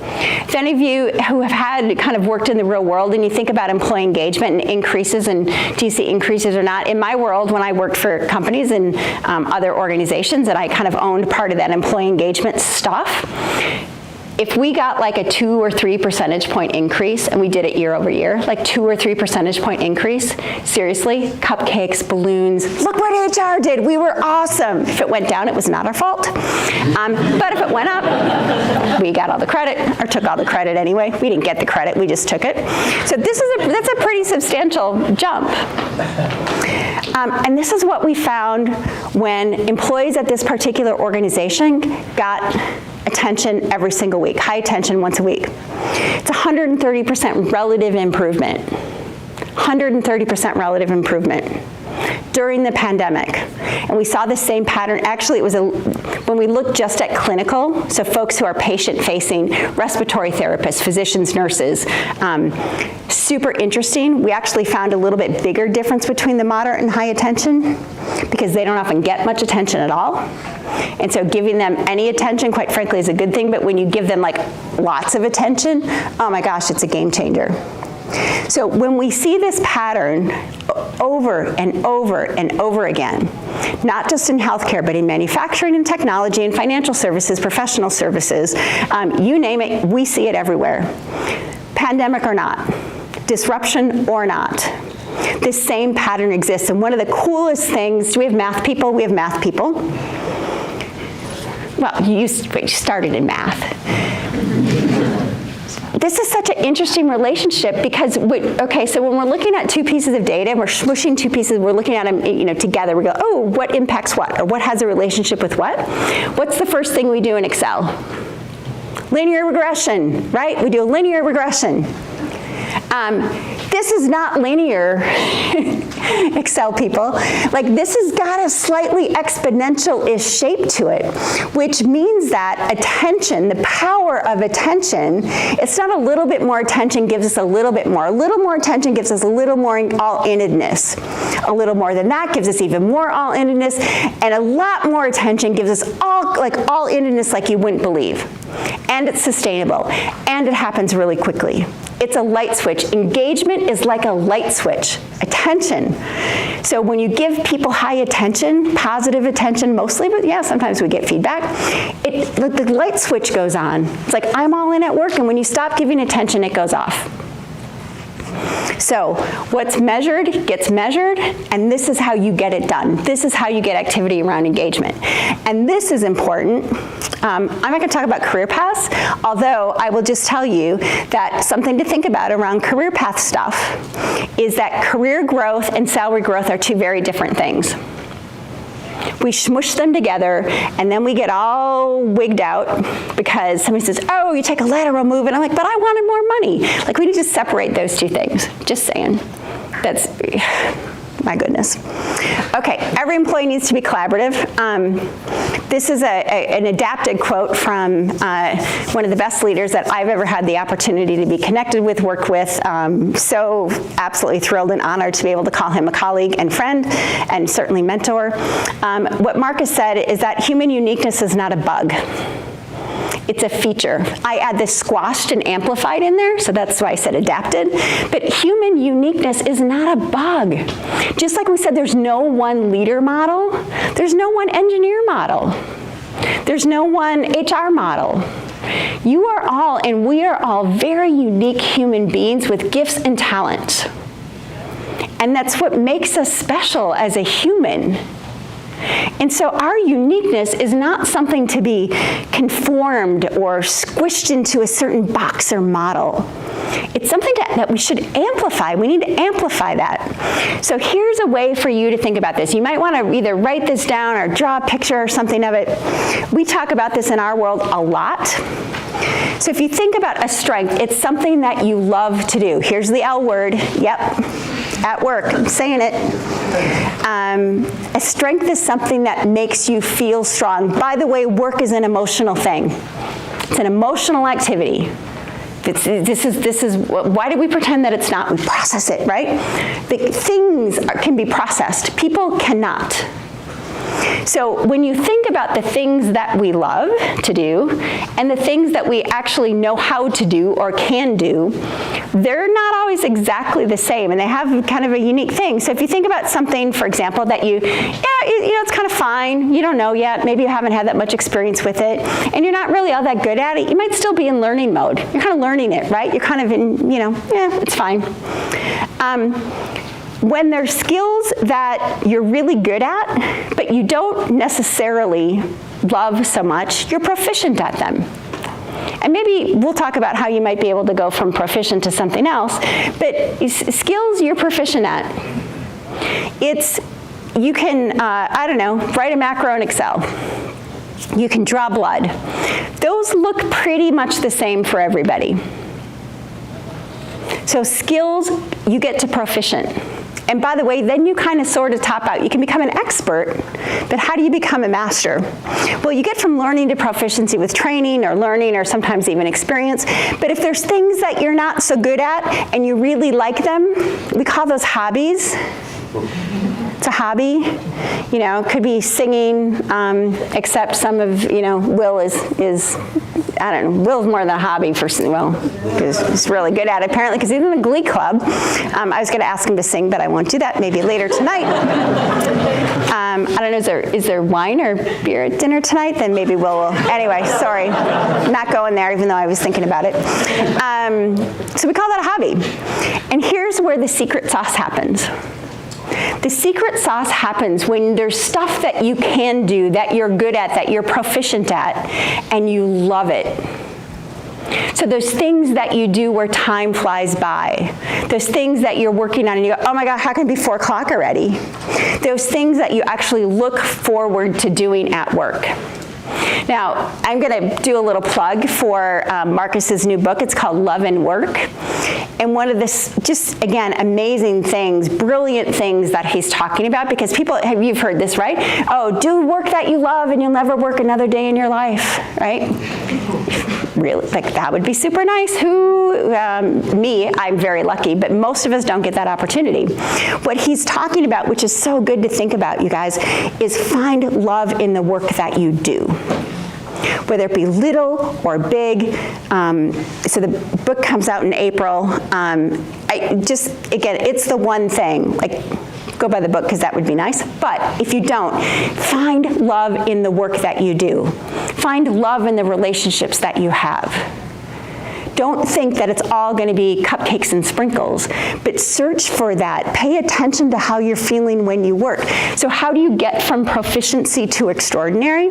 If any of you who have had kind of worked in the real world and you think about employee engagement and increases, and do you see increases or not? In my world, when I worked for companies and other organizations and I kind of owned part of that employee engagement stuff, if we got like a 2 or 3 percentage point increase, and we did it year over year, like 2 or 3 percentage point increase, seriously, cupcakes, balloons, look what HR did, we were awesome. If it went down, it was not our fault. But if it went up, we got all the credit, or took all the credit anyway. We didn't get the credit, we just took it. So that's a pretty substantial jump. And this is what we found when employees at this particular organization got attention every single week, high attention once a week. It's 130% relative improvement. 130% relative improvement during the pandemic. And we saw the same pattern. Actually, it was when we looked just at clinical, so folks who are patient-facing, respiratory therapists, physicians, nurses, super interesting. We actually found a little bit bigger difference between the moderate and high attention because they don't often get much attention at all. And so giving them any attention, quite frankly, is a good thing, but when you give them like lots of attention, oh my gosh, it's a game changer. So when we see this pattern over and over and over again, not just in healthcare, but in manufacturing and technology and financial services, professional services, you name it, we see it everywhere. Pandemic or not, disruption or not, this same pattern exists. And one of the coolest things, do we have math people? We have math people. Well, you started in math. This is such an interesting relationship because, okay, so when we're looking at 2 pieces of data and we're smushing 2 pieces, we're looking at them, together. We go, oh, what impacts what, or what has a relationship with what? What's the first thing we do in Excel? Linear regression, right? We do a linear regression. This is not linear Excel people. Like, this has got a slightly exponential-ish shape to it, which means that attention, the power of attention, it's not a little bit more attention gives us a little bit more. A little more attention gives us a little more all-innedness. A little more than that gives us even more all-innedness, and a lot more attention gives us all-innedness like you wouldn't believe. And it's sustainable, and it happens really quickly. It's a light switch. Engagement is like a light switch. Attention. So when you give people high attention, positive attention mostly, but yeah, sometimes we get feedback, the light switch goes on. It's like, I'm all in at work, and when you stop giving attention, it goes off. So what's measured gets measured, and this is how you get it done. This is how you get activity around engagement. And this is important. I'm not going to talk about career paths, although I will just tell you that something to think about around career path stuff is that career growth and salary growth are two very different things. We smush them together, and then we get all wigged out because somebody says, oh, you take a lateral move, and I'm like, but I wanted more money. Like, we need to separate those two things. Just saying. That's, my goodness. Okay, every employee needs to be collaborative. This is an adapted quote from one of the best leaders that I've ever had the opportunity to be connected with, work with. So absolutely thrilled and honored to be able to call him a colleague and friend, and certainly mentor. What Marcus said is that human uniqueness is not a bug. It's a feature. I add this squashed and amplified in there, so that's why I said adapted. But human uniqueness is not a bug. Just like we said, there's no one leader model, there's no one engineer model, there's no one HR model. You are all, and we are all, very unique human beings with gifts and talents. And that's what makes us special as a human. And so our uniqueness is not something to be conformed or squished into a certain box or model. It's something that we should amplify. We need to amplify that. So here's a way for you to think about this. You might want to either write this down or draw a picture or something of it. We talk about this in our world a lot. So if you think about a strength, it's something that you love to do. Here's the L word. Yep. At work. I'm saying it. A strength is something that makes you feel strong. By the way, work is an emotional thing. It's an emotional activity. This is why do we pretend that it's not? We process it, right? Things can be processed. People cannot. So when you think about the things that we love to do and the things that we actually know how to do or can do, they're not always exactly the same, and they have kind of a unique thing. So if you think about something, for example, that it's kind of fine, you don't know yet, maybe you haven't had that much experience with it, and you're not really all that good at it, you might still be in learning mode. You're kind of learning it, right? You're kind of in, it's fine. When there's skills that you're really good at, but you don't necessarily love so much, you're proficient at them. And maybe we'll talk about how you might be able to go from proficient to something else, but skills you're proficient at. You can, write a macro in Excel. You can draw blood. Those look pretty much the same for everybody. So skills, you get to proficient. And by the way, then you kind of sort of top out. You can become an expert, but how do you become a master? Well, you get from learning to proficiency with training or learning or sometimes even experience. But if there's things that you're not so good at and you really like them, we call those hobbies. It's a hobby. It could be singing, except some of, Will is I don't know, Will's more than a hobby because he's really good at it, apparently, because he's in the Glee Club. I was going to ask him to sing, but I won't do that, maybe later tonight. I don't know, is there wine or beer at dinner tonight? Then maybe Will will. Anyway, sorry, not going there, even though I was thinking about it. So we call that a hobby. And here's where the secret sauce happens. The secret sauce happens when there's stuff that you can do, that you're good at, that you're proficient at, and you love it. So those things that you do where time flies by, those things that you're working on and you go, oh my God, how can it be 4 o'clock already? Those things that you actually look forward to doing at work. Now, I'm going to do a little plug for Marcus's new book. It's called Love and Work. And one of the, just again, amazing things, brilliant things that he's talking about, because people, you've heard this, right? Oh, do work that you love and you'll never work another day in your life, right? Really, like that would be super nice. Me, I'm very lucky, but most of us don't get that opportunity. What he's talking about, which is so good to think about, you guys, is find love in the work that you do, whether it be little or big. So the book comes out in April. Again, it's the one thing, like, go buy the book because that would be nice. But if you don't, find love in the work that you do. Find love in the relationships that you have. Don't think that it's all going to be cupcakes and sprinkles, but search for that. Pay attention to how you're feeling when you work. So how do you get from proficiency to extraordinary?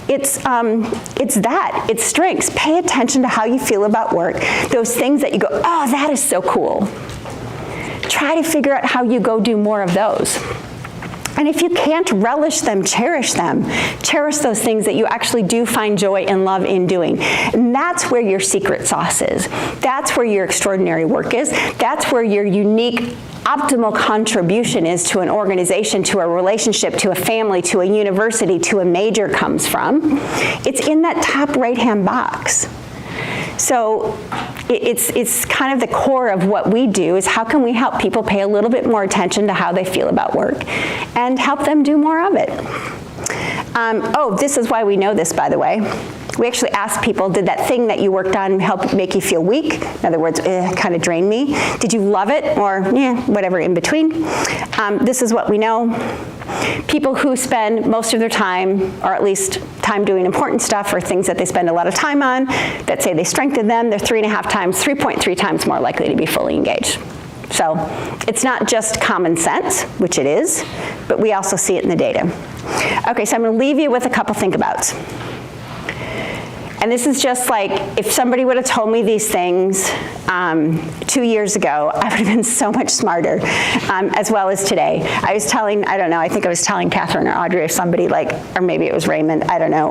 It's strengths. Pay attention to how you feel about work. Those things that you go, oh, that is so cool. Try to figure out how you go do more of those. And if you can't relish them. Cherish those things that you actually do find joy and love in doing. And that's where your secret sauce is. That's where your extraordinary work is. That's where your unique, optimal contribution is to an organization, to a relationship, to a family, to a university, to a major comes from. It's in that top right-hand box. So it's kind of the core of what we do, is how can we help people pay a little bit more attention to how they feel about work and help them do more of it. This is why we know this, by the way. We actually asked people, did that thing that you worked on help make you feel weak? In other words, it kind of drained me. Did you love it? Or whatever in between. This is what we know. People who spend most of their time, or at least time doing important stuff or things that they spend a lot of time on, that say they strengthen them, they're 3.3 times more likely to be fully engaged. So it's not just common sense, which it is, but we also see it in the data. Okay, so I'm going to leave you with a couple think-abouts. And this is just like, if somebody would have told me these things 2 years ago, I would have been so much smarter, as well as today. I was telling, I don't know, I think I was telling Catherine or Audrey or somebody, like, or maybe it was Raymond, I don't know,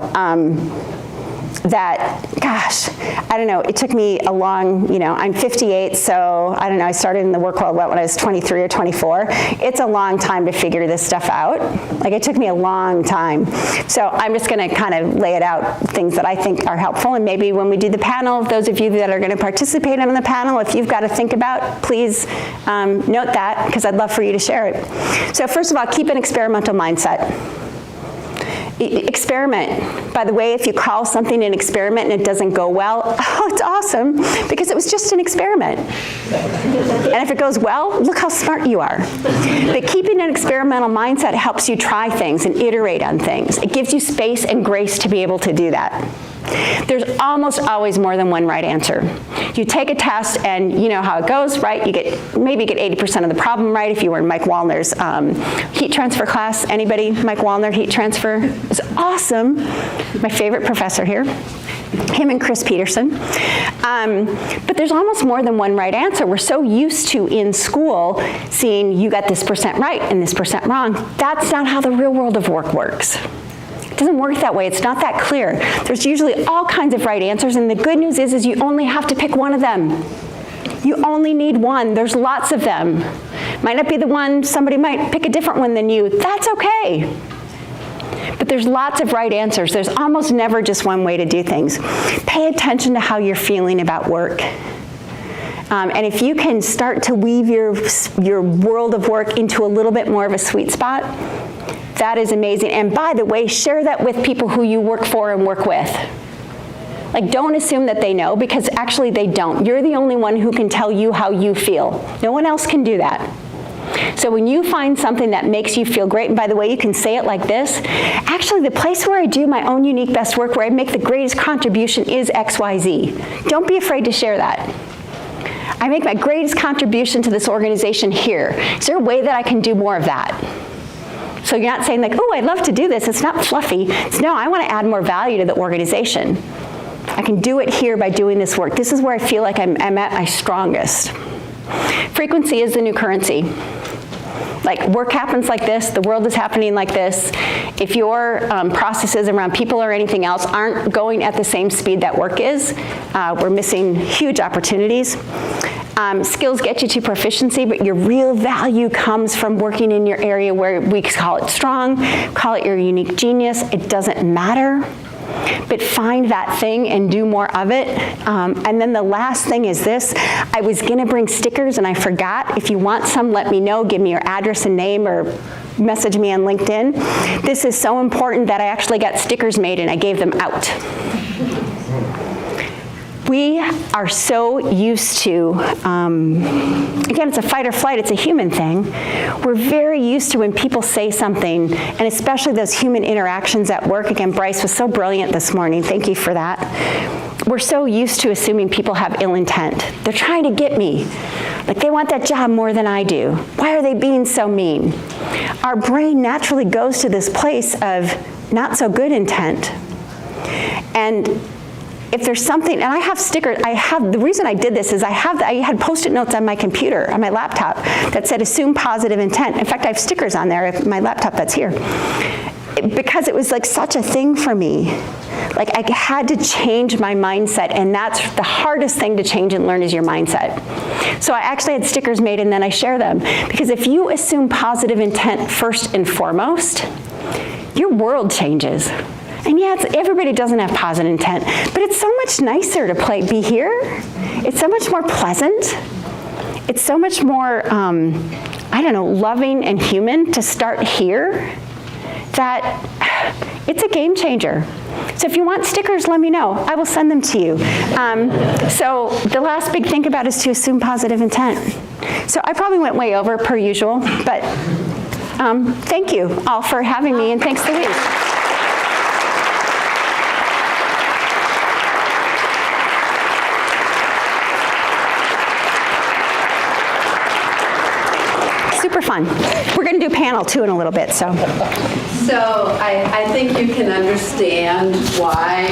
that, gosh, I don't know, it took me a long, I'm 58, so I don't know, I started in the work world when I was 23 or 24. It's a long time to figure this stuff out. Like, it took me a long time. So I'm just going to kind of lay it out, things that I think are helpful, and maybe when we do the panel, those of you that are going to participate in the panel, if you've got to think about, please note that, because I'd love for you to share it. So first of all, keep an experimental mindset. Experiment. By the way, if you call something an experiment and it doesn't go well, oh, it's awesome, because it was just an experiment. And if it goes well, look how smart you are. But keeping an experimental mindset helps you try things and iterate on things. It gives you space and grace to be able to do that. There's almost always more than one right answer. You take a test and you know how it goes, right? Maybe you get 80% of the problem right if you were in Mike Wallner's heat transfer class. Anybody? Mike Wallner, heat transfer? It's awesome. My favorite professor here. Him and Chris Peterson. But there's almost more than one right answer. We're so used to, in school, seeing you got this % right and this % wrong. That's not how the real world of work works. It doesn't work that way. It's not that clear. There's usually all kinds of right answers, and the good news is you only have to pick one of them. You only need one. There's lots of them. Might not be the one, somebody might pick a different one than you. That's okay. But there's lots of right answers. There's almost never just one way to do things. Pay attention to how you're feeling about work. And if you can start to weave your world of work into a little bit more of a sweet spot, that is amazing. And by the way, share that with people who you work for and work with. Like, don't assume that they know, because actually they don't. You're the only one who can tell you how you feel. No one else can do that. So when you find something that makes you feel great, and by the way, you can say it like this, actually the place where I do my own unique best work, where I make the greatest contribution, is XYZ. Don't be afraid to share that. I make my greatest contribution to this organization here. Is there a way that I can do more of that? So you're not saying like, oh, I'd love to do this. It's not fluffy. It's, no, I want to add more value to the organization. I can do it here by doing this work. This is where I feel like I'm at my strongest. Frequency is the new currency. Like, work happens like this, the world is happening like this. If your processes around people or anything else aren't going at the same speed that work is, we're missing huge opportunities. Skills get you to proficiency, but your real value comes from working in your area where we call it strong, call it your unique genius. It doesn't matter, but find that thing and do more of it. And then the last thing is this. I was gonna bring stickers and I forgot. If you want some, let me know. Give me your address and name or message me on LinkedIn. This is so important that I actually got stickers made and I gave them out. We are so used to, again, it's a fight or flight, it's a human thing. We're very used to when people say something, and especially those human interactions at work. Again, Bryce was so brilliant this morning, thank you for that. We're so used to assuming people have ill intent. They're trying to get me. Like, they want that job more than I do. Why are they being so mean? Our brain naturally goes to this place of not so good intent. And if there's something, and I have stickers, the reason I did this is I had Post-it notes on my computer, on my laptop, that said assume positive intent. In fact, I have stickers on there, my laptop that's here. Because it was like such a thing for me. Like, I had to change my mindset, and that's the hardest thing to change and learn is your mindset. So I actually had stickers made and then I share them. Because if you assume positive intent first and foremost, your world changes. And yeah, everybody doesn't have positive intent, but it's so much nicer to be here. It's so much more pleasant. It's so much more, I don't know, loving and human to start here, that it's a game changer. So if you want stickers, let me know. I will send them to you. So the last big thing about is to assume positive intent. So I probably went way over per usual, but thank you all for having me, and thanks Louise. Super fun. We're going to do panel too in a little bit, so. So I think you can understand why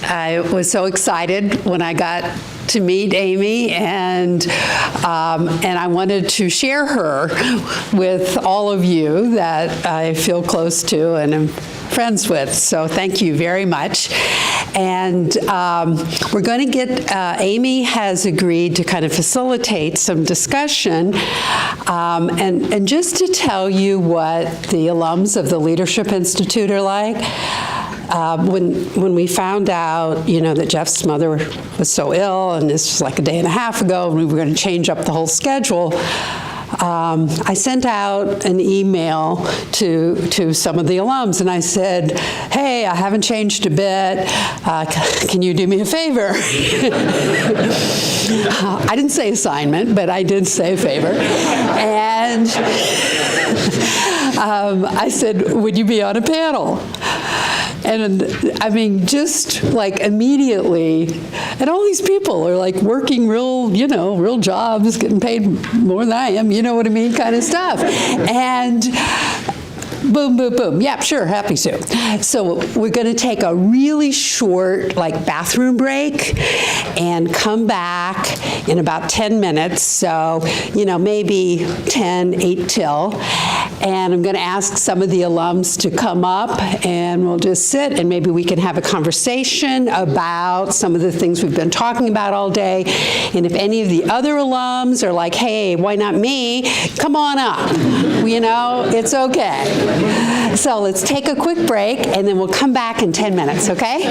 I was so excited when I got to meet Amy, and I wanted to share her with all of you that I feel close to and am friends with. So thank you very much. And we're going to get, Amy has agreed to kind of facilitate some discussion. And just to tell you what the alums of the Leadership Institute are like, when we found out, that Jeff's mother was so ill, and this was like a day and a half ago, and we were going to change up the whole schedule, I sent out an email to some of the alums, and I said, hey, I haven't changed a bit. Can you do me a favor? I didn't say assignment, but I did say favor. And I said, would you be on a panel? And I mean, just like immediately, and all these people are like working real jobs, getting paid more than I am, you know what I mean, kind of stuff. And boom, boom, boom. Yeah, sure, happy to. So we're going to take a really short, bathroom break and come back in about 10 minutes. So, maybe 8 till. And I'm going to ask some of the alums to come up, and we'll just sit, and maybe we can have a conversation about some of the things we've been talking about all day. And if any of the other alums are like, hey, why not me? Come on up. It's okay. So let's take a quick break, and then we'll come back in 10 minutes, okay?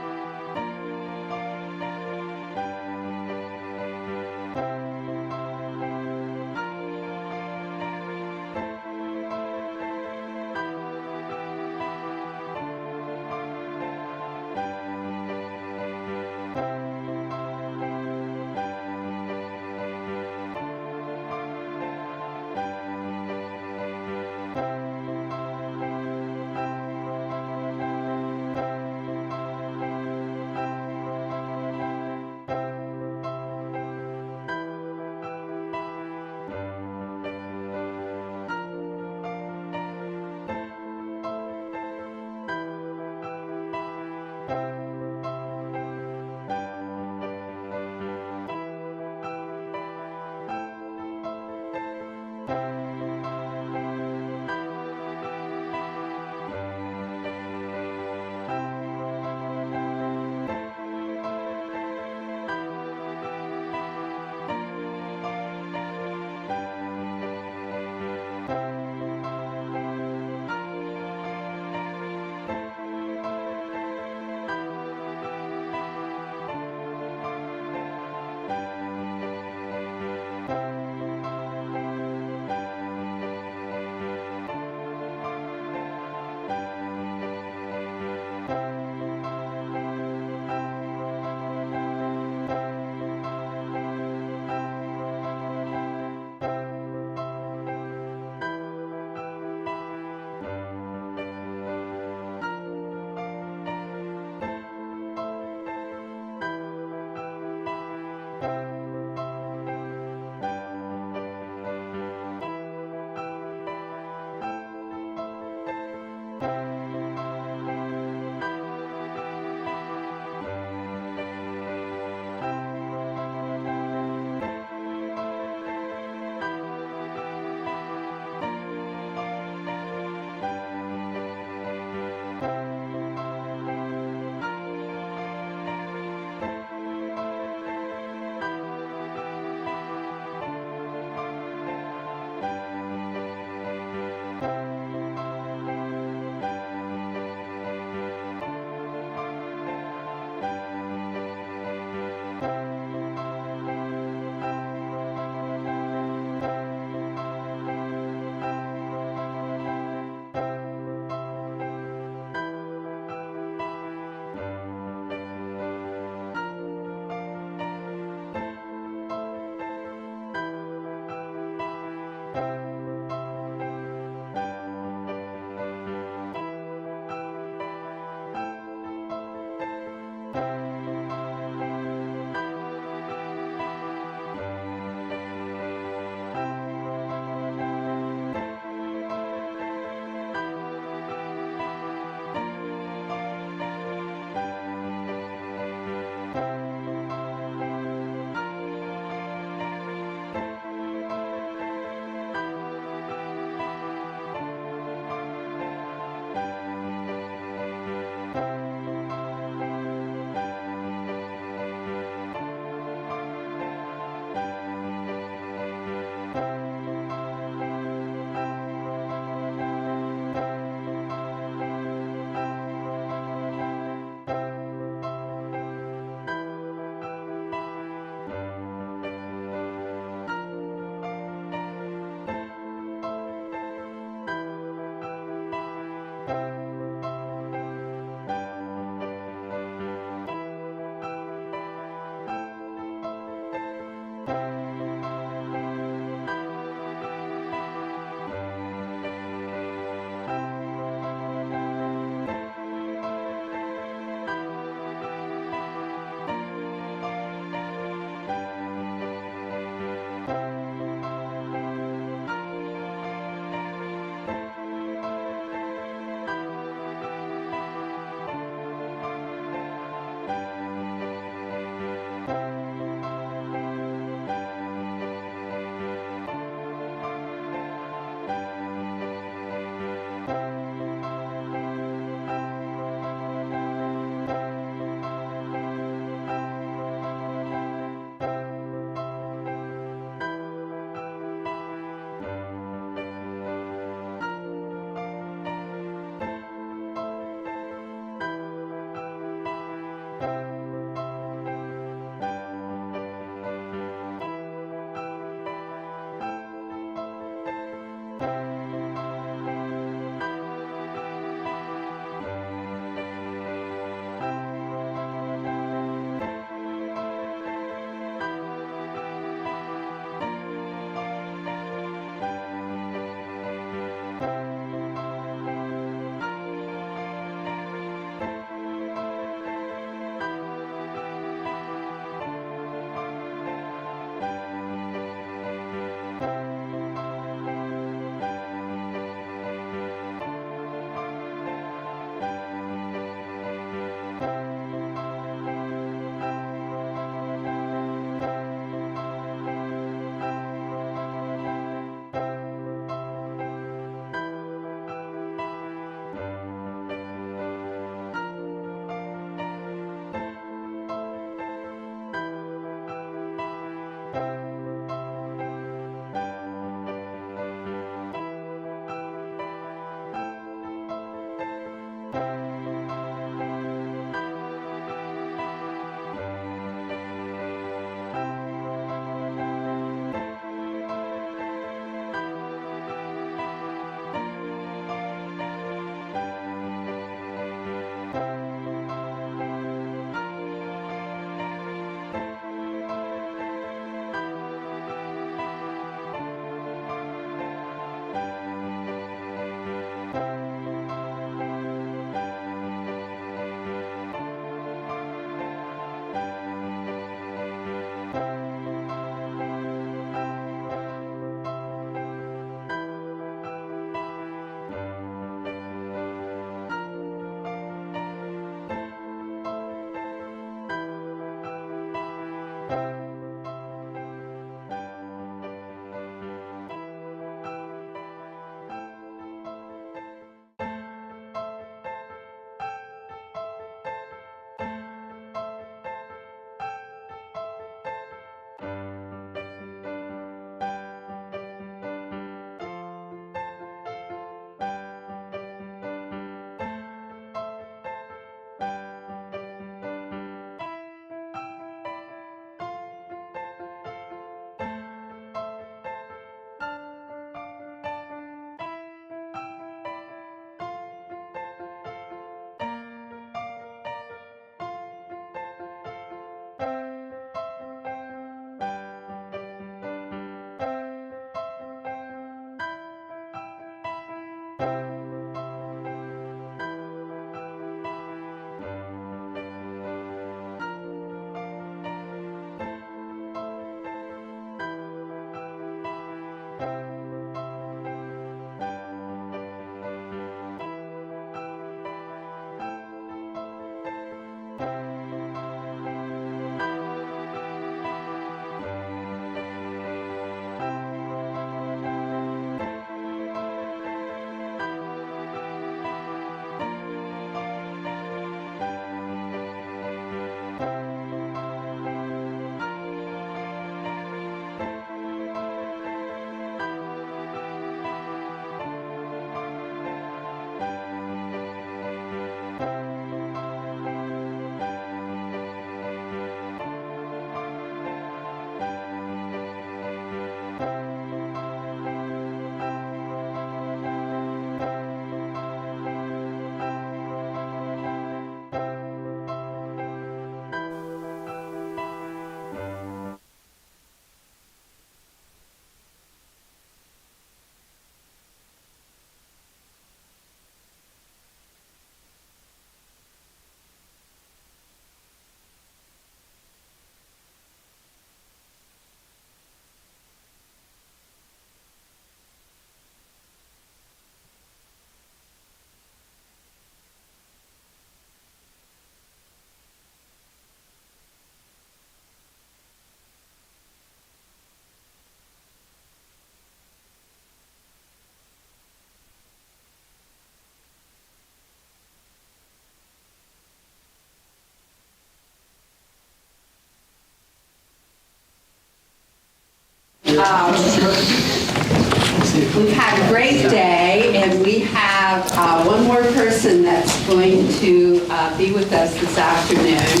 We've had a great day, and we have one more person that's going to be with us this afternoon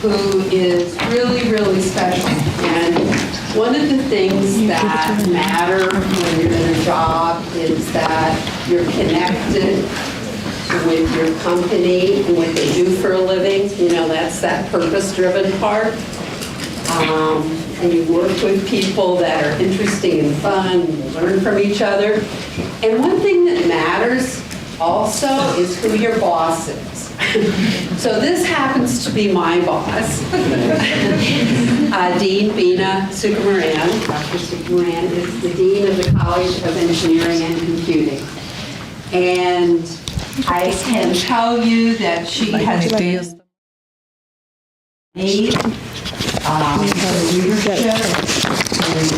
who is really, really special. And one of the things that matter when you're in a job is that you're connected with your company and what they do for a living. You know, that's that purpose-driven part. And you work with people that are interesting and fun, and you learn from each other. And one thing that matters also is who your boss is. So this happens to be my boss, Dean Bina Sukumaran. Dr. Sukumaran is the Dean of the College of Engineering and Computing. And I can tell you that she has been leadership is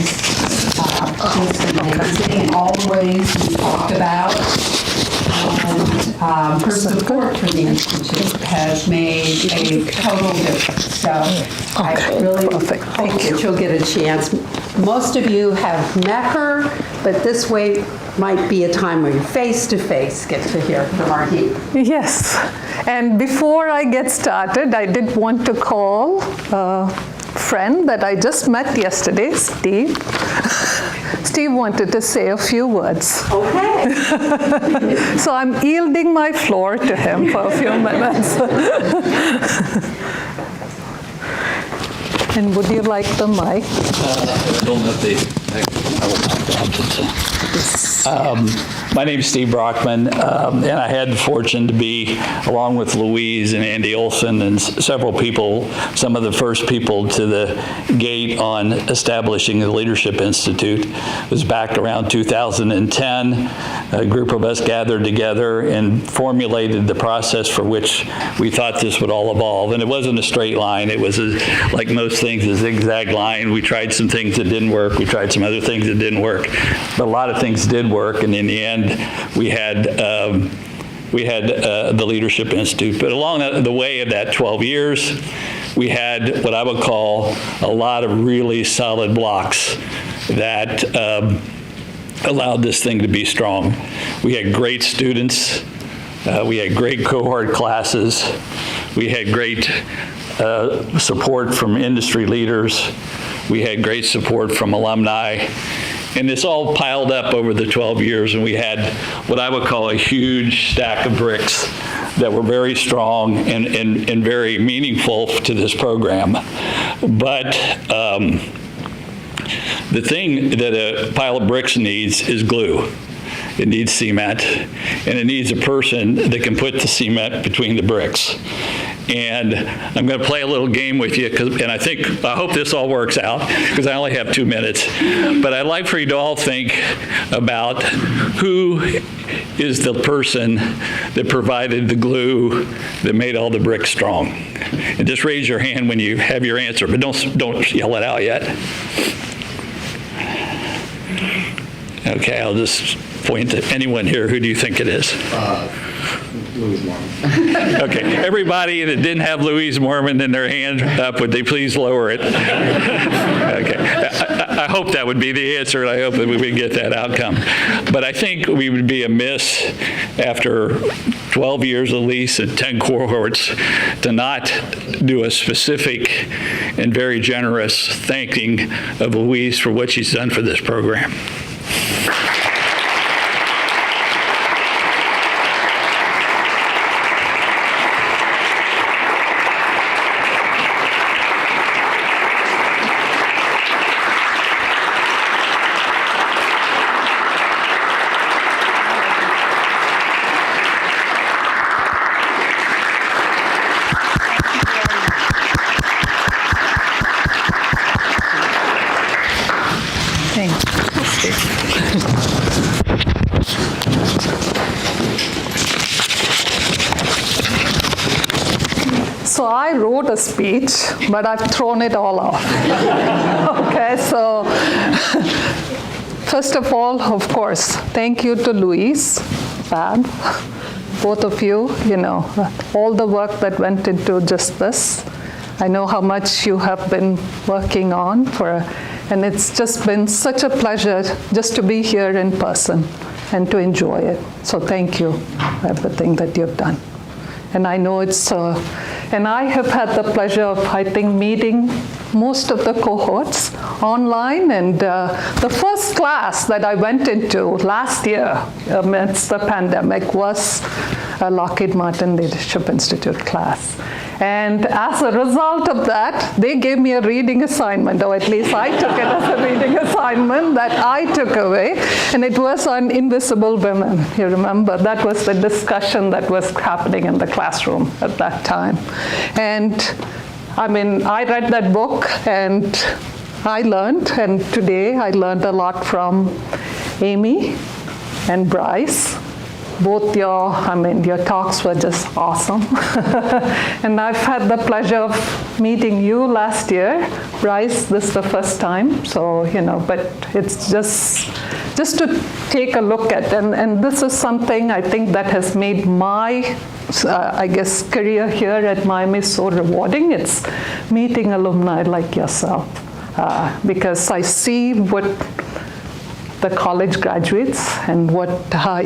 just amazing in all the ways we talk about. And her support for the Institute has made a total difference. So I really hope that you'll get a chance. Most of you have met her, but this way might be a time where you face-to-face get to hear from our team. Yes, and before I get started, I did want to call a friend that I just met yesterday, Steve. Steve wanted to say a few words. Okay. So I'm yielding my floor to him for a few minutes. And would you like the mic? My name is Steve Brockman, and I had the fortune to be, along with Louise and Andy Olson and several people, some of the first people to the gate on establishing the Leadership Institute. It was back around 2010. A group of us gathered together and formulated the process for which we thought this would all evolve. And it wasn't a straight line. It was, like most things, a zigzag line. We tried some things that didn't work. We tried some other things that didn't work. But a lot of things did work, and in the end, we had the Leadership Institute. But along the way of that 12 years, we had what I would call a lot of really solid blocks that allowed this thing to be strong. We had great students. We had great cohort classes. We had great support from industry leaders. We had great support from alumni. And this all piled up over the 12 years, and we had what I would call a huge stack of bricks that were very strong and very meaningful to this program. But the thing that a pile of bricks needs is glue. It needs cement, and it needs a person that can put the cement between the bricks. And I'm going to play a little game with you, and I hope this all works out, because I only have 2 minutes. But I'd like for you to all think about who is the person that provided the glue that made all the bricks strong. And just raise your hand when you have your answer, but don't yell it out yet. Okay, I'll just point to anyone here. Who do you think it is? Louise Mormon. Okay, everybody that didn't have Louise Mormon in their hand up, would they please lower it? Okay, I hope that would be the answer, and I hope that we would get that outcome. But I think we would be amiss after 12 years at least and 10 cohorts to not do a specific and very generous thanking of Louise for what she's done for this program. So I wrote a speech, but I've thrown it all off. Okay, so first of all, of course, thank you to Louise, Fab, both of you, all the work that went into just this. I know how much you have been working on for And it's just been such a pleasure just to be here in person and to enjoy it. So thank you for everything that you've done. And I know and I have had the pleasure of, I think, meeting most of the cohorts online. And the first class that I went into last year amidst the pandemic was a Lockheed Martin Leadership Institute class. And as a result of that, they gave me a reading assignment, or at least I took it as a reading assignment that I took away, and it was on invisible women. You remember? That was the discussion that was happening in the classroom at that time. And I mean, I read that book, and I learned, and today I learned a lot from Amy and Bryce. Both your talks were just awesome. And I've had the pleasure of meeting you last year. Bryce, this is the first time, so, but it's just to take a look at, and this is something I think that has made my, career here at Miami so rewarding. It's meeting alumni like yourself, because I see what the college graduates and what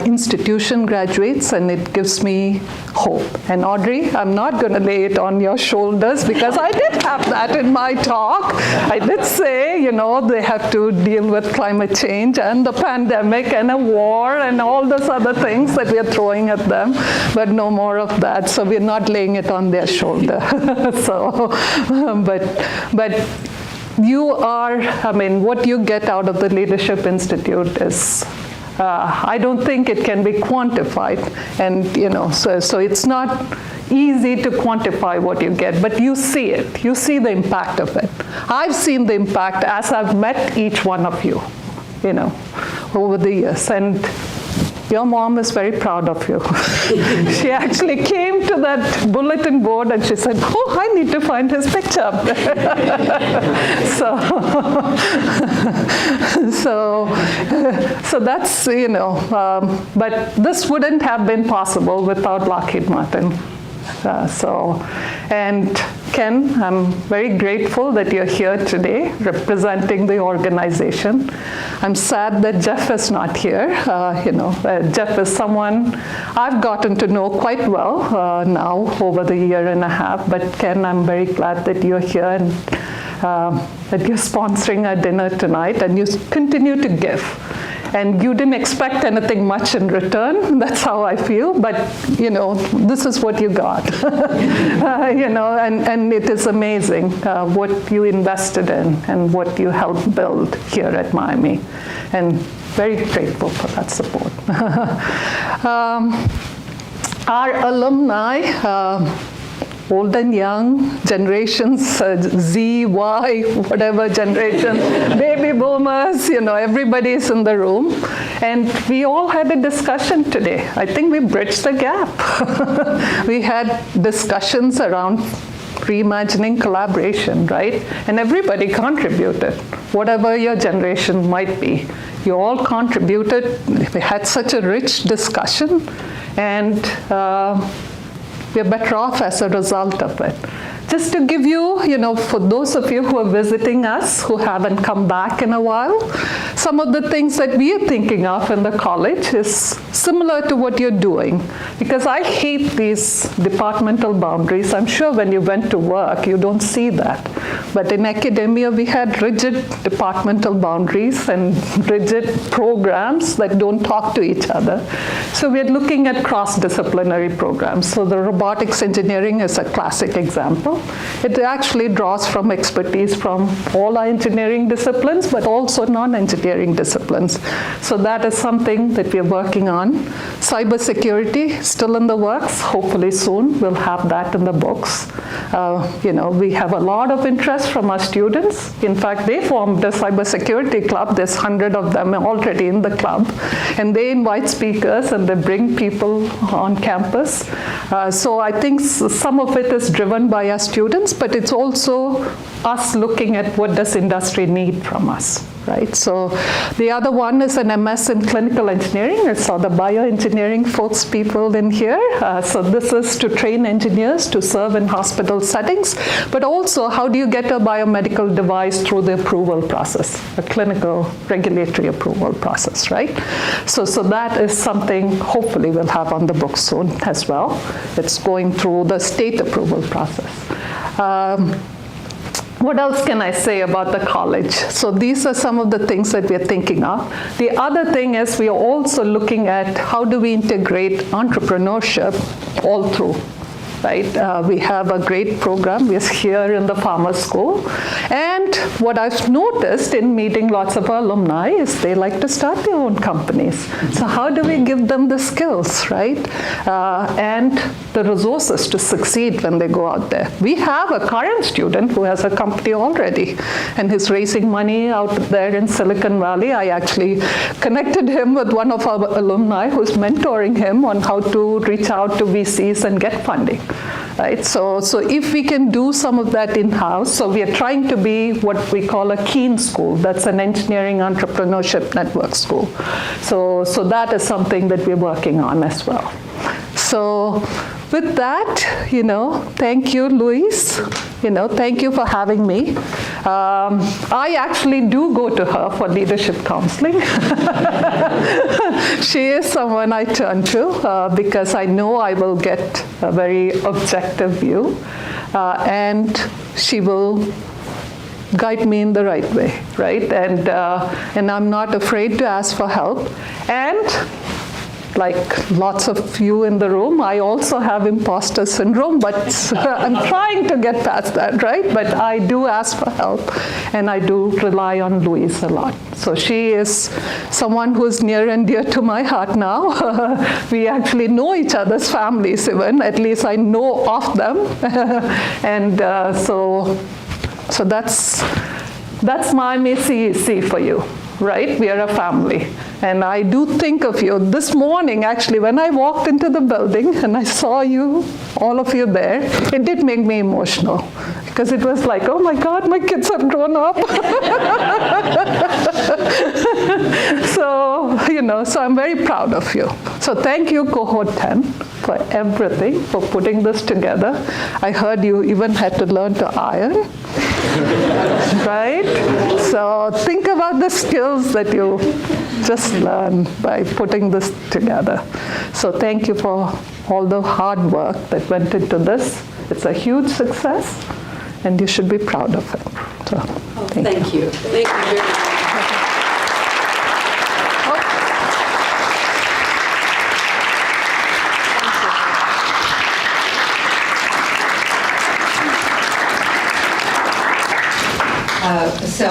institution graduates, and it gives me hope. And Audrey, I'm not going to lay it on your shoulders, because I did have that in my talk. I did say, they have to deal with climate change and the pandemic and a war and all those other things that we are throwing at them, but no more of that. So we're not laying it on their shoulder. But you are, what you get out of the Leadership Institute is, I don't think it can be quantified. And, so it's not easy to quantify what you get, but you see it. You see the impact of it. I've seen the impact as I've met each one of you, over the years. And your mom is very proud of you. She actually came to that bulletin board and she said, oh, I need to find his picture up there. So that's, but this wouldn't have been possible without Lockheed Martin. And Ken, I'm very grateful that you're here today representing the organization. I'm sad that Jeff is not here. Jeff is someone I've gotten to know quite well now over the year and a half. But Ken, I'm very glad that you're here and that you're sponsoring our dinner tonight, and you continue to give. And you didn't expect anything much in return. That's how I feel. But, this is what you got. And it is amazing what you invested in and what you helped build here at Miami. And very grateful for that support. Our alumni, old and young, generations, Z, Y, whatever generation, baby boomers, everybody's in the room. And we all had a discussion today. I think we bridged the gap. We had discussions around reimagining collaboration, right? And everybody contributed, whatever your generation might be. You all contributed. We had such a rich discussion, and we're better off as a result of it. Just to give you, for those of you who are visiting us, who haven't come back in a while, some of the things that we are thinking of in the college is similar to what you're doing. Because I hate these departmental boundaries. I'm sure when you went to work, you don't see that. But in academia, we had rigid departmental boundaries and rigid programs that don't talk to each other. So we're looking at cross-disciplinary programs. So the robotics engineering is a classic example. It actually draws from expertise from all our engineering disciplines, but also non-engineering disciplines. So that is something that we're working on. Cybersecurity, still in the works. Hopefully soon we'll have that in the books. We have a lot of interest from our students. In fact, they formed a cybersecurity club. There's 100 of them already in the club. And they invite speakers and they bring people on campus. So I think some of it is driven by our students, but it's also us looking at what does industry need from us. right? So the other one is an MS in clinical engineering. I saw the bioengineering folks people in here. So this is to train engineers to serve in hospital settings, but also how do you get a biomedical device through the approval process, a clinical regulatory approval process, right? So that is something hopefully we'll have on the books soon as well. It's going through the state approval process. What else can I say about the college? So these are some of the things that we're thinking of. The other thing is we are also looking at how do we integrate entrepreneurship all through, right? We have a great program. We're here in the Farmer School. And what I've noticed in meeting lots of alumni is they like to start their own companies. So how do we give them the skills, right? And the resources to succeed when they go out there. We have a current student who has a company already, and he's raising money out there in Silicon Valley. I actually connected him with one of our alumni who's mentoring him on how to reach out to VCs and get funding. Right? So if we can do some of that in-house, so we are trying to be what we call a KEEN school. That's an engineering entrepreneurship network school. So that is something that we're working on as well. So with that, thank you, Louise. Thank you for having me. I actually do go to her for leadership counseling. She is someone I turn to because I know I will get a very objective view, and she will guide me in the right way, right? And I'm not afraid to ask for help. And like lots of you in the room, I also have imposter syndrome, but I'm trying to get past that, right? But I do ask for help, and I do rely on Louise a lot. So she is someone who's near and dear to my heart now. We actually know each other's families even, at least I know of them. And so that's my CEC for you. Right? We are a family. And I do think of you. This morning, actually, when I walked into the building and I saw you, all of you there, it did make me emotional. Because it was like, oh my God, my kids have grown up. So I'm very proud of you. So thank you, Cohort 10, for everything, for putting this together. I heard you even had to learn to iron. Right? So think about the skills that you just learned by putting this together. So thank you for all the hard work that went into this. It's a huge success, and you should be proud of it. So thank you. Thank you very much. So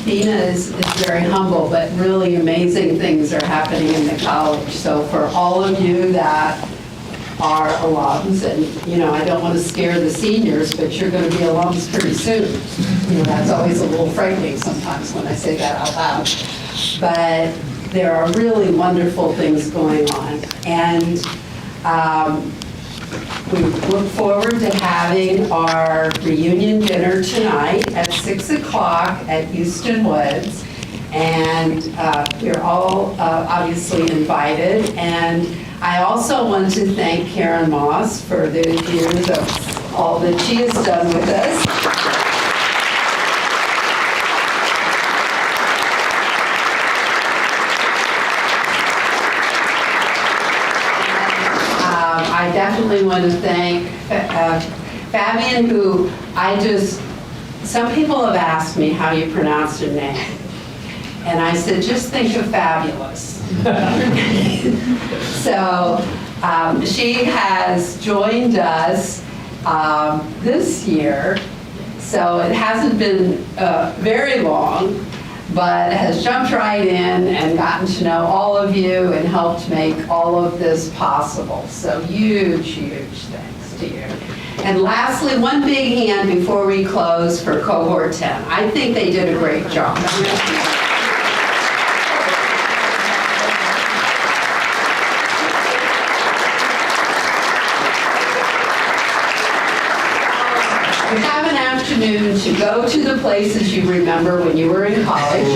Dina is very humble, but really amazing things are happening in the college. So for all of you that are alums, and I don't want to scare the seniors, but you're going to be alums pretty soon. That's always a little frightening sometimes when I say that out loud. But there are really wonderful things going on. And we look forward to having our reunion dinner tonight at 6 o'clock at Houston Woods. And you're all obviously invited. And I also want to thank Karen Moss for the years of all that she has done with us. I definitely want to thank Fabian, who some people have asked me how you pronounce her name. And I said, just think of fabulous. So she has joined us this year. So it hasn't been very long, but has jumped right in and gotten to know all of you and helped make all of this possible. So huge, huge thanks to you. And lastly, one big hand before we close for Cohort 10. I think they did a great job. You have an afternoon to go to the places you remember when you were in college.